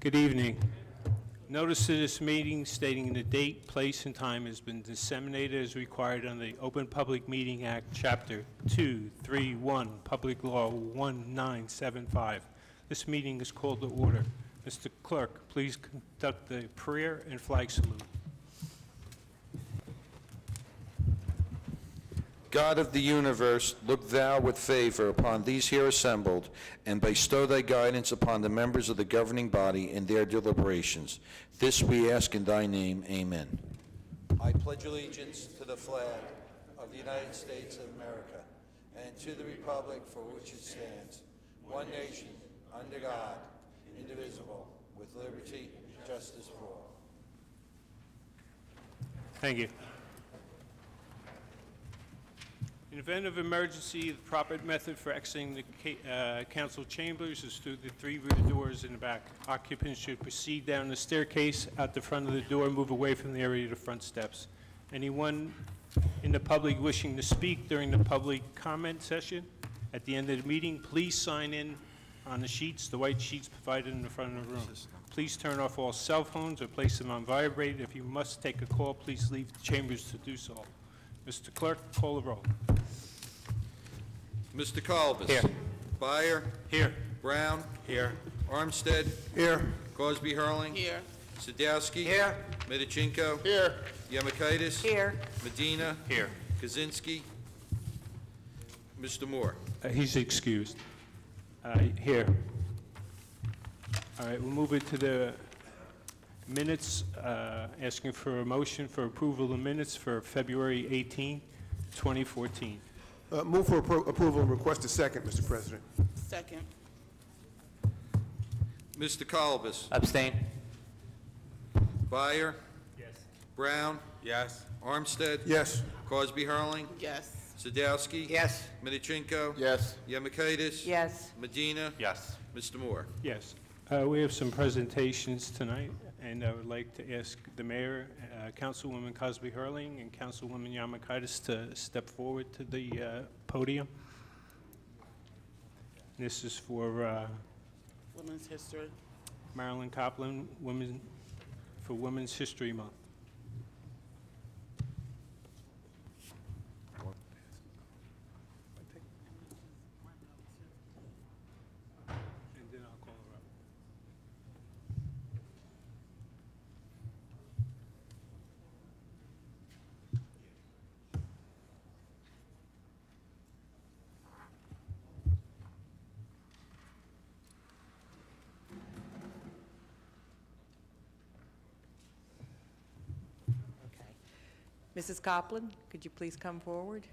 Good evening. Notice of this meeting stating the date, place, and time has been disseminated as required under the Open Public Meeting Act, Chapter 231, Public Law 1975. This meeting is called to order. Mr. Clerk, please conduct the prayer and flag salute. God of the universe, look thou with favor upon these here assembled, and bestow thy guidance upon the members of the governing body in their deliberations. This we ask in thy name, amen. I pledge allegiance to the flag of the United States of America, and to the republic for which it stands, one nation, under God, indivisible, with liberty and justice for all. Thank you. In event of emergency, the proper method for exiting the council chambers is through the three rear doors in the back. Occupants should proceed down the staircase, out the front of the door, move away from the area of the front steps. Anyone in the public wishing to speak during the public comment session at the end of the meeting, please sign in on the sheets, the white sheets provided in the front of the room. Please turn off all cell phones or place them on vibrate. If you must take a call, please leave the chambers to do so. Mr. Clerk, call the roll. Mr. Kalbas. Here. Byer. Here. Brown. Here. Armstead. Here. Cosby Hurling. Here. Sadowski. Here. Medichenko. Here. Yamakaitis. Here. Medina. Here. Kaczynski. Mr. Moore. He's excused. Here. All right, we'll move it to the minutes, asking for a motion for approval of minutes for February 18, 2014. Move for approval and request a second, Mr. President. Second. Mr. Kalbas. Abstain. Byer. Yes. Brown. Yes. Armstead. Yes. Cosby Hurling. Yes. Sadowski. Yes. Medichenko. Yes. Yamakaitis. Yes. Medina. Yes. Mr. Moore. Yes. We have some presentations tonight, and I would like to ask the mayor, Councilwoman Cosby Hurling and Councilwoman Yamakaitis to step forward to the podium. This is for Women's History. Marilyn Copeland, for Women's History Month. And then I'll call her up. Okay. Mrs. Copland, could you please come forward?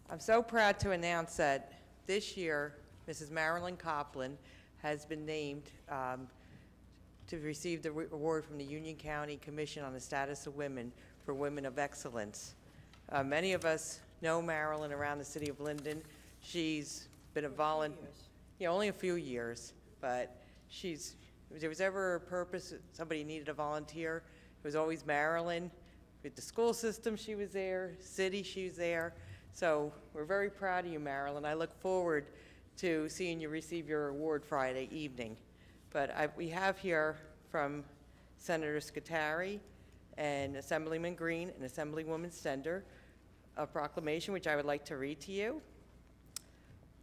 I'm so proud to announce that this year, Mrs. Marilyn Copland has been named to receive the award from the Union County Commission on the Status of Women for Women of Excellence. Many of us know Marilyn around the city of Linden. She's been a volunteer, yeah, only a few years, but if there was ever a purpose, somebody needed a volunteer, it was always Marilyn. With the school system, she was there, city, she was there. So we're very proud of you, Marilyn. I look forward to seeing you receive your award Friday evening. But we have here from Senator Scutari and Assemblyman Green and Assemblywoman Stender a proclamation which I would like to read to you.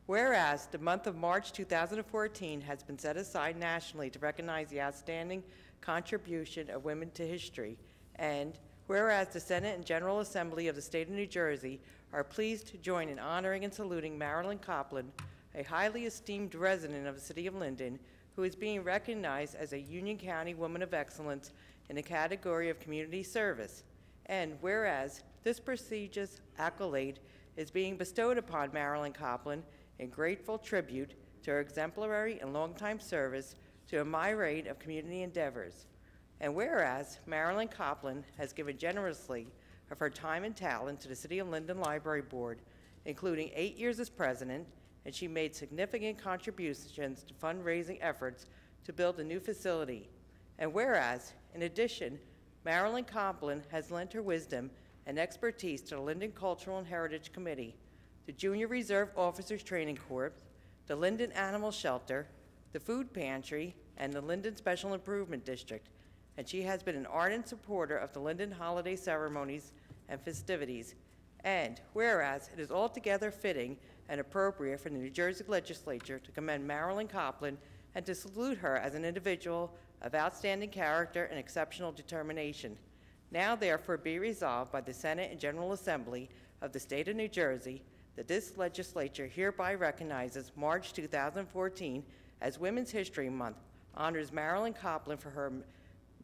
Whereas the month of March 2014 has been set aside nationally to recognize the outstanding contribution of women to history, and whereas the Senate and General Assembly of the State of New Jersey are pleased to join in honoring and saluting Marilyn Copland, a highly esteemed resident of the city of Linden, who is being recognized as a Union County Woman of Excellence in the category of community service. And whereas this prestigious accolade is being bestowed upon Marilyn Copland in grateful tribute to her exemplary and longtime service to a myriad of community endeavors. And whereas Marilyn Copland has given generously of her time and talent to the City of Linden Library Board, including 8 years as president, and she made significant contributions to fundraising efforts to build a new facility. And whereas, in addition, Marilyn Complin has lent her wisdom and expertise to the Linden Cultural and Heritage Committee, the Junior Reserve Officers Training Corps, the Linden Animal Shelter, the Food Pantry, and the Linden Special Improvement District, and she has been an ardent supporter of the Linden holiday ceremonies and festivities. And whereas it is altogether fitting and appropriate for the New Jersey Legislature to commend Marilyn Complin and to salute her as an individual of outstanding character and exceptional determination. Now therefore be resolved by the Senate and General Assembly of the State of New Jersey that this legislature hereby recognizes March 2014 as Women's History Month, honors Marilyn Complin for her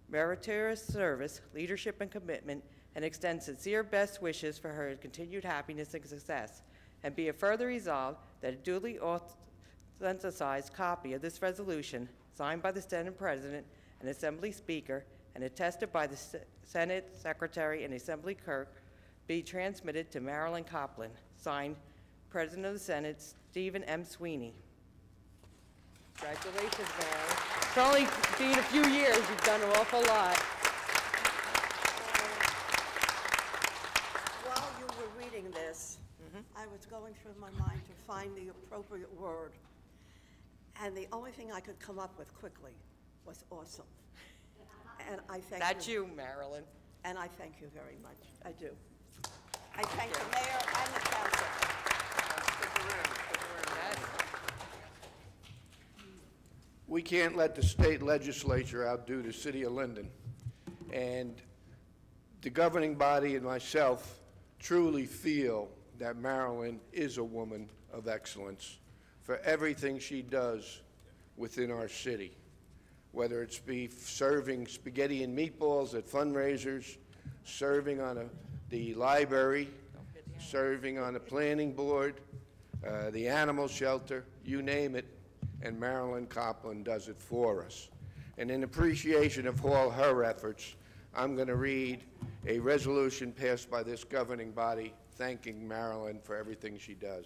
meritorious service, leadership, and commitment, and extends sincere best wishes for her continued happiness and success. And be it further resolved that a duly authenticized copy of this resolution, signed by the Senate President and Assembly Speaker, and attested by the Senate Secretary and Assembly Clerk, be transmitted to Marilyn Complin. Signed, President of the Senate, Stephen M. Sweeney. Congratulations, Marilyn. For only being a few years, you've done an awful lot. While you were reading this, I was going through my mind to find the appropriate word. And the only thing I could come up with quickly was awesome. And I thank That's you, Marilyn. And I thank you very much. I do. I thank the mayor and the council. We can't let the state legislature outdo the city of Linden. And the governing body and myself truly feel that Marilyn is a woman of excellence for everything she does within our city, whether it's be serving spaghetti and meatballs at fundraisers, serving on the library, serving on the planning board, the animal shelter, you name it, and Marilyn Complin does it for us. And in appreciation of all her efforts, I'm going to read a resolution passed by this governing body thanking Marilyn for everything she does.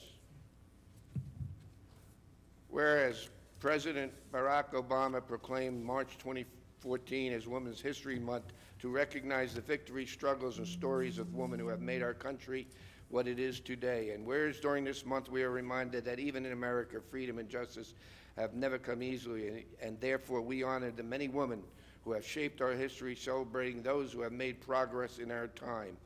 Whereas President Barack Obama proclaimed March 2014 as Women's History Month to recognize the victories, struggles, and stories of women who have made our country what it is today. And whereas during this month we are reminded that even in America, freedom and justice have never come easily, and therefore we honor the many women who have shaped our history, celebrating those who have made progress in our time.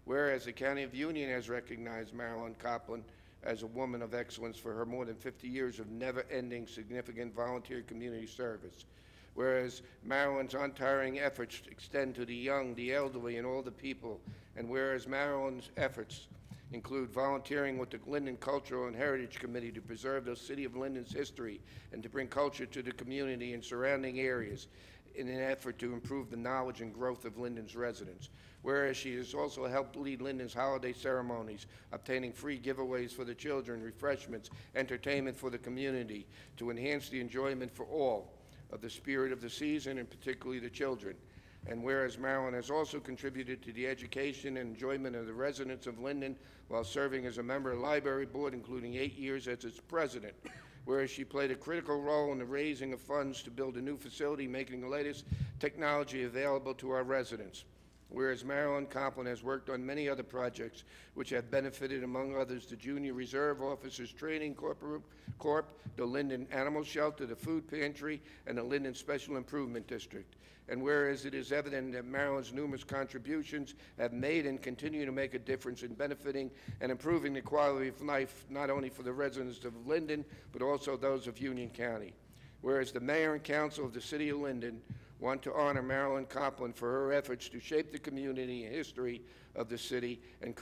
Whereas the County of Union has recognized Marilyn Complin as a woman of excellence for her more than 50 years of never-ending significant volunteer community service. Whereas Marilyn's untiring efforts extend to the young, the elderly, and all the people. And whereas Marilyn's efforts include volunteering with the Linden Cultural and Heritage Committee to preserve the city of Linden's history and to bring culture to the community and surrounding areas in an effort to improve the knowledge and growth of Linden's residents. Whereas she has also helped lead Linden's holiday ceremonies, obtaining free giveaways for the children, refreshments, entertainment for the community, to enhance the enjoyment for all of the spirit of the season, and particularly the children. And whereas Marilyn has also contributed to the education and enjoyment of the residents of Linden while serving as a member of the library board, including 8 years as its president. Whereas she played a critical role in the raising of funds to build a new facility, making the latest technology available to our residents. Whereas Marilyn Complin has worked on many other projects which have benefited, among others, the Junior Reserve Officers Training Corp, the Linden Animal Shelter, the Food Pantry, and the Linden Special Improvement District. And whereas it is evident that Marilyn's numerous contributions have made and continue to make a difference in benefiting and improving the quality of life, not only for the residents of Linden, but also those of Union County. Whereas the Mayor and Council of the City of Linden want to honor Marilyn Complin for her efforts to shape the community and history of the city, and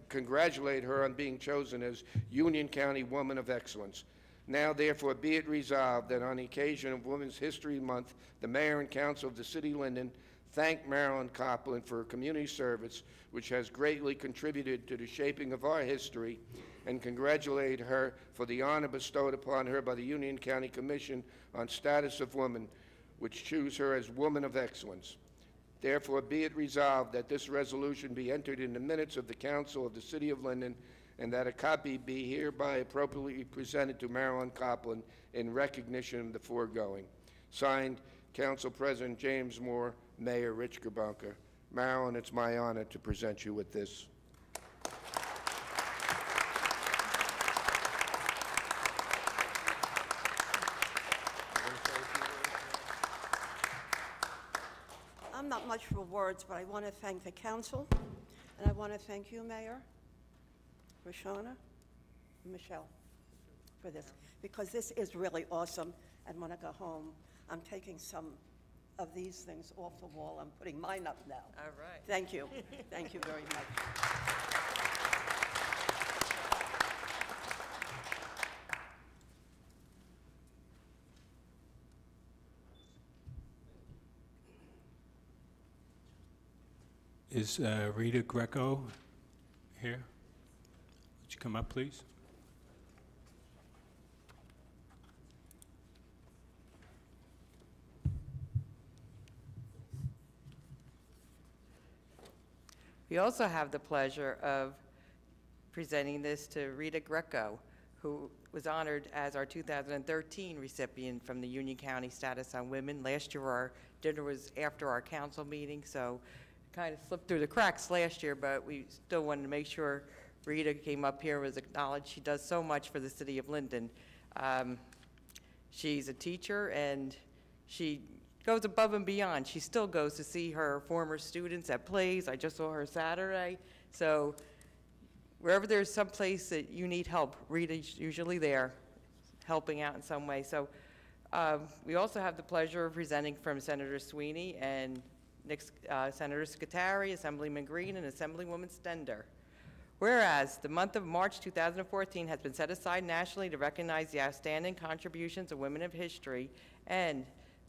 congratulate her on being chosen as Union County Woman of Excellence. Now, therefore, be it resolved that on the occasion of Women's History Month, the Mayor and Council of the City of Linden thank Marilyn Complin for her community service, which has greatly contributed to the shaping of our history, and congratulate her for the honor bestowed upon her by the Union County Commission on Status of Woman, which choose her as Woman of Excellence. Therefore, be it resolved that this resolution be entered in the minutes of the Council of the City of Linden, and that a copy be hereby appropriately presented to Marilyn Complin in recognition of the foregoing. Signed, Council President James Moore, Mayor Rich Garbanca. Marilyn, it's my honor to present you with this. I'm not much for words, but I want to thank the council, and I want to thank you, Mayor, Roshana, and Michelle, for this, because this is really awesome. And when I go home, I'm taking some of these things off the wall. I'm putting mine up now. All right. Thank you. Thank you very much. Is Rita Greco here? Would you come up, please? We also have the pleasure of presenting this to Rita Greco, who was honored as our 2013 recipient from the Union County Status on Women. Last year, our dinner was after our council meeting, so kind of slipped through the cracks last year, but we still wanted to make sure Rita came up here and was acknowledged. She does so much for the city of Linden. She's a teacher, and she goes above and beyond. She still goes to see her former students at plays. I just saw her Saturday. So wherever there's some place that you need help, Rita's usually there, helping out in some way. So we also have the pleasure of presenting from Senator Sweeney and Senator Scutari, Assemblyman Green, and Assemblywoman Stender. Whereas the month of March 2014 has been set aside nationally to recognize the outstanding contributions of women of history, and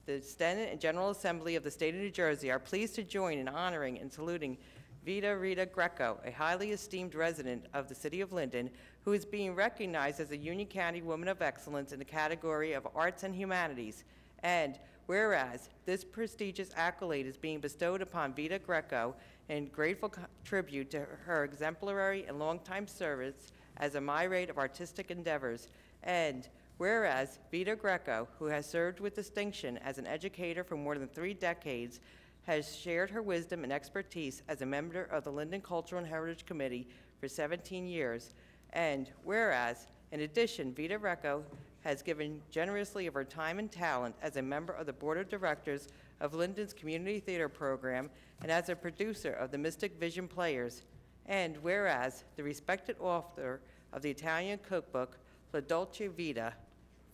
the Senate and General Assembly of the State of New Jersey are pleased to join in honoring and saluting Rita Greco, a highly esteemed resident of the city of Linden, who is being recognized as a Union County Woman of Excellence in the category of Arts and Humanities. And whereas this prestigious accolade is being bestowed upon Rita Greco in grateful tribute to her exemplary and longtime service as a myriad of artistic endeavors. And whereas Rita Greco, who has served with distinction as an educator for more than 3 decades, has shared her wisdom and expertise as a member of the Linden Cultural and Heritage Committee for 17 years. And whereas, in addition, Rita Greco has given generously of her time and talent as a member of the Board of Directors of Linden's Community Theater Program and as a producer of the Mystic Vision Players. And whereas the respected author of the Italian cookbook, La Dolce Vita,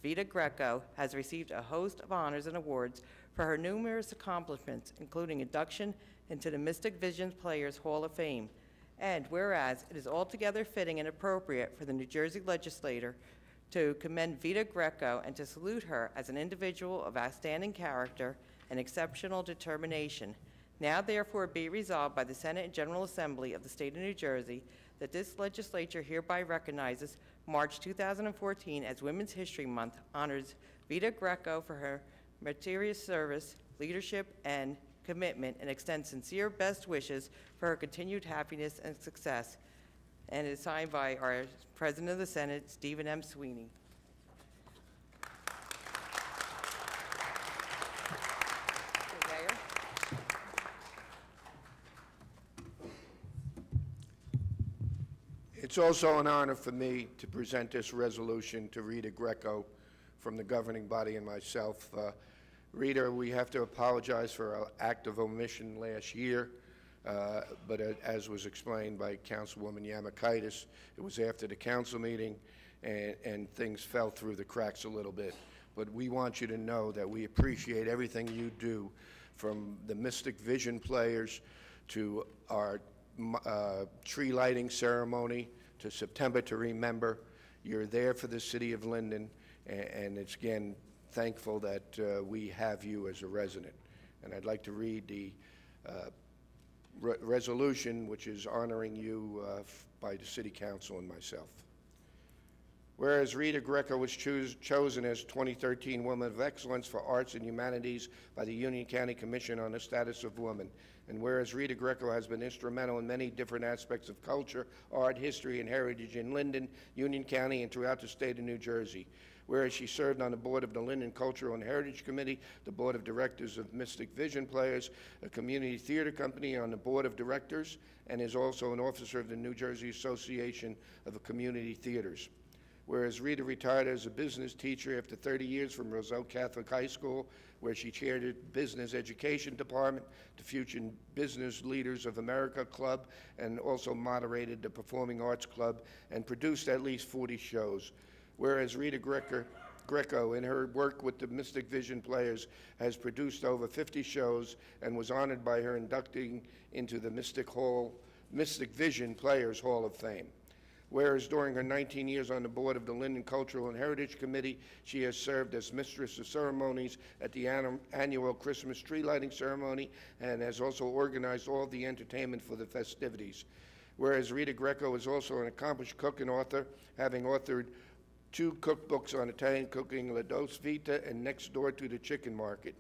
Rita Greco has received a host of honors and awards for her numerous accomplishments, including induction into the Mystic Vision Players Hall of Fame. And whereas it is altogether fitting and appropriate for the New Jersey legislator to commend Rita Greco and to salute her as an individual of outstanding character and exceptional determination. Now therefore be resolved by the Senate and General Assembly of the State of New Jersey that this legislature hereby recognizes March 2014 as Women's History Month, honors Rita Greco for her meritorious service, leadership, and commitment, and extends sincere best wishes for her continued happiness and success. And it is signed by our President of the Senate, Stephen M. Sweeney. Mayor? It's also an honor for me to present this resolution to Rita Greco from the governing body and myself. Rita, we have to apologize for our act of omission last year, but as was explained by Councilwoman Yamakaitis, it was after the council meeting, and things fell through the cracks a little bit. But we want you to know that we appreciate everything you do, from the Mystic Vision Players to our tree lighting ceremony to September to Remember. You're there for the city of Linden, and it's, again, thankful that we have you as a resident. And I'd like to read the resolution, which is honoring you by the City Council and myself. Whereas Rita Greco was chosen as 2013 Woman of Excellence for Arts and Humanities by the Union County Commission on the Status of Women, and whereas Rita Greco has been instrumental in many different aspects of culture, art, history, and heritage in Linden, Union County, and throughout the state of New Jersey. Whereas she served on the board of the Linden Cultural and Heritage Committee, the board of directors of Mystic Vision Players, a community theater company on the board of directors, and is also an officer of the New Jersey Association of Community Theaters. Whereas Rita retired as a business teacher after 30 years from Roseau Catholic High School, where she chaired the Business Education Department, the Future Business Leaders of America Club, and also moderated the Performing Arts Club and produced at least 40 shows. Whereas Rita Greco, in her work with the Mystic Vision Players, has produced over 50 shows and was honored by her inducting into the Mystic Vision Players Hall of Fame. Whereas during her 19 years on the board of the Linden Cultural and Heritage Committee, she has served as Mistress of Ceremonies at the annual Christmas tree lighting ceremony and has also organized all the entertainment for the festivities. Whereas Rita Greco is also an accomplished cook and author, having authored 2 cookbooks on Italian cooking, La Dos Vita and Next Door to the Chicken Market.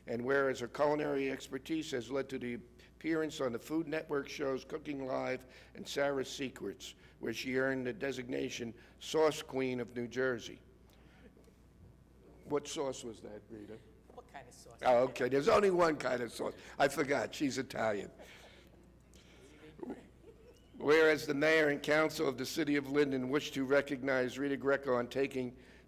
And whereas her culinary expertise has led to the appearance on the Food Network shows Cooking Live and Sarah's Secrets, where she earned the designation Sauce Queen of New Jersey. What sauce was that, Rita? What kind of sauce? Oh, okay. There's only one kind of sauce. I forgot. She's Italian. Whereas the mayor and council of the city of Linden wish to recognize Rita Greco on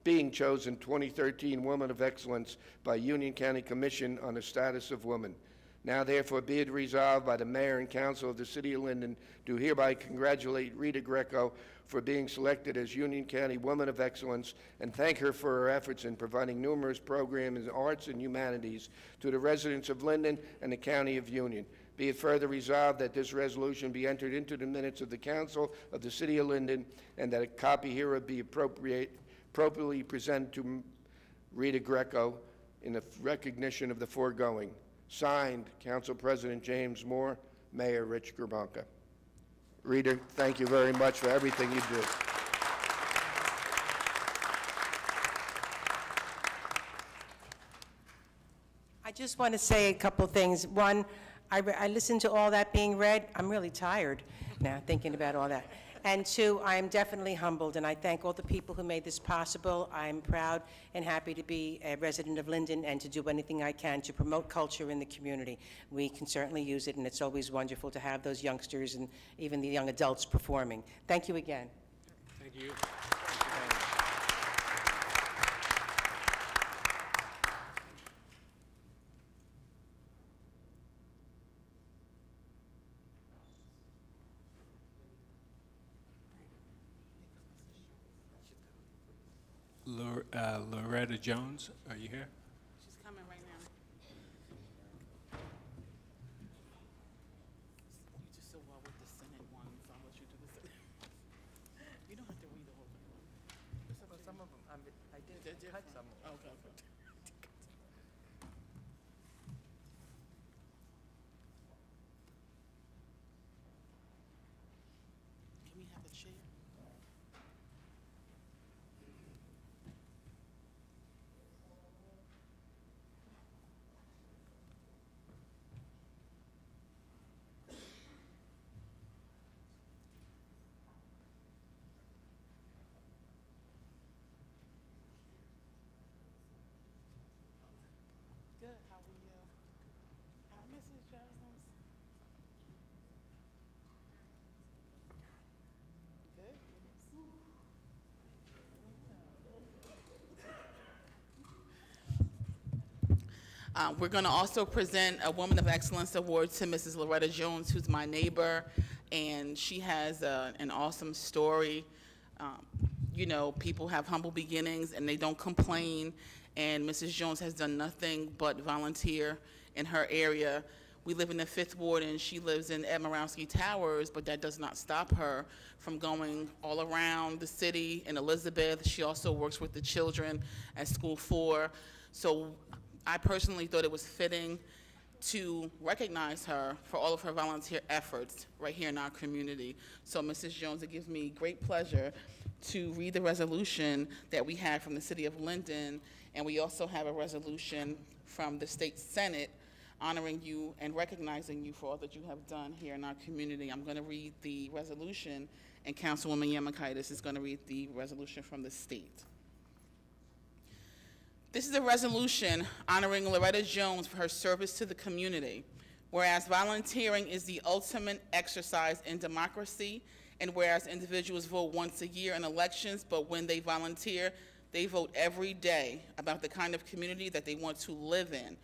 being chosen 2013 Woman of Excellence by Union County Commission on the Status of Woman. Now therefore be it resolved by the mayor and council of the city of Linden to hereby congratulate Rita Greco for being selected as Union County Woman of Excellence and thank her for her efforts in providing numerous programs in arts and humanities to the residents of Linden and the county of Union. Be it further resolved that this resolution be entered into the minutes of the council of the city of Linden and that a copy hereof be appropriately presented to Rita Greco in the recognition of the foregoing. Signed, Council President James Moore, Mayor Rich Gerbanka. Rita, thank you very much for everything you do. I just want to say a couple things. One, I listened to all that being read. I'm really tired now thinking about all that. And 2, I am definitely humbled, and I thank all the people who made this possible. I'm proud and happy to be a resident of Linden and to do anything I can to promote culture in the community. We can certainly use it, and it's always wonderful to have those youngsters and even the young adults performing. Thank you again. Thank you. Loretta Jones, are you here? She's coming right now. You just so well with the Senate one, so I'll let you do the Senate. You don't have to read the whole thing. Well, some of them, I did They're cut different. some. Okay, okay. Can we have a chair? Good, how are you? Hi, Mrs. Jones. Good. We're going to also present a Woman of Excellence Award to Mrs. Loretta Jones, who's my neighbor, and she has an awesome story. You know, people have humble beginnings and they don't complain, and Mrs. Jones has done nothing but volunteer in her area. We live in the 5th Ward and she lives in Admiralty Towers, but that does not stop her from going all around the city in Elizabeth. She also works with the children at School 4. So I personally thought it was fitting to recognize her for all of her volunteer efforts right here in our community. So Mrs. Jones, it gives me great pleasure to read the resolution that we had from the city of Linden, and we also have a resolution from the state Senate honoring you and recognizing you for all that you have done here in our community. I'm going to read the resolution, and Councilwoman Yamakaitis is going to read the resolution from the state. This is a resolution honoring Loretta Jones for her service to the community. Whereas volunteering is the ultimate exercise in democracy, and whereas individuals vote once a year in elections, but when they volunteer, they vote every day about the kind of community that they want to live in.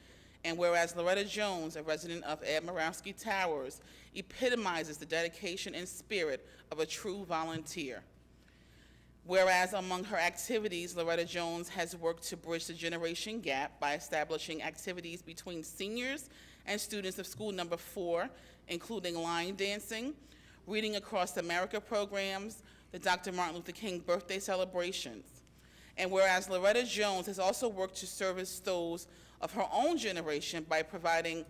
And whereas Loretta Jones, a resident of Admiralty Towers, epitomizes the dedication and spirit of a true volunteer. Whereas among her activities, Loretta Jones has worked to bridge the generation gap by establishing activities between seniors and students of school number 4, including line dancing, Reading Across America programs, the Dr. Martin Luther King birthday celebrations. And whereas Loretta Jones has also worked to service those of her own generation by providing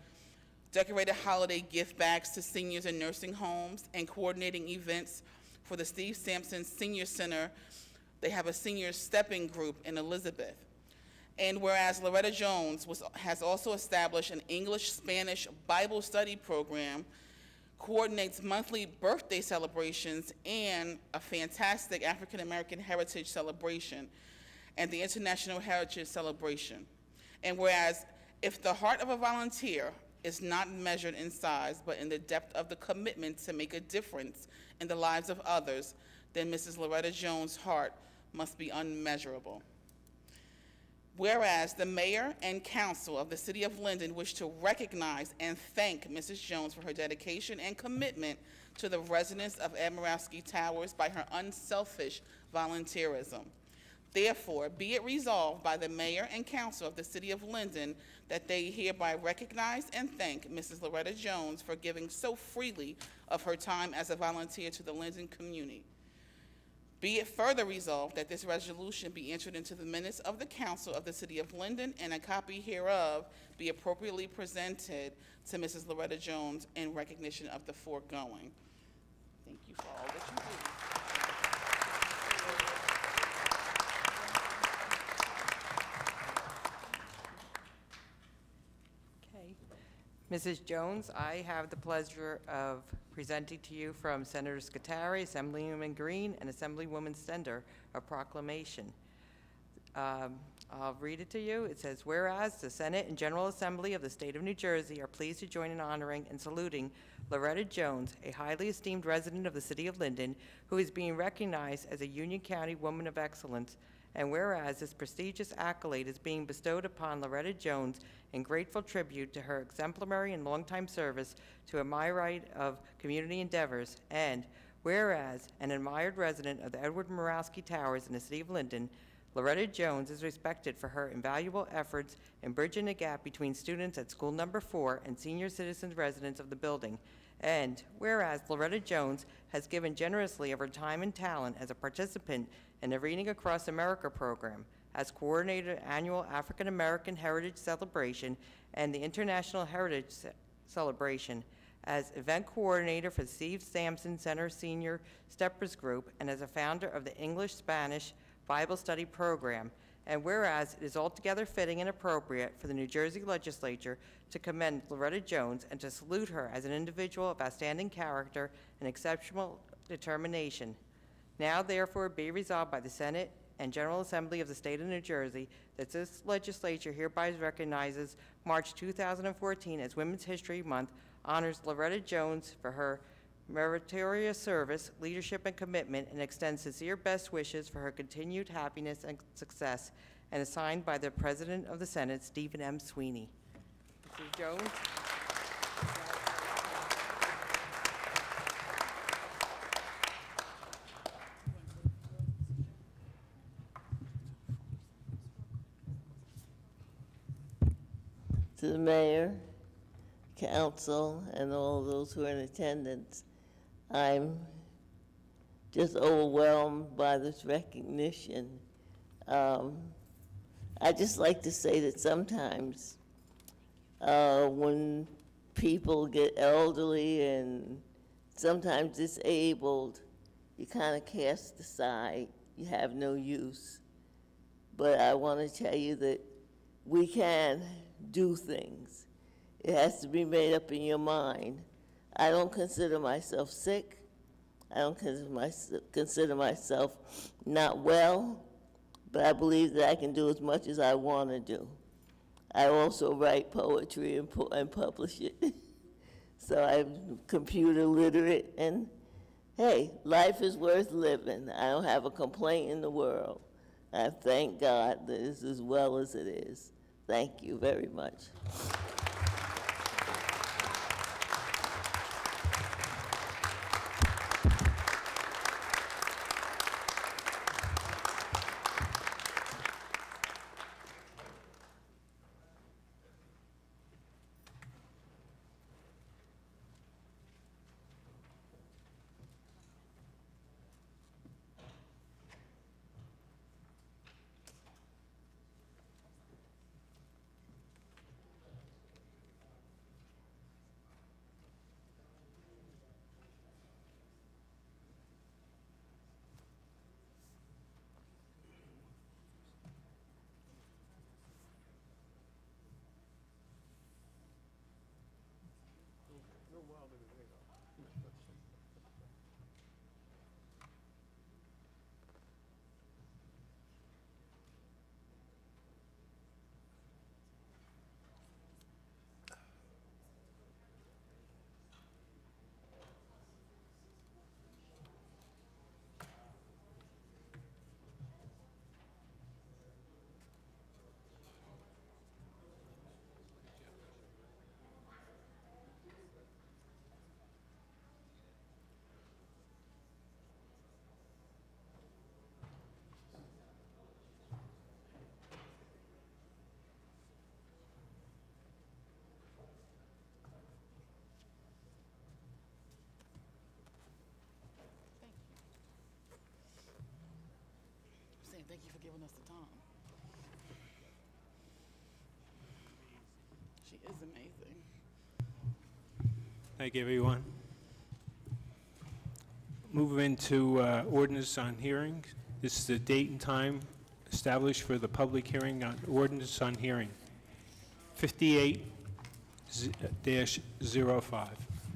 decorated holiday gift bags to seniors in nursing homes and coordinating events for the Steve Sampson Senior Center. They have a senior stepping group in Elizabeth. And whereas Loretta Jones has also established an English-Spanish Bible study program, coordinates monthly birthday celebrations and a fantastic African American Heritage Celebration and the International Heritage Celebration. And whereas if the heart of a volunteer is not measured in size, but in the depth of the commitment to make a difference in the lives of others, then Mrs. Loretta Jones' heart must be unmeasurable. Whereas the mayor and council of the city of Linden wish to recognize and thank Mrs. Jones for her dedication and commitment to the residents of Admiralty Towers by her unselfish volunteerism. Therefore, be it resolved by the mayor and council of the city of Linden that they hereby recognize and thank Mrs. Loretta Jones for giving so freely of her time as a volunteer to the Linden community. Be it further resolved that this resolution be entered into the minutes of the council of the city of Linden, and a copy hereof be appropriately presented to Mrs. Loretta Jones in recognition of the foregoing. Thank you for all that you do. Mrs. Jones, I have the pleasure of presenting to you from Senator Scutari, Assemblywoman Green, and Assemblywoman Stender, a proclamation. I'll read it to you. It says, whereas the Senate and General Assembly of the State of New Jersey are pleased to join in honoring and saluting Loretta Jones, a highly esteemed resident of the City of Linden, who is being recognized as a Union County Woman of Excellence, and whereas this prestigious accolade is being bestowed upon Loretta Jones in grateful tribute to her exemplary and longtime service to a myriad of community endeavors, and whereas an admired resident of the Edward Murawski Towers in the City of Linden, Loretta Jones is respected for her invaluable efforts in bridging the gap between students at school number 4 and senior citizen residents of the building. And whereas Loretta Jones has given generously of her time and talent as a participant in the Reading Across America program, as coordinator annual African American Heritage Celebration and the International Heritage Celebration, as event coordinator for the Steve Sampson Center Senior Steppers Group, and as a founder of the English-Spanish Bible Study Program. And whereas it is altogether fitting and appropriate for the New Jersey Legislature to commend Loretta Jones and to salute her as an individual of outstanding character and exceptional determination. Now therefore be resolved by the Senate and General Assembly of the State of New Jersey that this legislature hereby recognizes March 2014 as Women's History Month, honors Loretta Jones for her meritorious service, leadership, and commitment, and extends sincere best wishes for her continued happiness and success, and is signed by the President of the Senate, Stephen M. Sweeney. Mrs. Jones. To the mayor, council, and all those who are in attendance, I'm just overwhelmed by this recognition. I just like to say that sometimes when people get elderly and sometimes disabled, you kind of cast aside, you have no use. But I want to tell you that we can do things. It has to be made up in your mind. I don't consider myself sick. I don't consider myself not well, but I believe that I can do as much as I want to do. I also write poetry and publish it. So I'm computer literate, and hey, life is worth living. I don't have a complaint in the world. I thank God that it's as well as it is. Thank you very much. Thank you for giving us the time. She is amazing. Thank you, everyone. Moving into ordinance on hearing. This is the date and time established for the public hearing on ordinance on hearing. 58-05.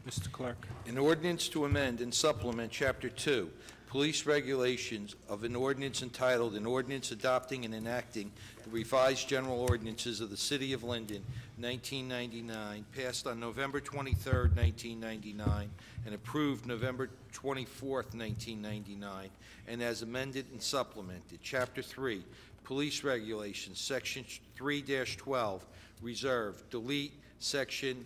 Mr. Clerk. An ordinance to amend and supplement Chapter 2, Police Regulations of an ordinance entitled, An Ordinance Adopting and Enacting the Revised General Ordinances of the City of Linden, 1999, passed on November 23, 1999, and approved November 24, 1999, and as amended and supplemented. Chapter 3, Police Regulations, Section 3-12, Reserved. Delete Section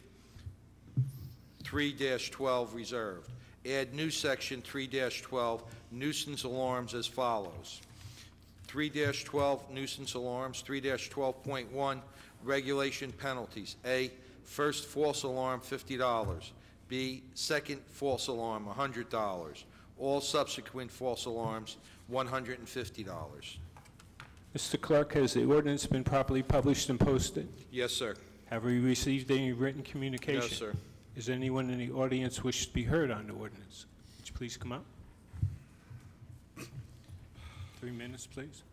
3-12, Reserved. Add new Section 3-12, nuisance alarms as follows. 3-12, nuisance alarms. 3-12.1, regulation penalties. A, first false alarm, $50. B, second false alarm, $100. All subsequent false alarms, $150. Mr. Clerk, has the ordinance been properly published and posted? Yes, sir. Have we received any written communication? No, sir. Is anyone in the audience wish to be heard on the ordinance? Would you please come up? 3 minutes, please.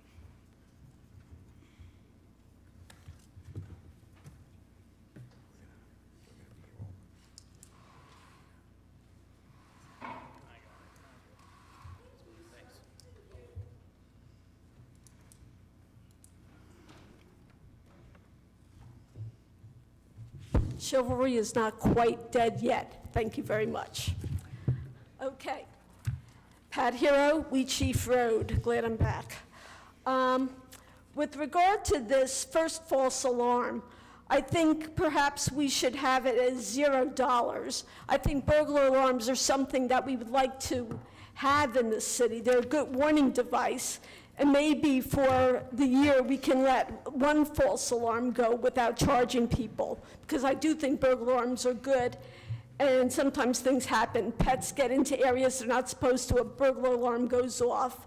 Chivalry is not quite dead yet. Thank you very much. Okay. Pat Hero, Wheat Chief Road. Glad I'm back. With regard to this first false alarm, I think perhaps we should have it as $0. I think burglar alarms are something that we would like to have in the city. They're a good warning device. And maybe for the year, we can let one false alarm go without charging people, because I do think burglar alarms are good, and sometimes things happen. Pets get into areas they're not supposed to, a burglar alarm goes off.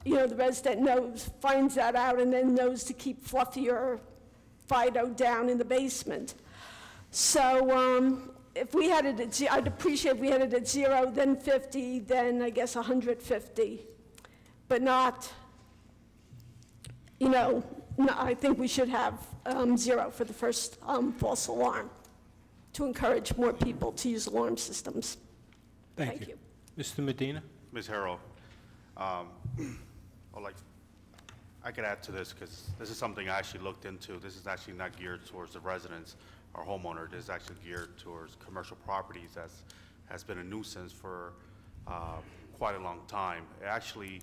You know, the resident knows, finds that out, and then knows to keep Fluffy or Fido down in the basement. So if we had it at I'd appreciate if we had it at 0, then 50, then I guess 150, but not, you know, no, I think we should have 0 for the first false alarm to encourage more people to use alarm systems. Thank you. Mr. Medina? Ms. Harrell, I'd like I could add to this because this is something I actually looked into. This is actually not geared towards the residents or homeowner. This is actually geared towards commercial properties that has been a nuisance for quite a long time. It actually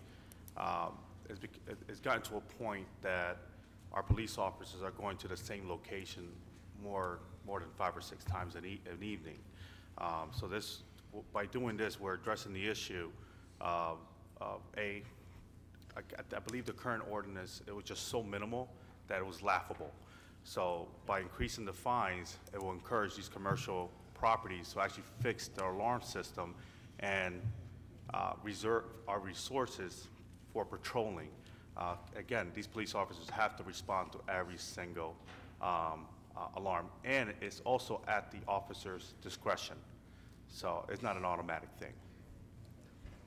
it's gotten to a point that our police officers are going to the same location more than 5 or 6 times an evening. So this, by doing this, we're addressing the issue of I believe the current ordinance, it was just so minimal that it was laughable. So by increasing the fines, it will encourage these commercial properties to actually fix their alarm system and reserve our resources for patrolling. Again, these police officers have to respond to every single alarm, and it's also at the officer's discretion. So it's not an automatic thing.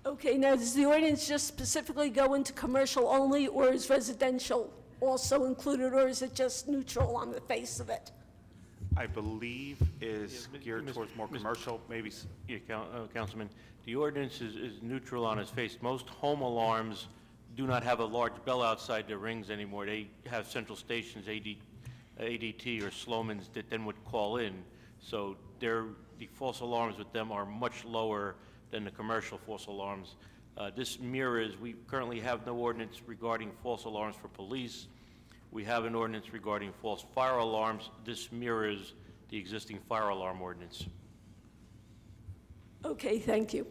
Okay, now does the ordinance just specifically go into commercial only, or is residential also included, or is it just neutral on the face of it? I believe is geared towards more commercial, maybe. Yeah, Councilman, the ordinance is neutral on its face. Most home alarms do not have a large bell outside that rings anymore. They have central stations, ADT or Sloman's, that then would call in. So the false alarms with them are much lower than the commercial false alarms. This mirrors, we currently have no ordinance regarding false alarms for police. We have an ordinance regarding false fire alarms. This mirrors the existing fire alarm ordinance. Okay, thank you.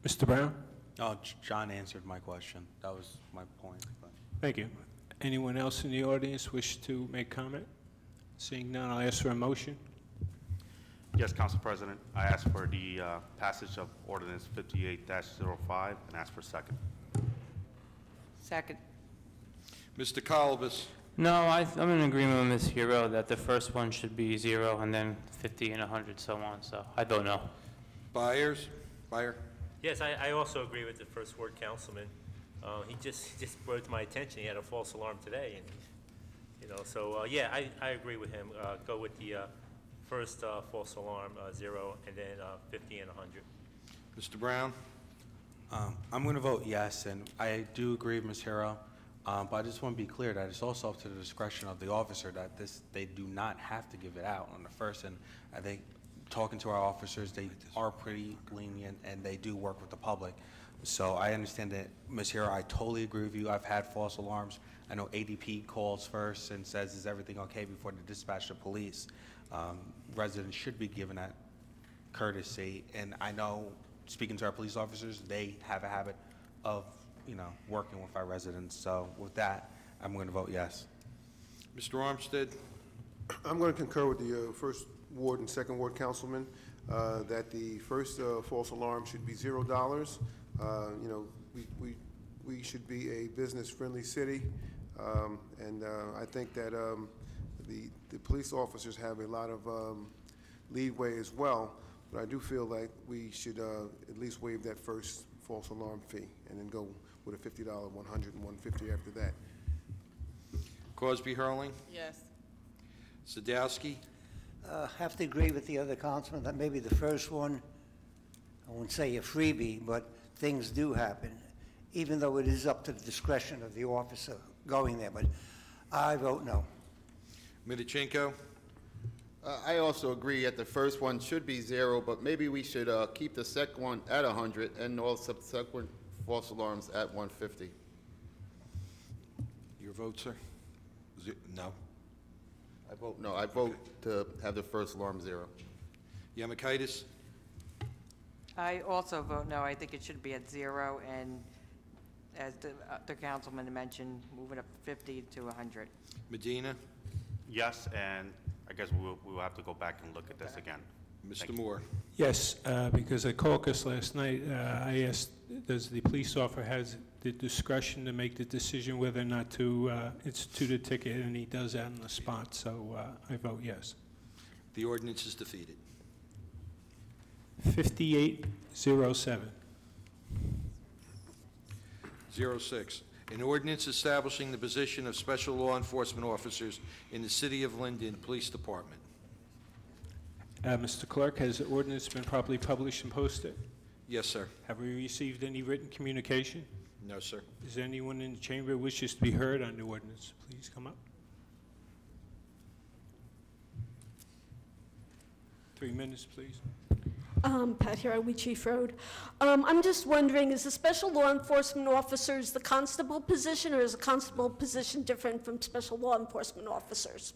Mr. Brown? Oh, John answered my question. That was my point. Thank you. Anyone else in the audience wish to make comment? Seeing none, I'll ask for a motion. Yes, Council President, I ask for the passage of ordinance 58-05 and ask for second. Second. Mr. Colbus. No, I'm in agreement with Ms. Hero that the first one should be 0 and then 50 and 100, so on. So I don't know. Buyer? Yes, I also agree with the first ward councilman. He just brought to my attention. He had a false alarm today, and so yeah, I agree with him. Go with the first false alarm 0, and then 50 and 100. Mr. Brown? I'm going to vote yes, and I do agree with Ms. Hero, but I just want to be clear that it's also up to the discretion of the officer that they do not have to give it out on the first, and I think talking to our officers, they are pretty lenient and they do work with the public. So I understand that, Ms. Hero, I totally agree with you. I've had false alarms. I know ADP calls first and says, is everything okay before they dispatch the police? Residents should be given that courtesy, and I know, speaking to our police officers, they have a habit of, working with our residents. So with that, I'm going to vote yes. Mr. Armstead? I'm going to concur with the first ward and second ward councilman that the first false alarm should be $0. We should be a business-friendly city, and I think that the police officers have a lot of leeway as well, but I do feel like we should at least waive that first false alarm fee and then go with a $50, $100, and $150 after that. Crosby Hurling? Yes. Sadowski? Have to agree with the other councilman that maybe the first one, I won't say a freebie, but things do happen, even though it is up to the discretion of the officer going there, but I vote no. Midichenko? I also agree that the first one should be 0, but maybe we should keep the second one at 100 and all subsequent false alarms at 150. Your vote, sir? No. I vote no. I vote to have the first alarm 0. Yamakaitis? I also vote no. I think it should be at 0, and as the councilman mentioned, moving up 50 to 100. Medina? Yes, and I guess we'll have to go back and look at this again. Mr. Moore? Yes, because at caucus last night, I asked, does the police officer has the discretion to make the decision whether or not to institute a ticket, and he does that on the spot, so I vote yes. The ordinance is defeated. 5807. 06, an ordinance establishing the position of special law enforcement officers in the City of Linden Police Department. Mr. Clerk, has the ordinance been properly published and posted? Yes, sir. Have we received any written communication? No, sir. Is there anyone in the chamber who wishes to be heard on the ordinance? Please come up. 3 minutes, please. Pat Hero, We Chief Road. I'm just wondering, is the special law enforcement officers the constable position, or is the constable position different from special law enforcement officers?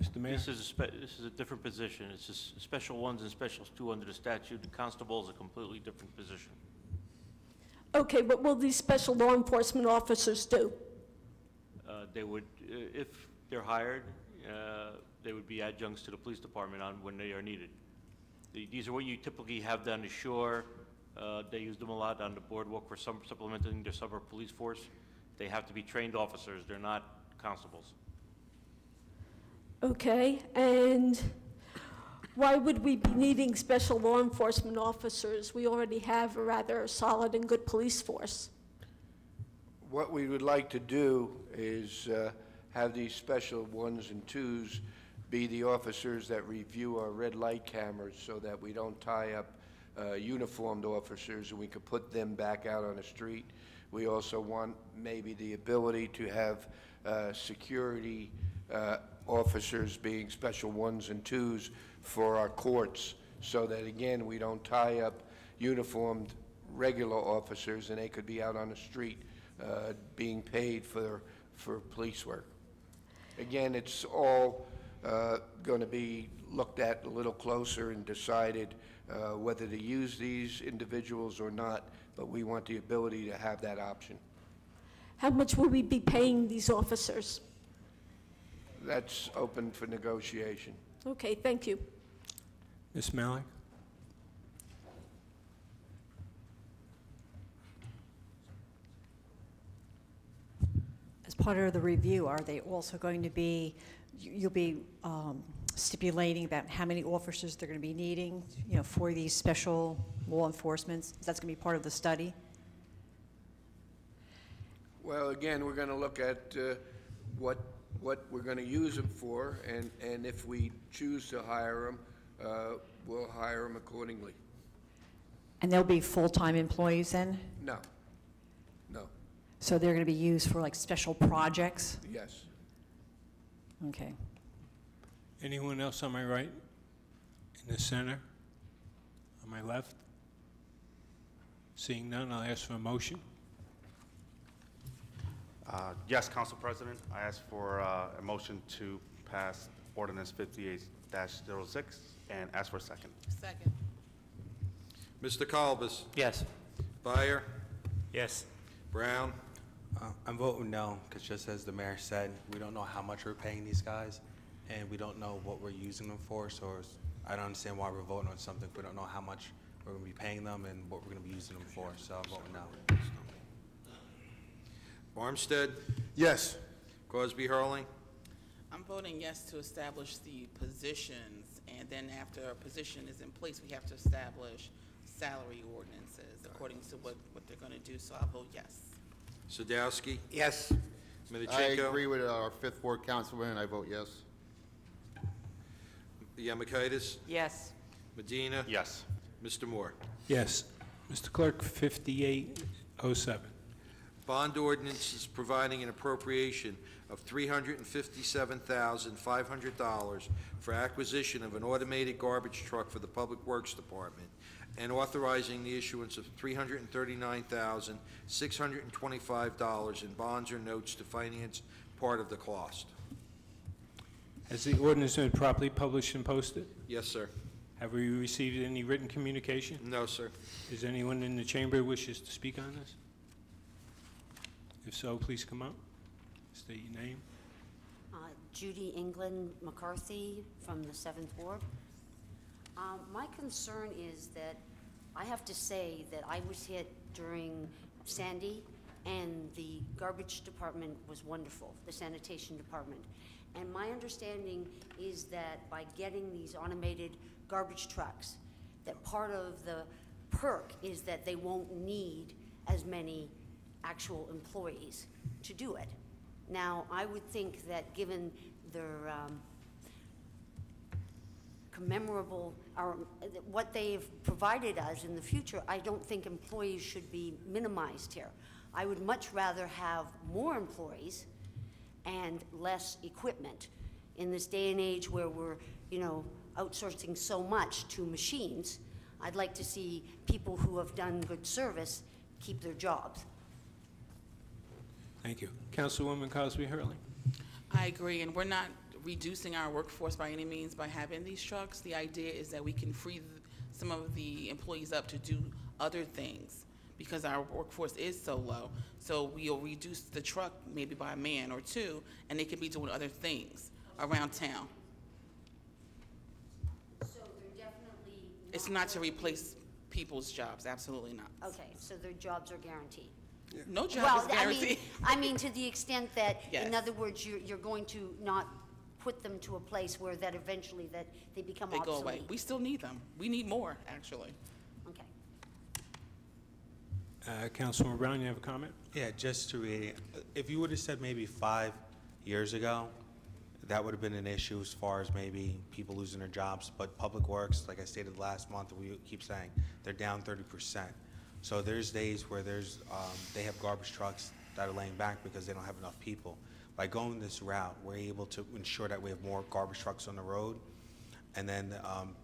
Mr. Mayor? This is a different position. It's just special ones and specials two under the statute. The constable is a completely different position. Okay, what will these special law enforcement officers do? They would, if they're hired, they would be adjuncts to the police department on when they are needed. These are what you typically have down the shore. They use them a lot on the boardwalk for supplementing their summer police force. They have to be trained officers. They're not constables. Okay, and why would we be needing special law enforcement officers? We already have a rather solid and good police force. What we would like to do is have these special ones and twos be the officers that review our red light cameras so that we don't tie up uniformed officers and we could put them back out on the street. We also want maybe the ability to have security officers being special ones and twos for our courts so that, again, we don't tie up uniformed regular officers and they could be out on the street being paid for police work. Again, it's all going to be looked at a little closer and decided whether to use these individuals or not, but we want the ability to have that option. How much will we be paying these officers? That's open for negotiation. Okay, thank you. Ms. Malik? As part of the review, are they also going to be, you'll be stipulating about how many officers they're going to be needing, you know, for these special law enforcements? That's going to be part of the study? Well, again, we're going to look at what we're going to use them for, and if we choose to hire them, we'll hire them accordingly. And they'll be full-time employees then? No. No. So they're going to be used for like special projects? Yes. Okay. Anyone else on my right? In the center? On my left? Seeing none, I'll ask for a motion. Yes, Council President, I ask for a motion to pass Ordinance 58-06 and ask for a second. Second. Mr. Kalbas? Yes. Byer? Yes. Brown? I'm voting no, because just as the mayor said, we don't know how much we're paying these guys, and we don't know what we're using them for, so I don't understand why we're voting on something if we don't know how much we're going to be paying them and what we're going to be using them for, so I'm voting no. Armstead? Yes. Crosby Hurling? I'm voting yes to establish the positions, and then after a position is in place, we have to establish salary ordinances according to what they're going to do, so I'll vote yes. Sadowski? Yes. I Medichenko? agree with our Fifth Ward Councilman, and I vote yes. Yamakaitis? Yes. Medina? Yes. Mr. Moore? Yes. Mr. Clerk, 5807. Bond ordinances providing an appropriation of $357,500 for acquisition of an automated garbage truck for the Public Works Department, and authorizing the issuance of $339,625 in bonds or notes to finance part of the cost. Has the ordinance been properly published and posted? Yes, sir. Have we received any written communication? No, sir. Is anyone in the chamber who wishes to speak on this? If so, please come up. State your name. Judy England McCarthy from the 7th Ward. My concern is that I have to say that I was hit during Sandy, and the garbage department was wonderful, the sanitation department. And my understanding is that by getting these automated garbage trucks, that part of the perk is that they won't need as many actual employees to do it. Now, I would think that given their commemorable, what they've provided us in the future, I don't think employees should be minimized here. I would much rather have more employees and less equipment. In this day and age where we're, outsourcing so much to machines, I'd like to see people who have done good service keep their jobs. Thank you. Councilwoman Cosby Hurley. I agree, and we're not reducing our workforce by any means by having these trucks. The idea is that we can free some of the employees up to do other things because our workforce is so low. So we'll reduce the truck maybe by a man or two, and they can be doing other things around town. So they're definitely It's not to replace people's jobs, absolutely not. Okay, so their jobs are guaranteed. No job Well, is guaranteed. I mean, to the extent that, Yes. in other words, you're going to not put them to a place where that eventually that they become They obsolete. go away. We still need them. We need more, actually. Okay. Councilwoman Brown, you have a comment? Yeah, just to read, if you would have said maybe 5 years ago, that would have been an issue as far as maybe people losing their jobs. But Public Works, like I stated last month, we keep saying, they're down 30%. So there's days where they have garbage trucks that are laying back because they don't have enough people. By going this route, we're able to ensure that we have more garbage trucks on the road, and then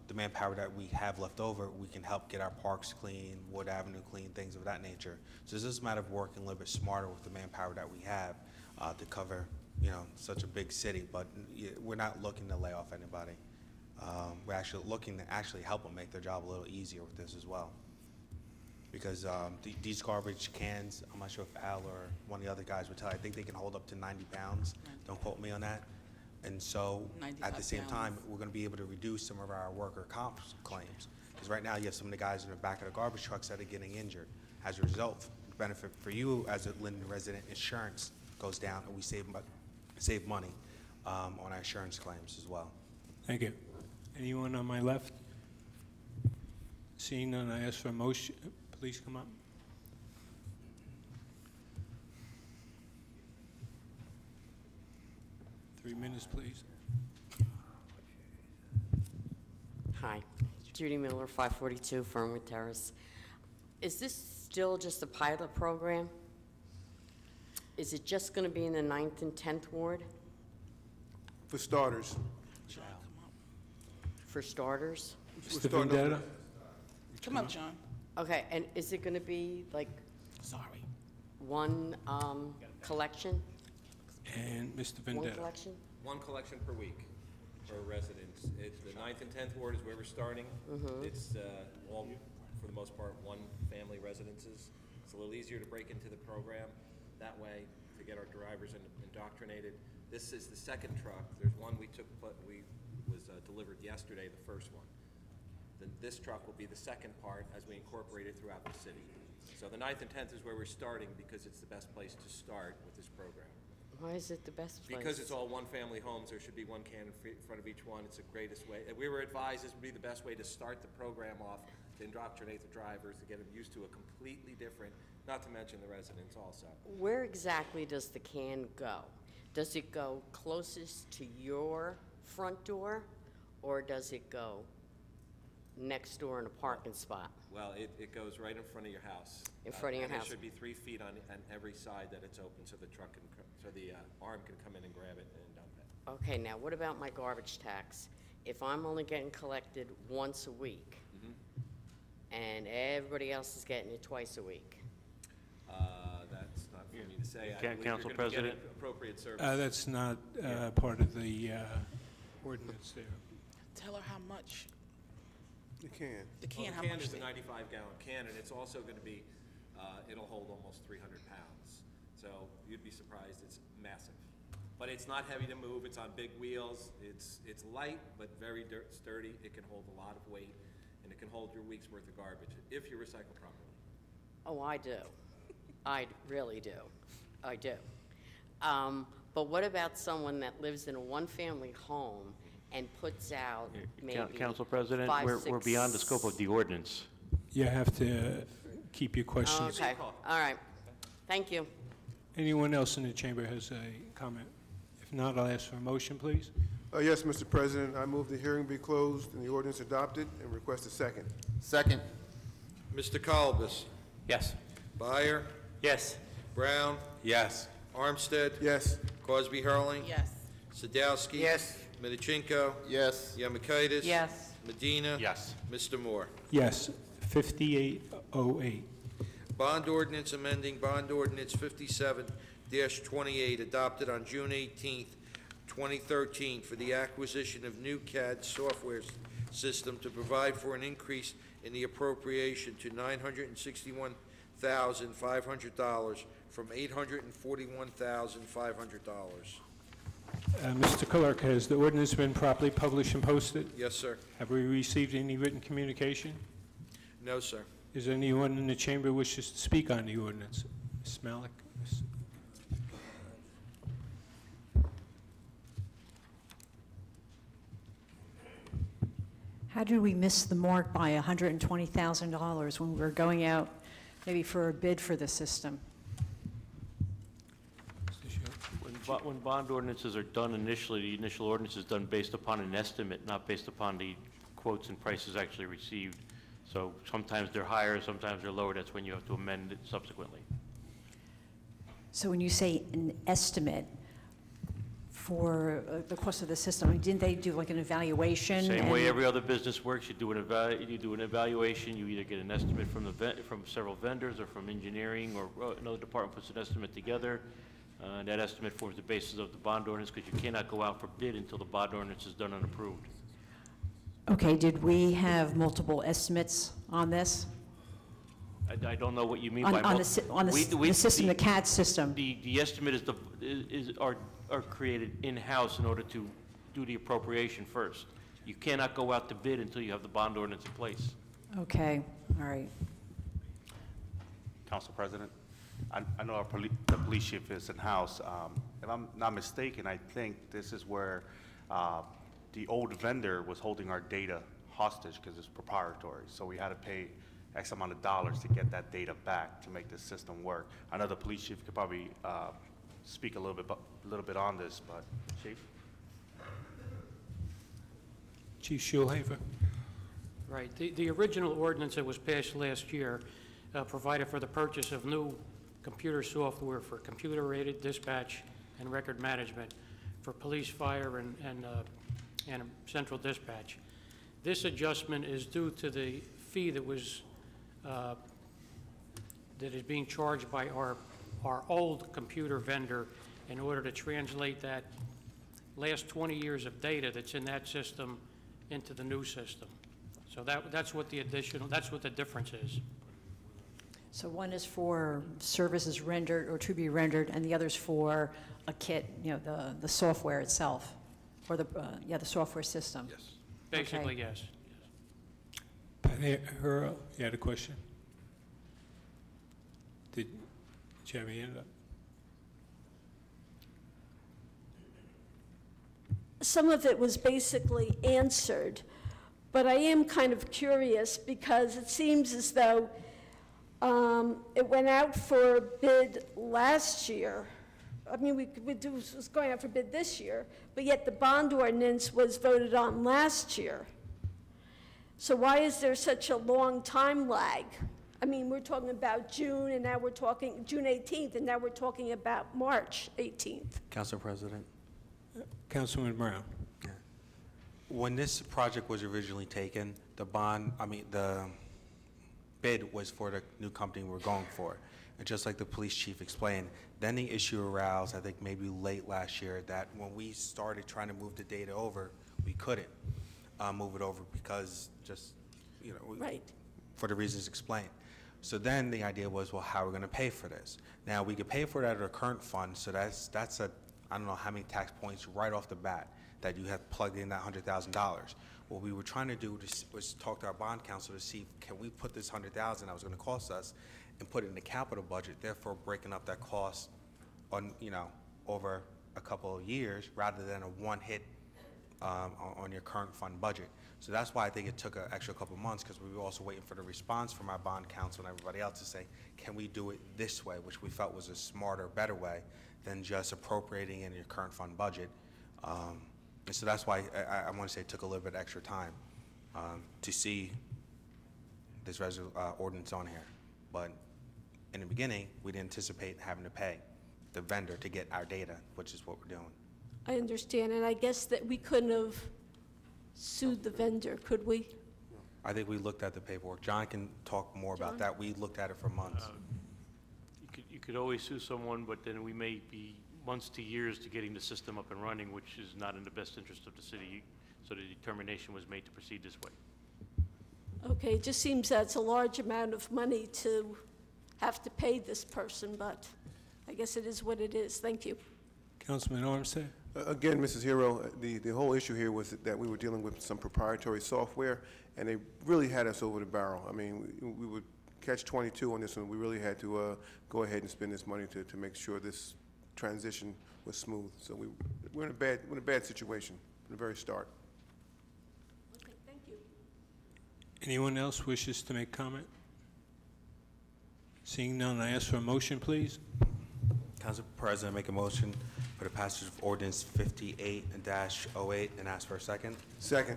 the manpower that we have left over, we can help get our parks clean, Wood Avenue clean, things of that nature. So it's just a matter of working a little bit smarter with the manpower that we have to cover, such a big city. But we're not looking to lay off anybody. We're actually looking to help them make their job a little easier with this as well. Because these garbage cans, I'm not sure if Al or one of the other guys would tell you, I think they can hold up to 90 pounds. Don't quote me on that. And so, at the same time, we're going to be able to reduce some of our worker comp claims. Because right now, you have some of the guys in the back of the garbage trucks that are getting injured. As a result, the benefit for you as a Linden resident, insurance goes down, and we save money on our insurance claims as well. Thank you. Anyone on my left? Seeing none, I ask for a motion. Please come up. Three minutes, please. Hi, Judy Miller, 542 Fernwood Terrace. Is this still just a pilot program? Is it just going to be in the 9th and 10th ward? For starters. For starters? Mr. Vendetta? Come up, John. Okay, and is it going to be like Sorry. one collection? And Mr. One Vendetta? collection? One collection per week for residents. The 9th and 10th ward is where we're starting. It's all, for the most part, one family residences. It's a little easier to break into the program that way to get our drivers indoctrinated. This is the second truck. There's one was delivered yesterday, the first one. This truck will be the second part as we incorporate it throughout the city. So the 9th and 10th is where we're starting because it's the best place to start with this program. Why is it the best place? Because it's all one-family homes, there should be one can in front of each one. It's the greatest way. We were advised this would be the best way to start the program off, to indoctrinate the drivers, to get them used to a completely different, not to mention the residents also. Where exactly does the can go? Does it go closest to your front door, or does it go next door in a parking spot? Well, it goes right in front of your house. In front of your house. It should be 3 feet on every side that it's open, so the truck can, so the arm can come in and grab it and dump it. Okay, now what about my garbage tax? If I'm only getting collected once a week, and everybody else is getting it twice a week? That's not for me to say. I believe Council you're gonna be getting President? appropriate service. That's not part of the ordinance there. Tell her how much. You can. The can, Well, how the can much? is a 95-gallon can, and it's also going to be, it'll hold almost 300 pounds. So you'd be surprised, it's massive. But it's not heavy to move, it's on big wheels, it's light, but very sturdy. It can hold a lot of weight, and it can hold your week's worth of garbage if you recycle properly. Oh, I do. I really do. I do. But what about someone that lives in a one-family home and puts out maybe Council President, 5, we're 6... beyond the scope of the ordinance. You have to keep your questions. Okay, all right. Thank you. Anyone else in the chamber has a comment? If not, I'll ask for a motion, please. Yes, Mr. President, I move the hearing be closed and the ordinance adopted and request a second. Second. Mr. Kalbus? Yes. Byer? Yes. Brown? Yes. Armstead? Yes. Crosby Hurling? Yes. Sadowski? Yes. Medichenko? Yes. Yemakaitis? Yes. Medina? Yes. Mr. Moore? Yes, 5808. Bond ordinance amending bond ordinance 57-28 adopted on June 18th, 2013 for the acquisition of new CAD software system to provide for an increase in the appropriation to $961,500 from $841,500. Mr. Clerk, has the ordinance been properly published and posted? Yes, sir. Have we received any written communication? No, sir. Is there anyone in the chamber wishes to speak on the ordinance? Ms. Malik? How did we miss the mark by $120,000 when we were going out maybe for a bid for the system? When bond ordinances are done initially, the initial ordinance is done based upon an estimate, not based upon the quotes and prices actually received. So sometimes they're higher, sometimes they're lower. That's when you have to amend it subsequently. So when you say an estimate for the cost of the system, I mean, didn't they do like an evaluation? Same way every other business works. You do an evaluation. You either get an estimate from from several vendors or from engineering, or another department puts an estimate together. That estimate forms the basis of the bond ordinance, because you cannot go out for bid until the bond ordinance is done and approved. Okay, did we have multiple estimates on this? I don't know what you mean On by the system, the CAD system? The estimate are created in-house in order to do the appropriation first. You cannot go out to bid until you have the bond ordinance in place. Okay, all right. Council President, I know the police chief is in-house. If I'm not mistaken, I think this is where the old vendor was holding our data hostage because it's proprietary. So we had to pay X amount of dollars to get that data back to make the system work. I know the police chief could probably speak a little bit on this, but Chief? Chief Schulhafer. Right. The original ordinance that was passed last year provided for the purchase of new computer software for computer-aided dispatch and record management for police, fire, and central dispatch. This adjustment is due to the fee that was that is being charged by our old computer vendor in order to translate that last 20 years of data that's in that system into the new system. So that's what the difference is. So one is for services rendered or to be rendered, and the other's for a kit, you know, the software itself, or the software system. Yes. Basically, okay. Yes. Pat Hurl, you had a question? Did you have your hand up? Some of it was basically answered, but I am kind of curious because it seems as though it went out for bid last year. I mean, it was going out for bid this year, but yet the bond ordinance was voted on last year. So why is there such a long time lag? I mean, we're talking about June, and now we're talking June 18th, and now we're talking about March 18th. Council President. Councilman Brown. When this project was originally taken, the bid was for the new company we're going for. And just like the police chief explained, then the issue arose, I think maybe late last year, that when we started trying to move the data over, we couldn't move it over because just, you know, right. For the reasons explained. So then the idea was, well, how are we going to pay for this? Now, we could pay for it out of our current fund, so that's a, I don't know how many tax points right off the bat that you have plugged in that $100,000. What we were trying to do was talk to our bond counsel to see, can we put this $100,000 that was going to cost us and put it in the capital budget, therefore breaking up that cost on, you know, over a couple of years rather than a one hit on your current fund budget. So that's why I think it took an extra couple of months, because we were also waiting for the response from our bond counsel and everybody else to say, can we do it this way, which we felt was a smarter, better way than just appropriating in your current fund budget. And so that's why I want to say it took a little bit extra time to see this ordinance on here. But in the beginning, we didn't anticipate having to pay the vendor to get our data, which is what we're doing. I understand, and I guess that we couldn't have sued the vendor, could we? I think we looked at the paperwork. John can talk more about that. We looked at it for months. You could always sue someone, but then we may be months to years to getting the system up and running, which is not in the best interest of the city. So the determination was made to proceed this way. Okay, it just seems that's a large amount of money to have to pay this person, but I guess it is what it is. Thank you. Councilman Armstead? Again, Mrs. Hero, the whole issue here was that we were dealing with some proprietary software, and they really had us over the barrel. I mean, we would catch 22 on this one. We really had to go ahead and spend this money to make sure this transition was smooth. So we're in a bad situation from the very start. Okay, thank you. Anyone else wishes to make comment? Seeing none, I ask for a motion, please. Council President, make a motion for the passage of ordinance 58-08 and ask for a second. Second.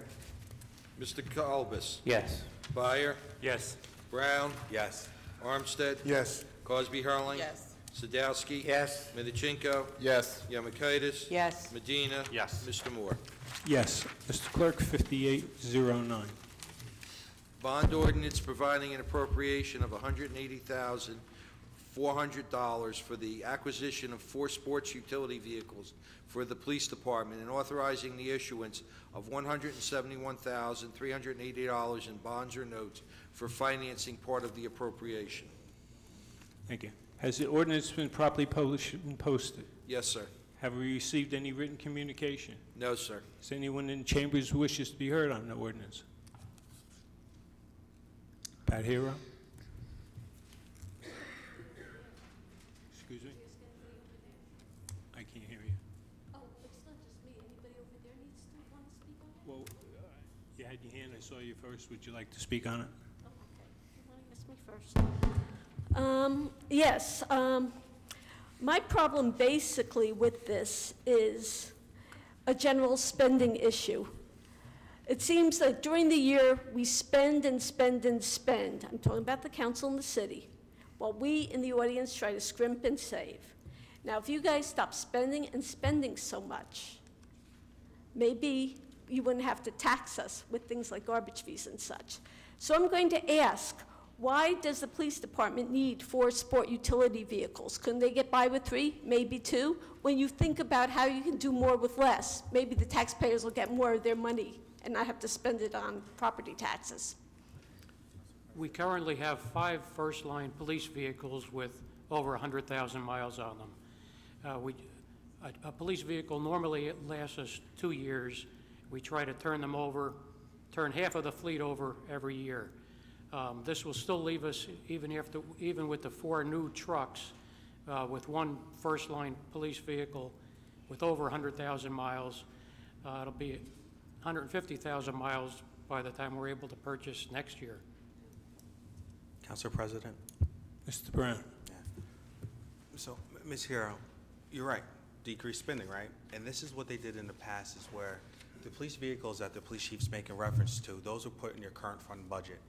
Mr. Kalbus? Yes. Byer? Yes. Brown? Yes. Armstead? Yes. Cosby Hurling? Yes. Sadowski? Yes. Medichenko? Yes. Yamakaitis? Yes. Medina? Yes. Mr. Moore? Yes. Mr. Clerk, 5809. Bond ordinance providing an appropriation of $180,400 for the acquisition of 4 sports utility vehicles for the police department and authorizing the issuance of $171,380 in bonds or notes for financing part of the appropriation. Thank you. Has the ordinance been properly published and posted? Yes, sir. Have we received any written communication? No, sir. Is anyone in chambers who wishes to be heard on the ordinance? Pat Hero? Excuse me? I can't hear you. Oh, it's not just me. Anybody over there needs to want to speak on it? Well, you had your hand. I saw you first. Would you like to speak on it? Oh, okay. You want to ask me first? Yes. My problem basically with this is a general spending issue. It seems that during the year, we spend and spend and spend. I'm talking about the council and the city, while we in the audience try to scrimp and save. Now, if you guys stop spending and spending so much, maybe you wouldn't have to tax us with things like garbage fees and such. So I'm going to ask, why does the police department need 4 sport utility vehicles? Couldn't they get by with 3, maybe 2? When you think about how you can do more with less, maybe the taxpayers will get more of their money and not have to spend it on property taxes. We currently have 5 first-line police vehicles with over 100,000 miles on them. A police vehicle normally lasts us 2 years. We try to turn half of the fleet over every year. This will still leave us, even with the 4 new trucks, with 1 first-line police vehicle with over 100,000 miles. It'll be 150,000 miles by the time we're able to purchase next year. Council President? Mr. Brown? Yeah. So, Ms. Hero, you're right, decreased spending, right? And this is what they did in the past, is where the police vehicles that the police chief's making reference to, those are put in your current fund budget.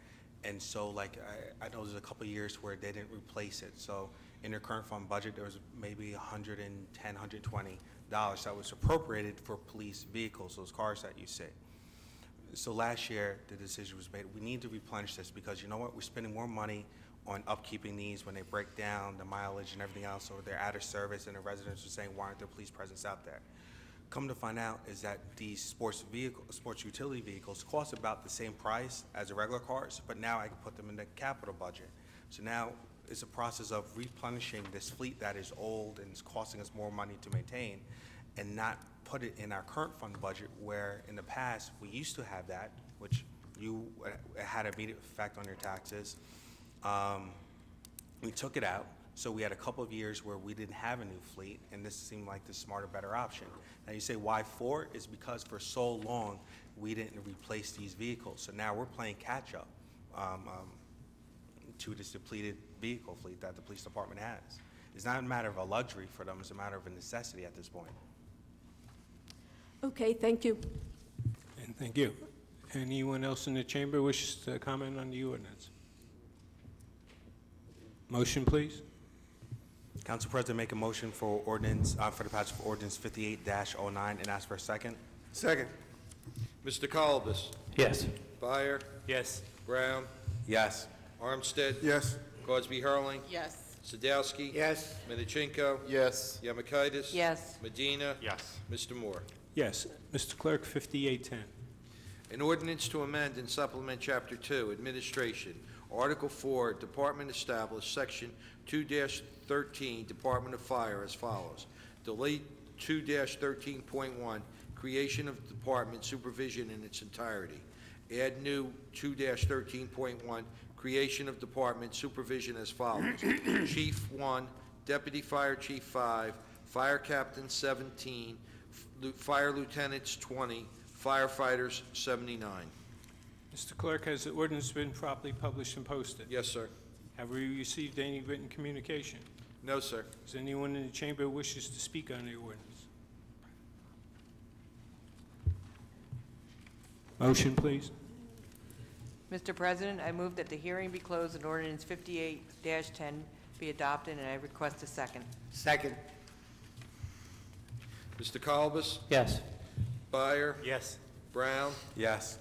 And so, like, I know there's a couple of years where they didn't replace it. So in their current fund budget, there was maybe $110, $120 that was appropriated for police vehicles, those cars that you see. So last year, the decision was made, we need to replenish this because you know what? We're spending more money on upkeeping these when they break down, the mileage and everything else, or they're out of service, and the residents are saying, why aren't there police presence out there? Come to find out is that these sports utility vehicles cost about the same price as the regular cars, but now I can put them in the capital budget. So now it's a process of replenishing this fleet that is old and is costing us more money to maintain, and not put it in our current fund budget, where in the past we used to have that, which you had immediate effect on your taxes. We took it out, so we had a couple of years where we didn't have a new fleet, and this seemed like the smarter, better option. Now you say, why 4? Is because for so long we didn't replace these vehicles. So now we're playing catch up to this depleted vehicle fleet that the police department has. It's not a matter of a luxury for them, it's a matter of a necessity at this point. Okay, thank you. And thank you. Anyone else in the chamber wishes to comment on the ordinance? Motion, please. Council President, make a motion for ordinance, for the passage of ordinance 58-09 and ask for a second. Second. Mr. Colbus? Yes. Byer? Yes. Brown? Yes. Armstead? Yes. Cosby Hurling? Yes. Sadowski? Yes. Minichinko? Yes. Yamakaitis? Yes. Medina? Yes. Mr. Moore? Yes. Mr. Clerk, 5810. An ordinance to amend and supplement Chapter 2, Administration, Article 4, Department Established, Section 2-13, Department of Fire as follows. Delete 2-13.1, Creation of Department Supervision in its entirety. Add new 2-13.1, Creation of Department Supervision as follows. Chief 1, Deputy Fire Chief 5, Fire Captain 17, Fire Lieutenants 20, Firefighters 79. Mr. Clerk, has the ordinance been properly published and posted? Yes, sir. Have we received any written communication? No, sir. Does anyone in the chamber wishes to speak on the ordinance? Motion, please. Mr. President, I move that the hearing be closed and ordinance 58-10 be adopted, and I request a second. Second. Mr. Colbus? Yes. Byer? Yes. Brown? Yes.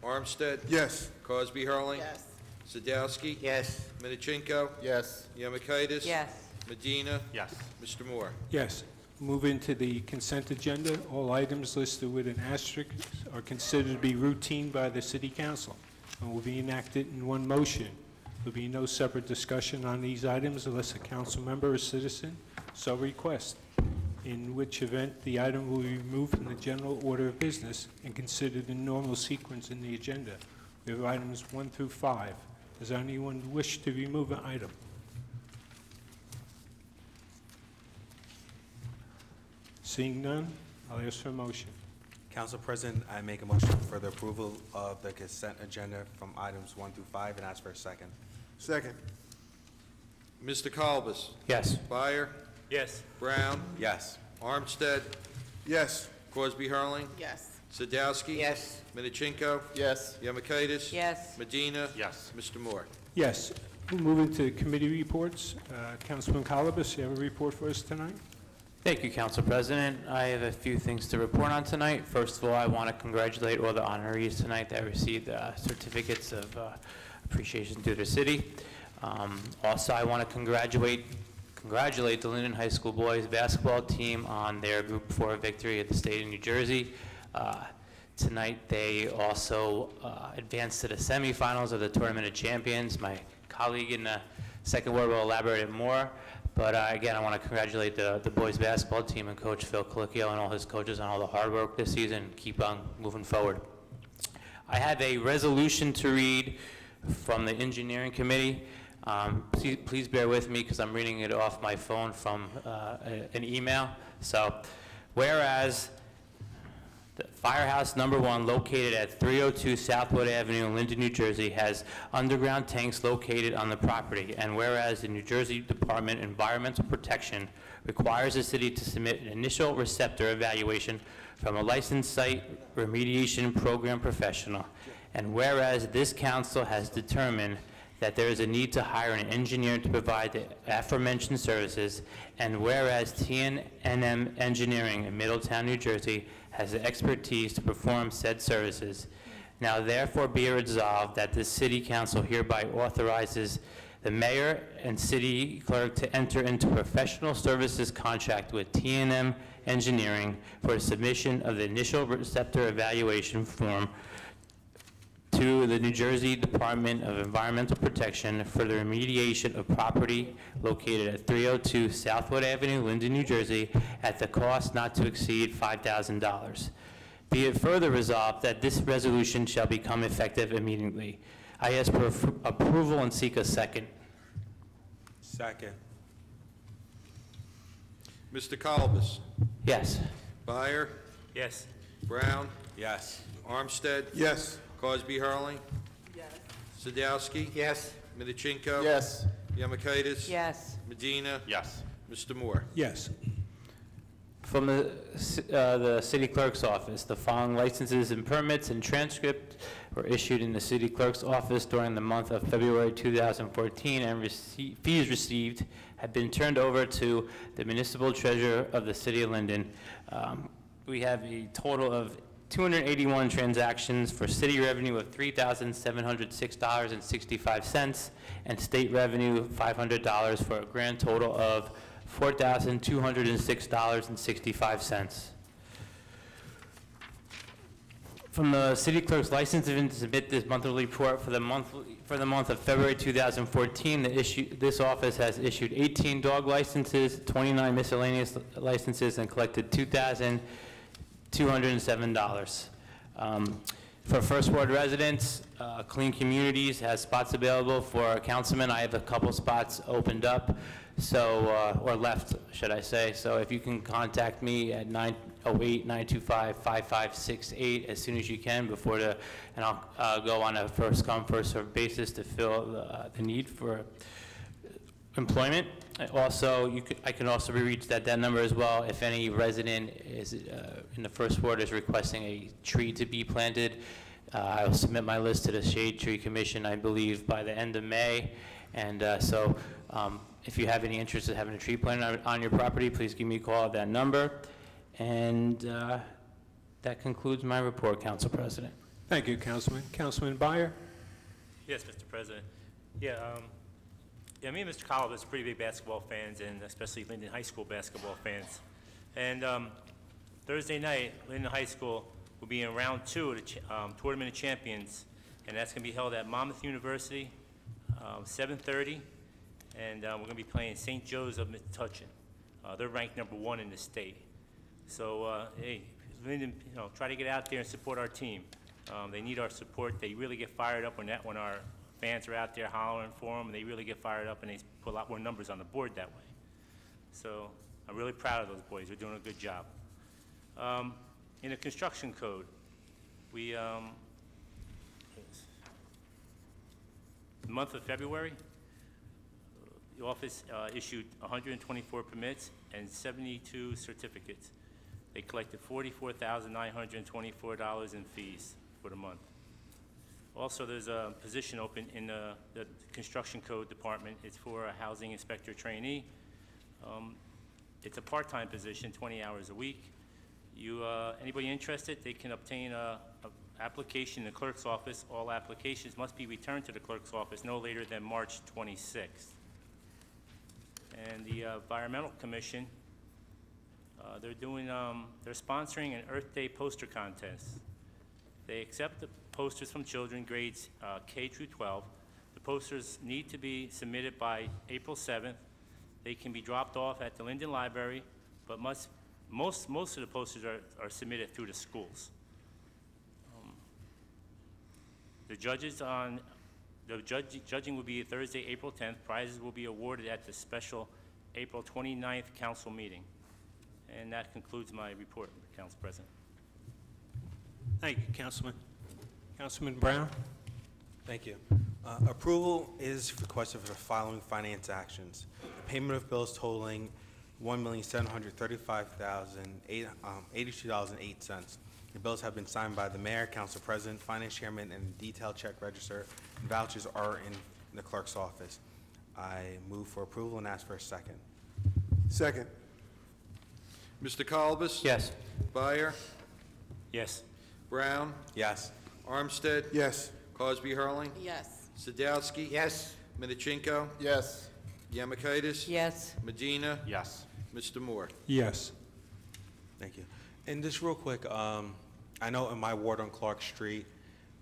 Armstead? Yes. Cosby Hurling? Yes. Sadowski? Yes. Minichinko? Yes. Yamakaitis? Yes. Medina? Yes. Mr. Moore? Yes. Move into the consent agenda. All items listed with an asterisk are considered to be routine by the City Council and will be enacted in one motion. There will be no separate discussion on these items unless a council member or citizen so requests, in which event the item will be removed from the general order of business and considered in normal sequence in the agenda. We have items 1 through 5. Does anyone wish to remove an item? Seeing none, I'll ask for a motion. Council President, I make a motion for the approval of the consent agenda from items 1 through 5 and ask for a second. Second. Mr. Colbus? Yes. Byer? Yes. Brown? Yes. Armstead? Yes. Cosby Hurling? Yes. Sadowski? Yes. Minichinko? Yes. Yamakaitis? Yes. Medina? Yes. Mr. Moore? Yes. Moving to committee reports. Councilman Colibus, you have a report for us tonight? Thank you, Council President. I have a few things to report on tonight. First of all, I want to congratulate all the honorees tonight that received certificates of appreciation to the city. Also, I want to congratulate the Linden High School boys basketball team on their Group 4 victory at the state of New Jersey. Tonight, they also advanced to the semifinals of the Tournament of Champions. My colleague in the second ward will elaborate more. But again, I want to congratulate the boys basketball team and Coach Phil Colicchio and all his coaches on all the hard work this season. Keep on moving forward. I have a resolution to read from the Engineering Committee. Please bear with me because I'm reading it off my phone from an email. So, whereas the Firehouse Number 1, located at 302 Southwood Avenue in Linden, New Jersey, has underground tanks located on the property. And whereas the New Jersey Department of Environmental Protection requires the city to submit an initial receptor evaluation from a licensed site remediation program professional. And whereas this council has determined that there is a need to hire an engineer to provide the aforementioned services, and whereas TNM Engineering in Middletown, New Jersey has the expertise to perform said services, now therefore be resolved that the City Council hereby authorizes the mayor and city clerk to enter into professional services contract with TNM Engineering for submission of the initial receptor evaluation form to the New Jersey Department of Environmental Protection for the remediation of property located at 302 Southwood Avenue, Linden, New Jersey, at the cost not to exceed $5,000. Be it further resolved that this resolution shall become effective immediately. I ask for approval and seek a second. Second. Mr. Colbus? Yes. Byer? Yes. Brown? Yes. Armstead? Yes. Cosby Hurling? Yes. Sadowski? Yes. Minichinko? Yes. Yamakaitis? Yes. Medina? Yes. Mr. Moore? Yes. From the city clerk's office, the following licenses and permits and transcript were issued in the city clerk's office during the month of February 2014, and fees received have been turned over to the municipal treasurer of the city of Linden. We have a total of 281 transactions for city revenue of $3,706.65 and state revenue $500 for a grand total of $4,206.65. From the city clerk's license to submit this monthly report for the month of February 2014, this office has issued 18 dog licenses, 29 miscellaneous licenses, and collected $2,207. For First Ward residents, Clean Communities has spots available for a councilman. I have a couple spots opened up, so or left, should I say. So if you can contact me at 908-925-5568 as soon as you can and I'll go on a first come, first served basis to fill the need for employment. Also, I can also be reached at that number as well if any resident is in the First Ward is requesting a tree to be planted. I will submit my list to the Shade Tree Commission, I believe, by the end of May. And if you have any interest in having a tree planted on your property, please give me a call at that number. And that concludes my report, Council President. Thank you, Councilman. Councilman Byer? Yes, Mr. President. Yeah, me and Mr. Collins are pretty big basketball fans, and especially Linden High School basketball fans. And Thursday night, Linden High School will be in round 2 of the Tournament of Champions, and that's going to be held at Monmouth University, 7:30, and we're going to be playing St. Joe's of Metuchen. They're ranked #1 in the state. So, hey, Linden, try to get out there and support our team. They need our support. They really get fired up when our fans are out there hollering for them, and they really get fired up, and they put a lot more numbers on the board that way. So I'm really proud of those boys. They're doing a good job. In the construction code, we, the month of February, the office issued 124 permits and 72 certificates. They collected $44,924 in fees for the month. Also, there's a position open in the construction code department. It's for a housing inspector trainee. It's a part-time position, 20 hours a week. Anybody interested, they can obtain a application in the clerk's office. All applications must be returned to the clerk's office no later than March 26th. And the Environmental Commission, they're sponsoring an Earth Day poster contest. They accept the posters from children grades K through 12. The posters need to be submitted by April 7th. They can be dropped off at the Linden Library, but most of the posters are submitted through the schools. Judging will be Thursday, April 10th. Prizes will be awarded at the special April 29th council meeting. And that concludes my report, Council President. Thank you, Councilman. Councilman Brown? Thank you. Approval is requested for the following finance actions. The payment of bills totaling $1,735,082.08. The bills have been signed by the mayor, council president, finance chairman, and detailed check register, and vouchers are in the clerk's office. I move for approval and ask for a second. Second. Mr. Colbus? Yes. Byer? Yes. Brown? Yes. Armstead? Yes. Cosby Hurling? Yes. Sadowski? Yes. Minichinko? Yes. Yamakaitis? Yes. Medina? Yes. Mr. Moore? Yes. Thank you. And just real quick, I know in my ward on Clark Street,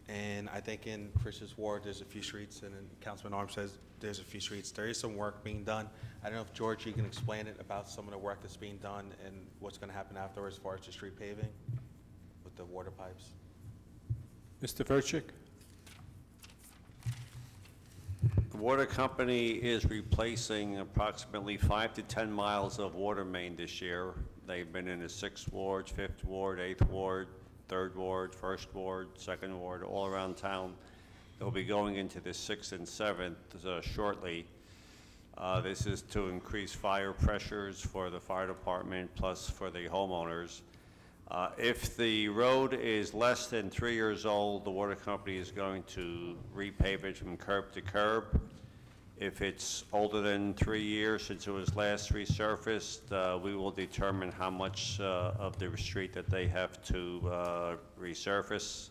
and I think in Chris's ward, there's a few streets, and then Councilman Arms says there's a few streets. There is some work being done. I don't know if, George, you can explain it about some of the work that's being done and what's going to happen afterwards as far as the street paving with the water pipes. Mr. Verchik? The water company is replacing approximately 5 to 10 miles of water main this year. They've been in the 6th Ward, 5th Ward, 8th Ward, 3rd Ward, 1st Ward, 2nd Ward, all around town. They'll be going into the 6th and 7th shortly. This is to increase fire pressures for the fire department plus for the homeowners. If the road is less than 3 years old, the water company is going to repave it from curb to curb. If it's older than 3 years since it was last resurfaced, we will determine how much of the street that they have to resurface.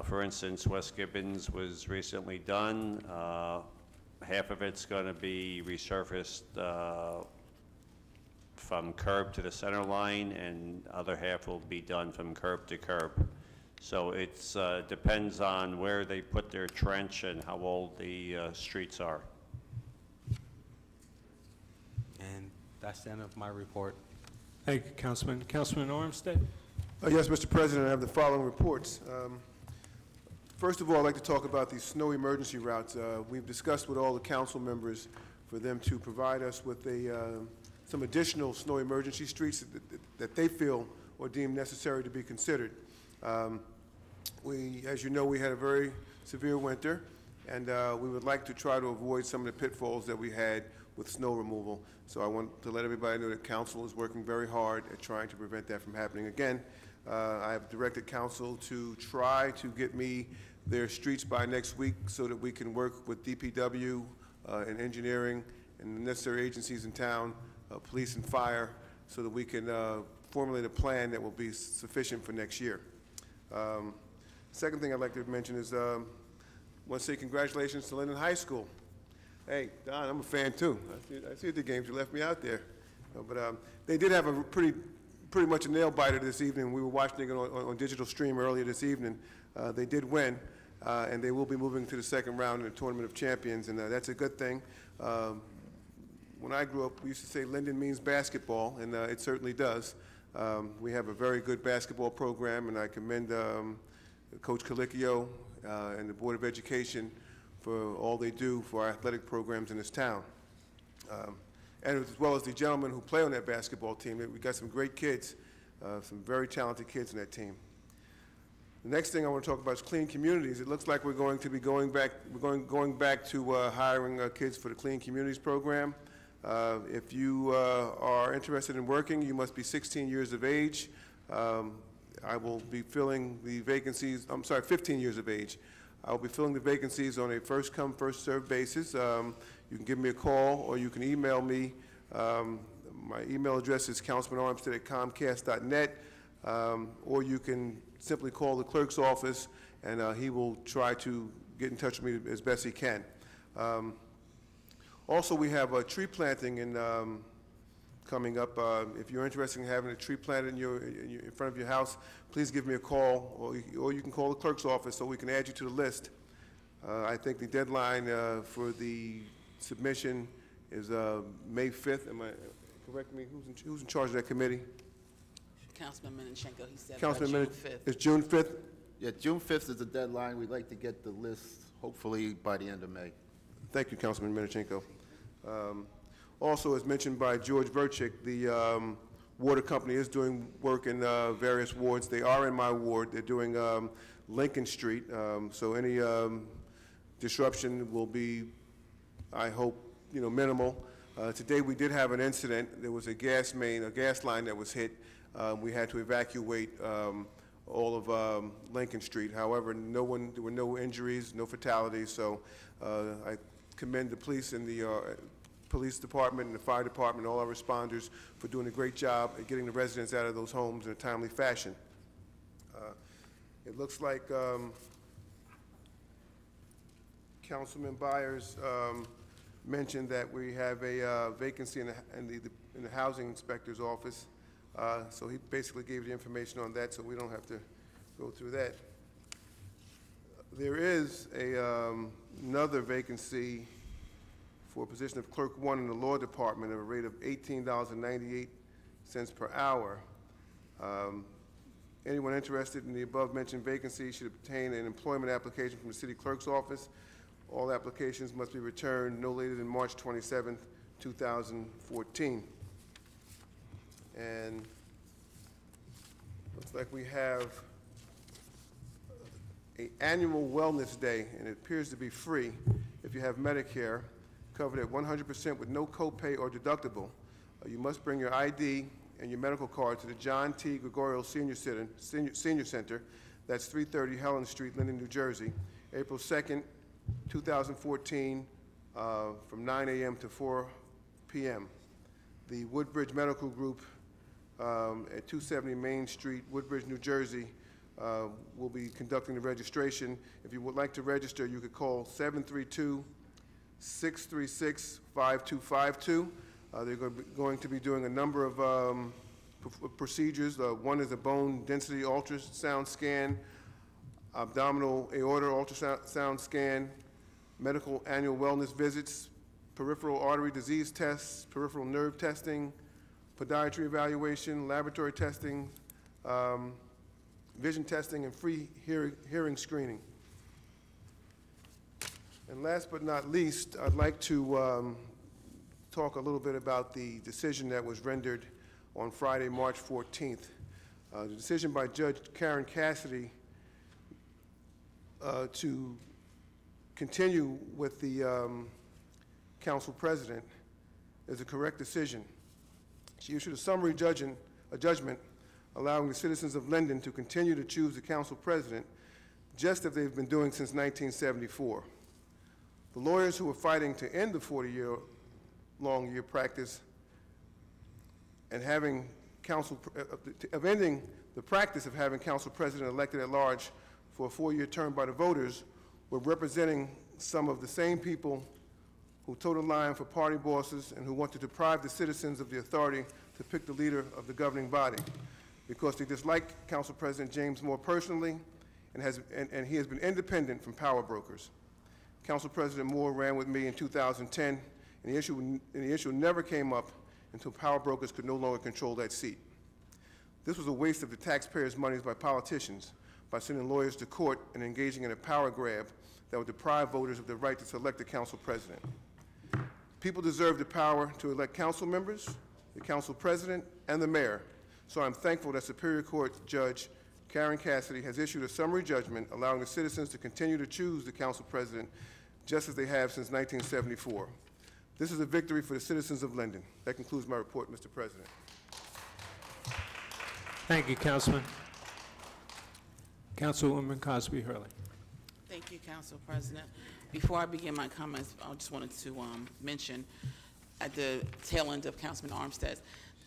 For instance, West Gibbons was recently done. Half of it's going to be resurfaced from curb to the center line, and other half will be done from curb to curb. So it depends on where they put their trench and how old the streets are. And that's the end of my report. Thank you, Councilman. Councilman Armstead? Yes, Mr. President, I have the following reports. First of all, I'd like to talk about these snow emergency routes. We've discussed with all the council members for them to provide us with some additional snow emergency streets that they feel or deem necessary to be considered. As you know, we had a very severe winter, and we would like to try to avoid some of the pitfalls that we had with snow removal. So I want to let everybody know that council is working very hard at trying to prevent that from happening again. I have directed council to try to get me their streets by next week so that we can work with DPW and engineering and the necessary agencies in town, police and fire, so that we can formulate a plan that will be sufficient for next year. Second thing I'd like to mention is I want to say congratulations to Linden High School. Hey, Don, I'm a fan too. I see the games. You left me out there. But they did have a pretty much a nail-biter this evening. We were watching it on digital stream earlier this evening. They did win, and they will be moving to the second round in the Tournament of Champions, and that's a good thing. When I grew up, we used to say Linden means basketball, and it certainly does. We have a very good basketball program, and I commend Coach Colicchio and the Board of Education for all they do for our athletic programs in this town. And as well as the gentlemen who play on that basketball team. We got some great kids, some very talented kids in that team. The next thing I want to talk about is clean communities. It looks like we're going to be going back to hiring kids for the Clean Communities program. If you are interested in working, you must be 16 years of age. I will be filling the vacancies, 15 years of age. I will be filling the vacancies on a first-come, first-served basis. You can give me a call or you can email me. My email address is councilmanarmstead@comcast.net, or you can simply call the clerk's office and he will try to get in touch with me as best he can. Also, we have a tree planting coming up. If you're interested in having a tree planted in front of your house, please give me a call, or you can call the clerk's office so we can add you to the list. I think the deadline for the submission is May 5th. Am I correct me? Who's in charge of that committee? Councilman Mininchenko, he said Councilman June 5th. It's June 5th? Yeah, June 5th is the deadline. We'd like to get the list hopefully by the end of May. Thank you, Councilman Mininchenko. Also, as mentioned by George Verchick, the water company is doing work in various wards. They are in my ward. They're doing Lincoln Street, so any disruption will be, I hope, minimal. Today we did have an incident. There was a gas line that was hit. We had to evacuate all of Lincoln Street. However, there were no injuries, no fatalities, so I commend the police and the police department and the fire department, all our responders, for doing a great job at getting the residents out of those homes in a timely fashion. It looks like Councilman Byers mentioned that we have a vacancy in the housing inspector's office. So he basically gave the information on that, so we don't have to go through that. There is another vacancy for a position of Clerk 1 in the Law Department at a rate of $18.98 per hour. Anyone interested in the above-mentioned vacancy should obtain an employment application from the City Clerk's office. All applications must be returned no later than March 27th, 2014. And looks like we have an annual wellness day, and it appears to be free if you have Medicare. covered at 100% with no copay or deductible. You must bring your ID and your medical card to the John T. Gregorio Senior Center. That's 330 Helen Street, Linden, New Jersey, April 2nd, 2014, from 9 a.m. to 4 p.m. The Woodbridge Medical Group at 270 Main Street, Woodbridge, New Jersey, will be conducting the registration. If you would like to register, you could call 732-636-5252. They're going to be doing a number of procedures. One is a bone density ultrasound scan, abdominal aorta ultrasound scan, medical annual wellness visits, peripheral artery disease tests, peripheral nerve testing, podiatry evaluation, laboratory testing, vision testing, and free hearing screening. And last but not least, I'd like to talk a little bit about the decision that was rendered on Friday, March 14th. The decision by Judge Karen Cassidy to continue with the council president is a correct decision. She issued a summary judgment allowing the citizens of Linden to continue to choose the council president, just as they've been doing since 1974. The lawyers who were fighting to end the 40-long practice and having ending the practice of having council president elected at large for a 4-year term by the voters were representing some of the same people who toed the line for party bosses and who want to deprive the citizens of the authority to pick the leader of the governing body, because they dislike Council President James Moore personally, and he has been independent from power brokers. Council President Moore ran with me in 2010, and the issue never came up until power brokers could no longer control that seat. This was a waste of the taxpayers' monies by politicians by sending lawyers to court and engaging in a power grab that would deprive voters of the right to select the council president. People deserve the power to elect council members, the council president, and the mayor. So I'm thankful that Superior Court Judge Karen Cassidy has issued a summary judgment allowing the citizens to continue to choose the council president just as they have since 1974. This is a victory for the citizens of Linden. That concludes my report, Mr. President. Thank you, Councilman. Councilwoman Cosby Hurley. Thank you, Council President. Before I begin my comments, I just wanted to mention at the tail end of Councilman Armstead's,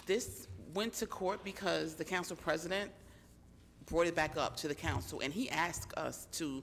this went to court because the council president brought it back up to the council, and he asked us to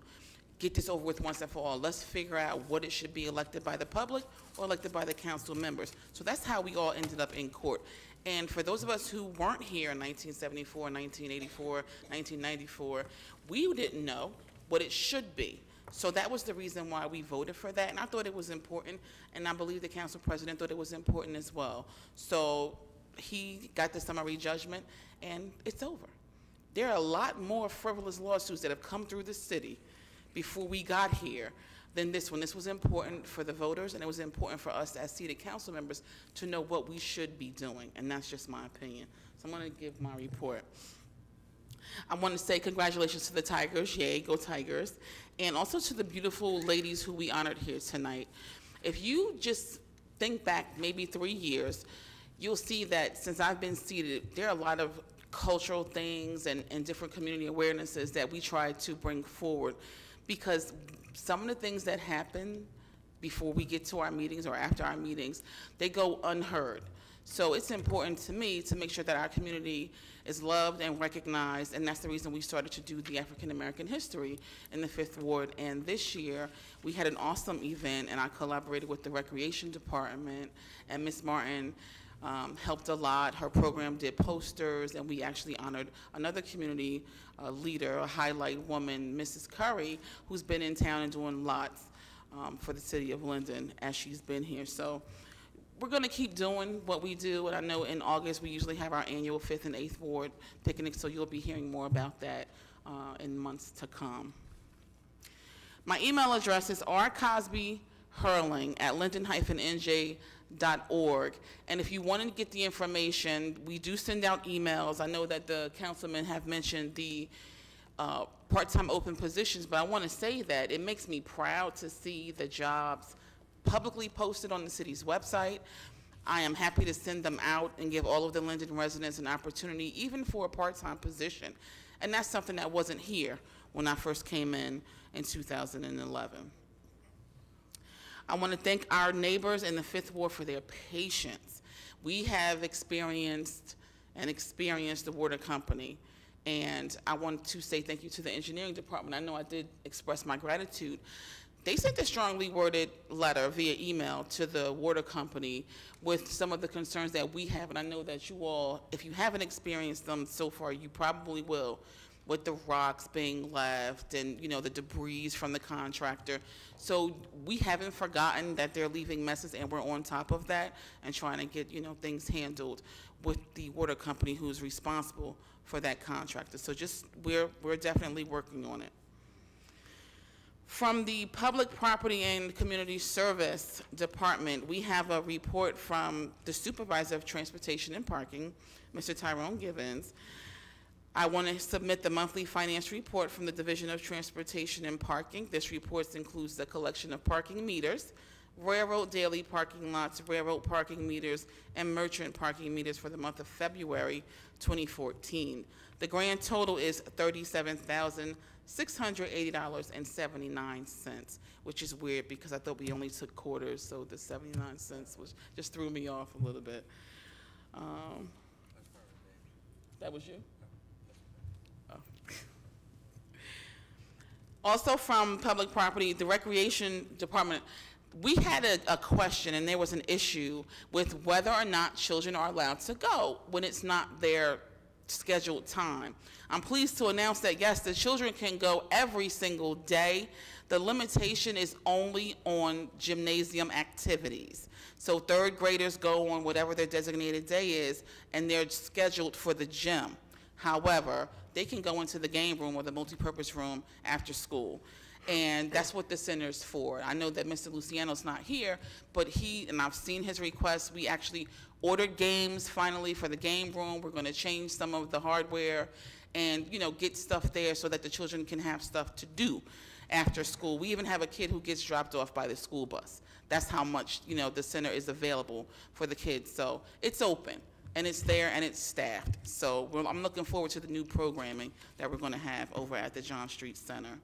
get this over with once and for all. Let's figure out what it should be, elected by the public or elected by the council members. So that's how we all ended up in court. And for those of us who weren't here in 1974, 1984, 1994, we didn't know what it should be. So that was the reason why we voted for that, and I thought it was important, and I believe the council president thought it was important as well. So he got the summary judgment, and it's over. There are a lot more frivolous lawsuits that have come through the city before we got here than this one. This was important for the voters, and it was important for us as seated council members to know what we should be doing, and that's just my opinion. So I'm going to give my report. I want to say congratulations to the Tigers, yay, go Tigers, and also to the beautiful ladies who we honored here tonight. If you just think back maybe 3 years, you'll see that since I've been seated, there are a lot of cultural things and different community awarenesses that we try to bring forward, because some of the things that happen before we get to our meetings or after our meetings, they go unheard. So it's important to me to make sure that our community is loved and recognized, and that's the reason we started to do the African American history in the 5th Ward. And this year, we had an awesome event, and I collaborated with the Recreation Department, and Ms. Martin helped a lot. Her program did posters, and we actually honored another community leader, a highlight woman, Mrs. Curry, who's been in town and doing lots for the city of Linden as she's been here. So we're going to keep doing what we do, and I know in August we usually have our annual 5th and 8th Ward picnic, so you'll be hearing more about that in months to come. My email address is rcosbyhurling@linden-nj.org, and if you want to get the information, we do send out emails. I know that the councilmen have mentioned the part-time open positions, but I want to say that it makes me proud to see the jobs publicly posted on the city's website. I am happy to send them out and give all of the Linden residents an opportunity, even for a part-time position. And that's something that wasn't here when I first came in 2011. I want to thank our neighbors in the 5th Ward for their patience. We have experienced the water company, and I want to say thank you to the engineering department. I know I did express my gratitude. They sent a strongly worded letter via email to the water company with some of the concerns that we have, and I know that you all, if you haven't experienced them so far, you probably will, with the rocks being left and, you know, the debris from the contractor. So we haven't forgotten that they're leaving messes, and we're on top of that and trying to get, you know, things handled with the water company who's responsible for that contractor. So just, we're definitely working on it. From the Public Property and Community Service Department, we have a report from the Supervisor of Transportation and Parking, Mr. Tyrone Givens. I want to submit the monthly finance report from the Division of Transportation and Parking. This report includes the collection of parking meters, railroad daily parking lots, railroad parking meters, and merchant parking meters for the month of February 2014. The grand total is $37,680.79, which is weird because I thought we only took quarters, so the 79 cents just threw me off a little bit. That was you? Oh. Also from Public Property, the Recreation Department, we had a question, and there was an issue with whether or not children are allowed to go when it's not their scheduled time. I'm pleased to announce that, yes, the children can go every single day. The limitation is only on gymnasium activities. So 3rd graders go on whatever their designated day is, and they're scheduled for the gym. However, they can go into the game room or the multipurpose room after school. And that's what the center's for. I know that Mr. Luciano's not here, but and I've seen his request. We actually ordered games finally for the game room. We're going to change some of the hardware and, you know, get stuff there so that the children can have stuff to do after school. We even have a kid who gets dropped off by the school bus. That's how much, you know, the center is available for the kids. So it's open, and it's there, and it's staffed. So I'm looking forward to the new programming that we're going to have over at the John Street Center.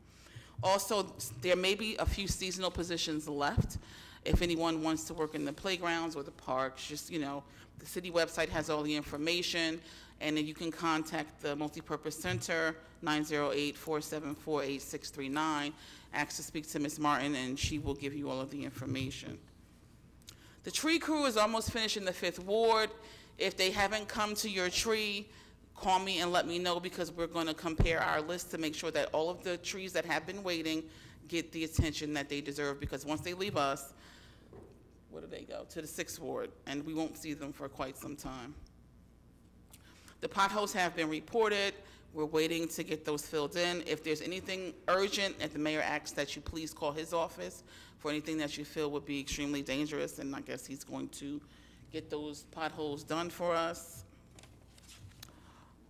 Also, there may be a few seasonal positions left. If anyone wants to work in the playgrounds or the parks, just, you know, the city website has all the information, and then you can contact the Multipurpose Center, 908-474-8639. Ask to speak to Ms. Martin, and she will give you all of the information. The tree crew is almost finished in the 5th Ward. If they haven't come to your tree, call me and let me know, because we're going to compare our list to make sure that all of the trees that have been waiting get the attention that they deserve, because once they leave us, where do they go? To the 6th Ward, and we won't see them for quite some time. The potholes have been reported. We're waiting to get those filled in. If there's anything urgent, and the mayor asks that you please call his office for anything that you feel would be extremely dangerous, and I guess he's going to get those potholes done for us.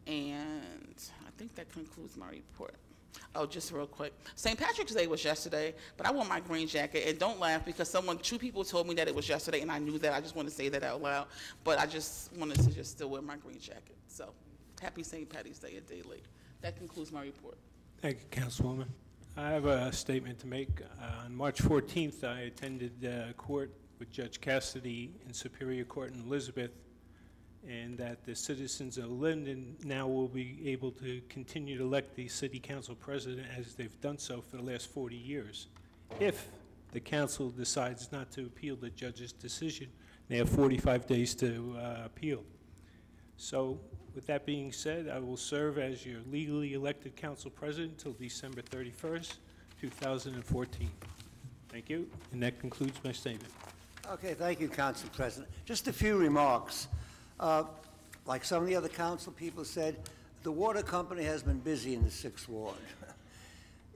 And I think that concludes my report. Oh, just real quick. St. Patrick's Day was yesterday, but I wore my green jacket. And don't laugh, because two people told me that it was yesterday, and I knew that. I just want to say that out loud. But I just wanted to just still wear my green jacket. So happy St. Patty's Day, a day late. That concludes my report. Thank you, Councilwoman. I have a statement to make. On March 14th, I attended court with Judge Cassidy in Superior Court in Elizabeth, and that the citizens of Linden now will be able to continue to elect the city council president as they've done so for the last 40 years. If the council decides not to appeal the judge's decision, they have 45 days to appeal. So with that being said, I will serve as your legally elected council president until December 31st, 2014. Thank you, and that concludes my statement. Okay, thank you, Council President. Just a few remarks. Like some of the other council people said, the water company has been busy in the 6th Ward.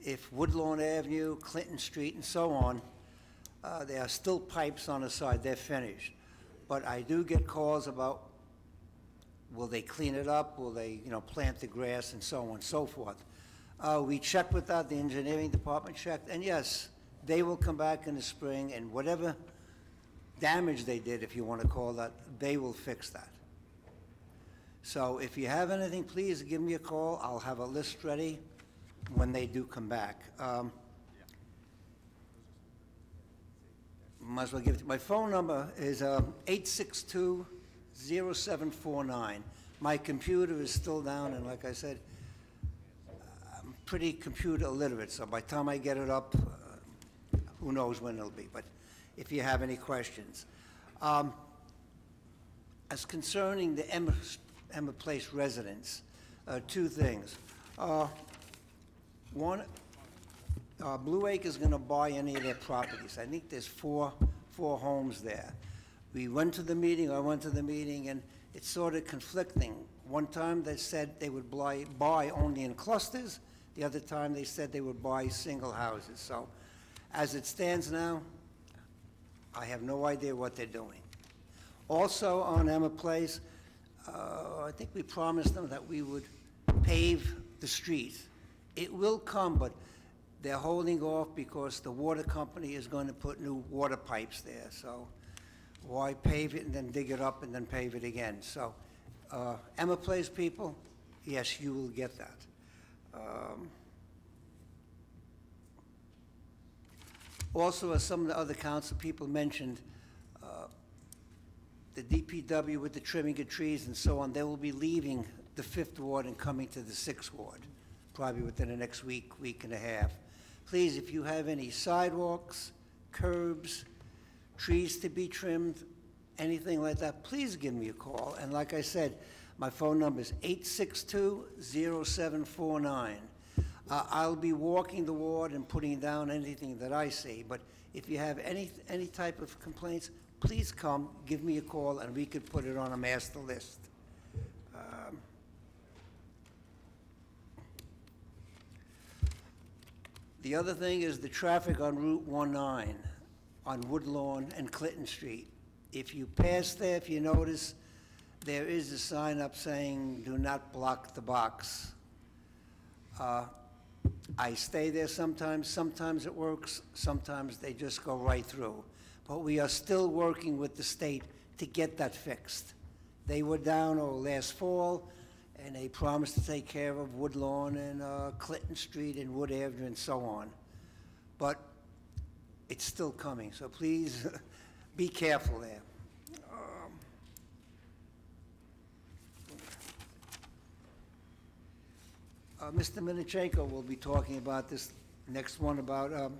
If Woodlawn Avenue, Clinton Street, and so on, there are still pipes on the side, they're finished. But I do get calls about, will they clean it up, will they, you know, plant the grass, and so on and so forth. We checked with that, the engineering department checked, and yes, They will come back in the spring, and whatever damage they did, if you want to call that, they will fix that. So if you have anything, please give me a call. I'll have a list ready when they do come back. Might as well give it, my phone number is 862-0749. My computer is still down, and like I said, I'm pretty computer illiterate, so by the time I get it up, who knows when it'll be, but if you have any questions. As concerning the Emma Place residents, two things. One, Blue Acre is going to buy any of their properties. I think there's four homes there. We went to the meeting, I went to the meeting, and it's sort of conflicting. One time they said they would buy only in clusters. The other time they said they would buy single houses. So as it stands now, I have no idea what they're doing. Also on Emma Place, I think we promised them that we would pave the street. It will come, but they're holding off because the water company is going to put new water pipes there. So why pave it and then dig it up and then pave it again? So Emma Place people, yes, you will get that. Also, as some of the other council people mentioned, the DPW with the trimming of trees and so on, they will be leaving the 5th Ward and coming to the 6th Ward, probably within the next week and a half. Please, if you have any sidewalks, curbs, trees to be trimmed, anything like that, please give me a call. And like I said, my phone number is 862-0749. I'll be walking the ward and putting down anything that I see, but if you have any type of complaints, please come, give me a call, and we could put it on a master list. The other thing is the traffic on Route 19 on Woodlawn and Clinton Street. If you pass there, if you notice, there is a sign up saying, "Do not block the box." I stay there sometimes it works, sometimes they just go right through. But we are still working with the state to get that fixed. They were down last fall, and they promised to take care of Woodlawn and Clinton Street and Wood Avenue and so on. But it's still coming, so please be careful there. Mr. Minichenko will be talking about this next one about the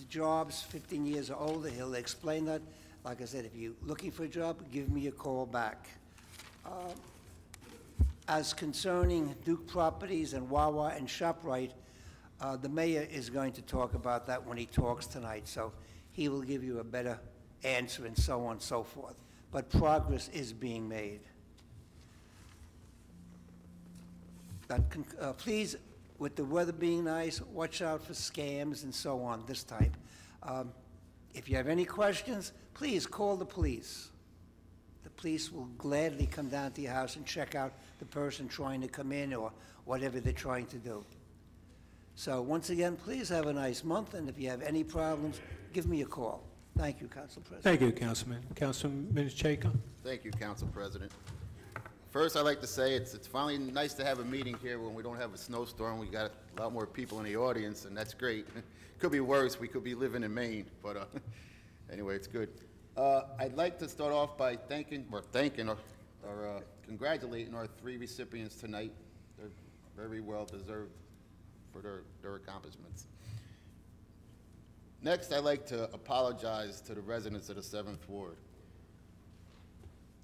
jobs 15 years or older. He'll explain that. Like I said, if you're looking for a job, give me a call back. As concerning Duke Properties and Wawa and ShopRite, the mayor is going to talk about that when he talks tonight, so he will give you a better answer and so on and so forth. But progress is being made. Please, with the weather being nice, watch out for scams and so on, this type. If you have any questions, please call the police. The police will gladly come down to your house and check out the person trying to come in or whatever they're trying to do. So once again, please have a nice month, and if you have any problems, give me a call. Thank you, Council President. Thank you, Councilman. Councilman Minichenko. Thank you, Council President. First, I'd like to say it's finally nice to have a meeting here when we don't have a snowstorm. We got a lot more people in the audience, and that's great. Could be worse. We could be living in Maine, but anyway, it's good. I'd like to start off by thanking or congratulating our 3 recipients tonight. They're very well deserved for their accomplishments. Next, I'd like to apologize to the residents of the 7th Ward.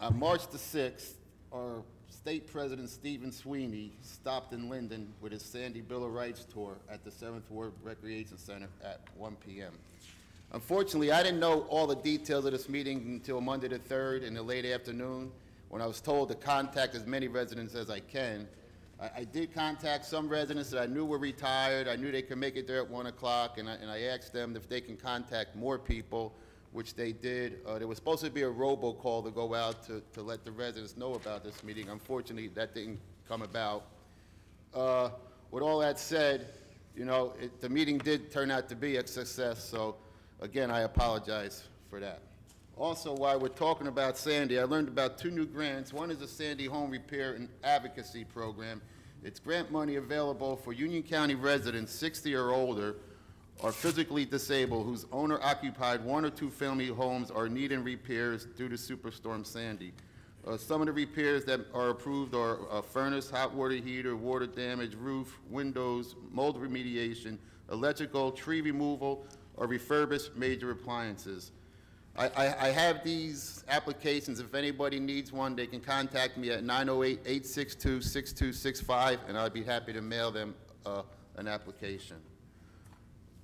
On March the 6th, our State President Stephen Sweeney stopped in Linden with his Sandy Bill of Rights tour at the 7th Ward Recreation Center at 1 p.m. Unfortunately, I didn't know all the details of this meeting until Monday the 3rd in the late afternoon, when I was told to contact as many residents as I can. I did contact some residents that I knew were retired. I knew they could make it there at 1 o'clock, and I asked them if they can contact more people, which they did. There was supposed to be a robocall to go out to let the residents know about this meeting. Unfortunately, that didn't come about. With all that said, you know, the meeting did turn out to be a success, so again, I apologize for that. Also, while we're talking about Sandy, I learned about 2 new grants. One is a Sandy Home Repair and Advocacy Program. It's grant money available for Union County residents 60 or older or physically disabled whose owner-occupied 1 or 2 family homes are needing repairs due to Superstorm Sandy. Some of the repairs that are approved are a furnace, hot water heater, water damage, roof, windows, mold remediation, electrical, tree removal, or refurbished major appliances. I have these applications. If anybody needs one, they can contact me at 908-862-6265, and I'd be happy to mail them an application.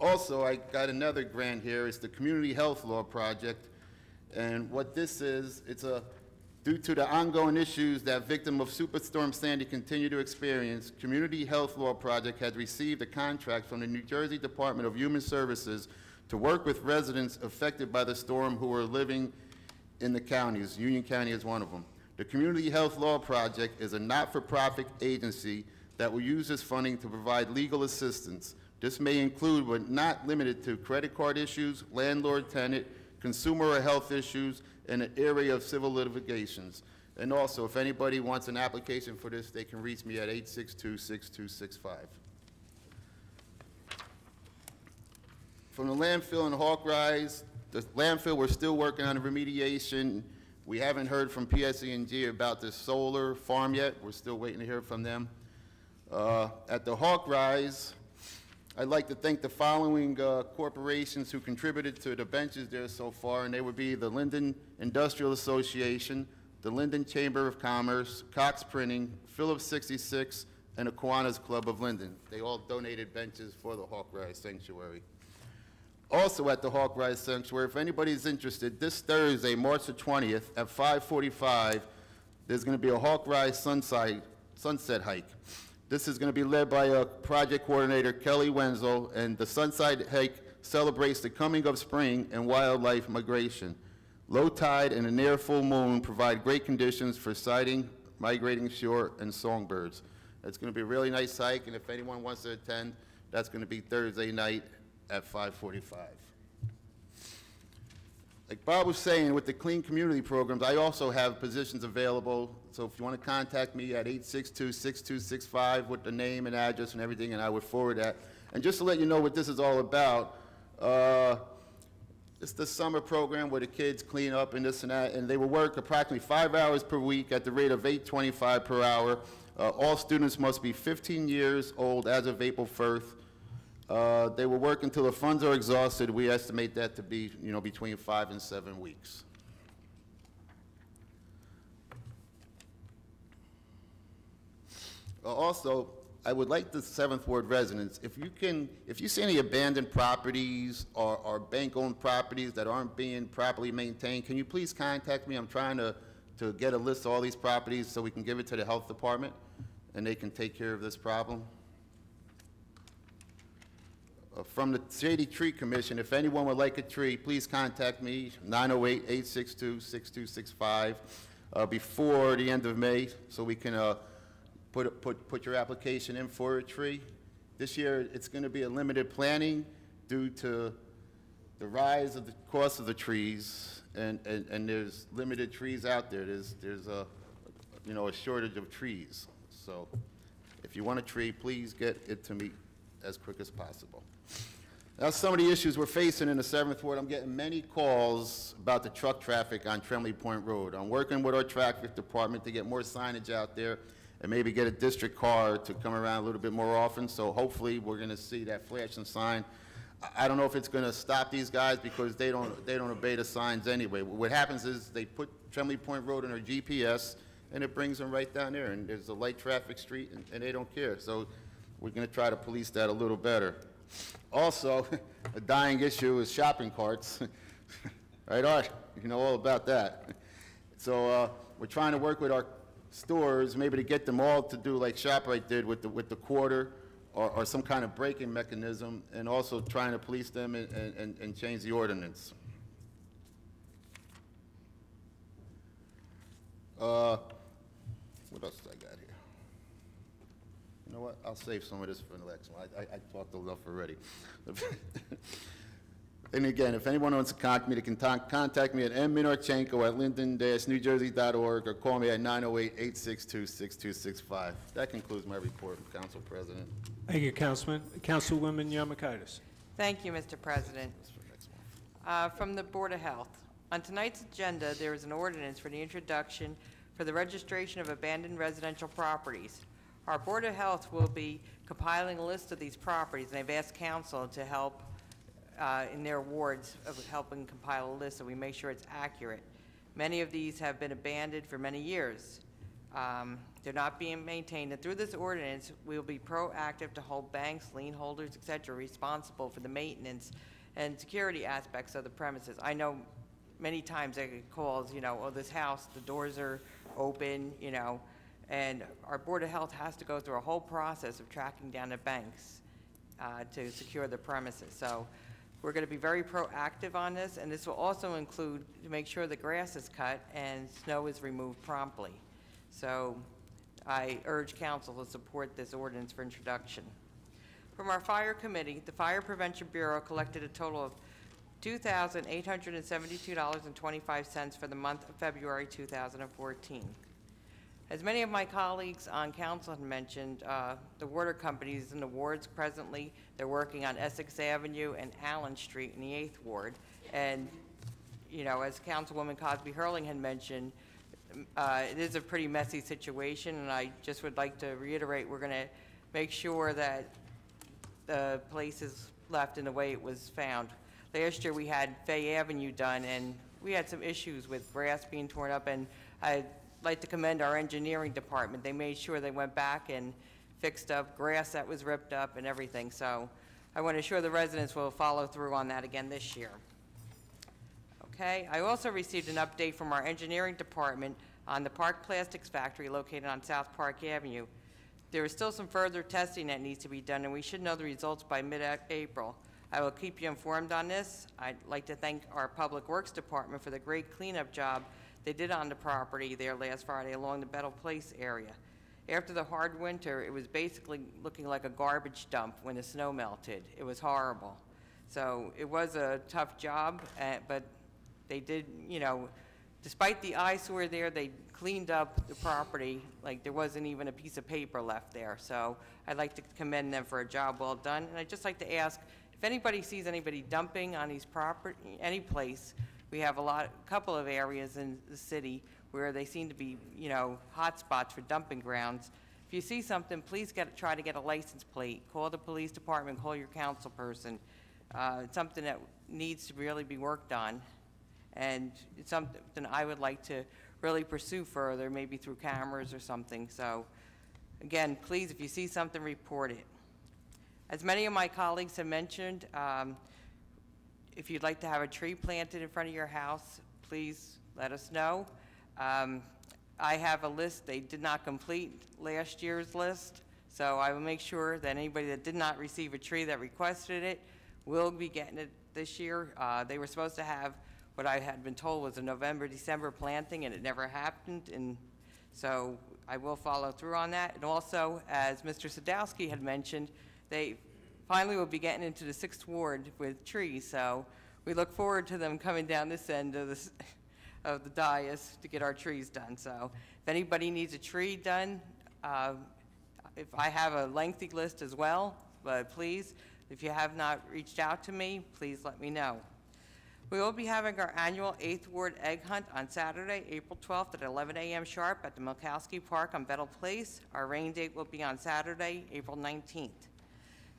Also, I got another grant here. It's the Community Health Law Project, and what this is, due to the ongoing issues that victims of Superstorm Sandy continue to experience, Community Health Law Project has received a contract from the New Jersey Department of Human Services to work with residents affected by the storm who are living in the counties. Union County is one of them. The Community Health Law Project is a not-for-profit agency that will use this funding to provide legal assistance. This may include, but not limited to, credit card issues, landlord-tenant, consumer or health issues, and an area of civil litigations. And also, if anybody wants an application for this, they can reach me at 862-6265. From the landfill and Hawkrise, the landfill, we're still working on the remediation. We haven't heard from PSE&G about the solar farm yet. We're still waiting to hear from them. At the Hawkrise, I'd like to thank the following corporations who contributed to the benches there so far, and they would be the Linden Industrial Association, the Linden Chamber of Commerce, Cox Printing, Phillips 66, and the Kiwanis Club of Linden. They all donated benches for the Hawkrise Sanctuary. Also at the Hawkrise Sanctuary, if anybody's interested, this Thursday, March the 20th, at 5:45, there's going to be a Hawkrise sunset hike. This is going to be led by project coordinator Kelly Wenzel, and the sunset hike celebrates the coming of spring and wildlife migration. Low tide and a near full moon provide great conditions for sighting, migrating shore, and songbirds. It's going to be a really nice hike, and if anyone wants to attend, that's going to be Thursday night at 5:45. Like Bob was saying, with the Clean Community programs, I also have positions available. So if you want to contact me at 862-6265 with the name and address and everything, and I would forward that. And just to let you know what this is all about, it's the summer program where the kids clean up and this and that, and they will work approximately 5 hours per week at the rate of $8.25 per hour. All students must be 15 years old as of April 1st. They will work until the funds are exhausted. We estimate that to be, between 5 and 7 weeks. Also, I would like the 7th Ward residents, if you see any abandoned properties or bank-owned properties that aren't being properly maintained, can you please contact me? I'm trying to get a list of all these properties so we can give it to the health department and they can take care of this problem. From the Shady Tree Commission, if anyone would like a tree, please contact me, 908-862-6265, before the end of May, so we can put your application in for a tree. This year, it's going to be a limited planting due to the rise of the cost of the trees, and there's limited trees out there. There's a shortage of trees. So if you want a tree, please get it to me as quick as possible. Now, some of the issues we're facing in the 7th Ward, I'm getting many calls about the truck traffic on Tremley Point Road. I'm working with our traffic department to get more signage out there and maybe get a district car to come around a little bit more often, so hopefully we're going to see that flashing sign. I don't know if it's going to stop these guys because they don't obey the signs anyway. What happens is they put Tremley Point Road in their GPS, and it brings them right down there, and there's a light traffic street, and they don't care. So we're going to try to police that a little better. Also, a dying issue is shopping carts. Right, Art? You know all about that. So we're trying to work with our stores, maybe to get them all to do like ShopRite did with the quarter, or some kind of braking mechanism, and also trying to police them and change the ordinance. What else do I got here? know what? I'll save some of this for the next one. I talked enough already. And again, if anyone wants to contact me, they can contact me at mminarchenko@linden-newjersey.org or call me at 908-862-6265. That concludes my report, Council President. Thank you, Councilman. Councilwoman Yamakaitis. Thank you, Mr. President. From the Board of Health. On tonight's agenda, there is an ordinance for the introduction for the registration of abandoned residential properties. Our Board of Health will be compiling a list of these properties, and I've asked council to help in their wards of helping compile a list so we make sure it's accurate. Many of these have been abandoned for many years. They're not being maintained, and through this ordinance, we will be proactive to hold banks, lien holders, et cetera, responsible for the maintenance and security aspects of the premises. I know many times I get calls, you know, oh, this house, the doors are open, you know, and our Board of Health has to go through a whole process of tracking down the banks to secure the premises. So we're going to be very proactive on this, and this will also include to make sure the grass is cut and snow is removed promptly. So I urge council to support this ordinance for introduction. From our fire committee, the Fire Prevention Bureau collected a total of $2,872.25 for the month of February 2014. As many of my colleagues on council have mentioned, the water companies in the wards presently, they're working on Essex Avenue and Allen Street in the 8th Ward. And, you know, as Councilwoman Cosby Hurling had mentioned, it is a pretty messy situation, and I just would like to reiterate, we're going to make sure that the place is left in the way it was found. Last year we had Fay Avenue done, and we had some issues with grass being torn up, and I'd like to commend our engineering department. They made sure they went back and fixed up grass that was ripped up and everything. So I want to assure the residents will follow through on that again this year. Okay, I also received an update from our engineering department on the Park Plastics Factory located on South Park Avenue. There is still some further testing that needs to be done, and we should know the results by mid-April. I will keep you informed on this. I'd like to thank our Public Works Department for the great cleanup job they did on the property there last Friday along the Battle Place area. After the hard winter, it was basically looking like a garbage dump when the snow melted. It was horrible. So it was a tough job, but they did, you know, despite the eyesore there, they cleaned up the property like there wasn't even a piece of paper left there. So I'd like to commend them for a job well done. And I'd just like to ask, if anybody sees anybody dumping on these property, any place, we have a couple of areas in the city where they seem to be, you know, hot spots for dumping grounds. If you see something, please try to get a license plate. Call the police department, call your council person. It's something that needs to really be worked on. And it's something I would like to really pursue further, maybe through cameras or something. So again, please, if you see something, report it. As many of my colleagues have mentioned, if you'd like to have a tree planted in front of your house, please let us know. I have a list. They did not complete last year's list, so I will make sure that anybody that did not receive a tree that requested it will be getting it this year. They were supposed to have what I had been told was a November, December planting, and it never happened, and so I will follow through on that. And also, as Mr. Sadowski had mentioned, they finally will be getting into the 6th Ward with trees, so we look forward to them coming down this end of the dais to get our trees done. So if anybody needs a tree done, if I have a lengthy list as well, but please, if you have not reached out to me, please let me know. We will be having our annual 8th Ward Egg Hunt on Saturday, April 12th at 11 a.m. sharp at the Milkowski Park on Battle Place. Our rain date will be on Saturday, April 19th.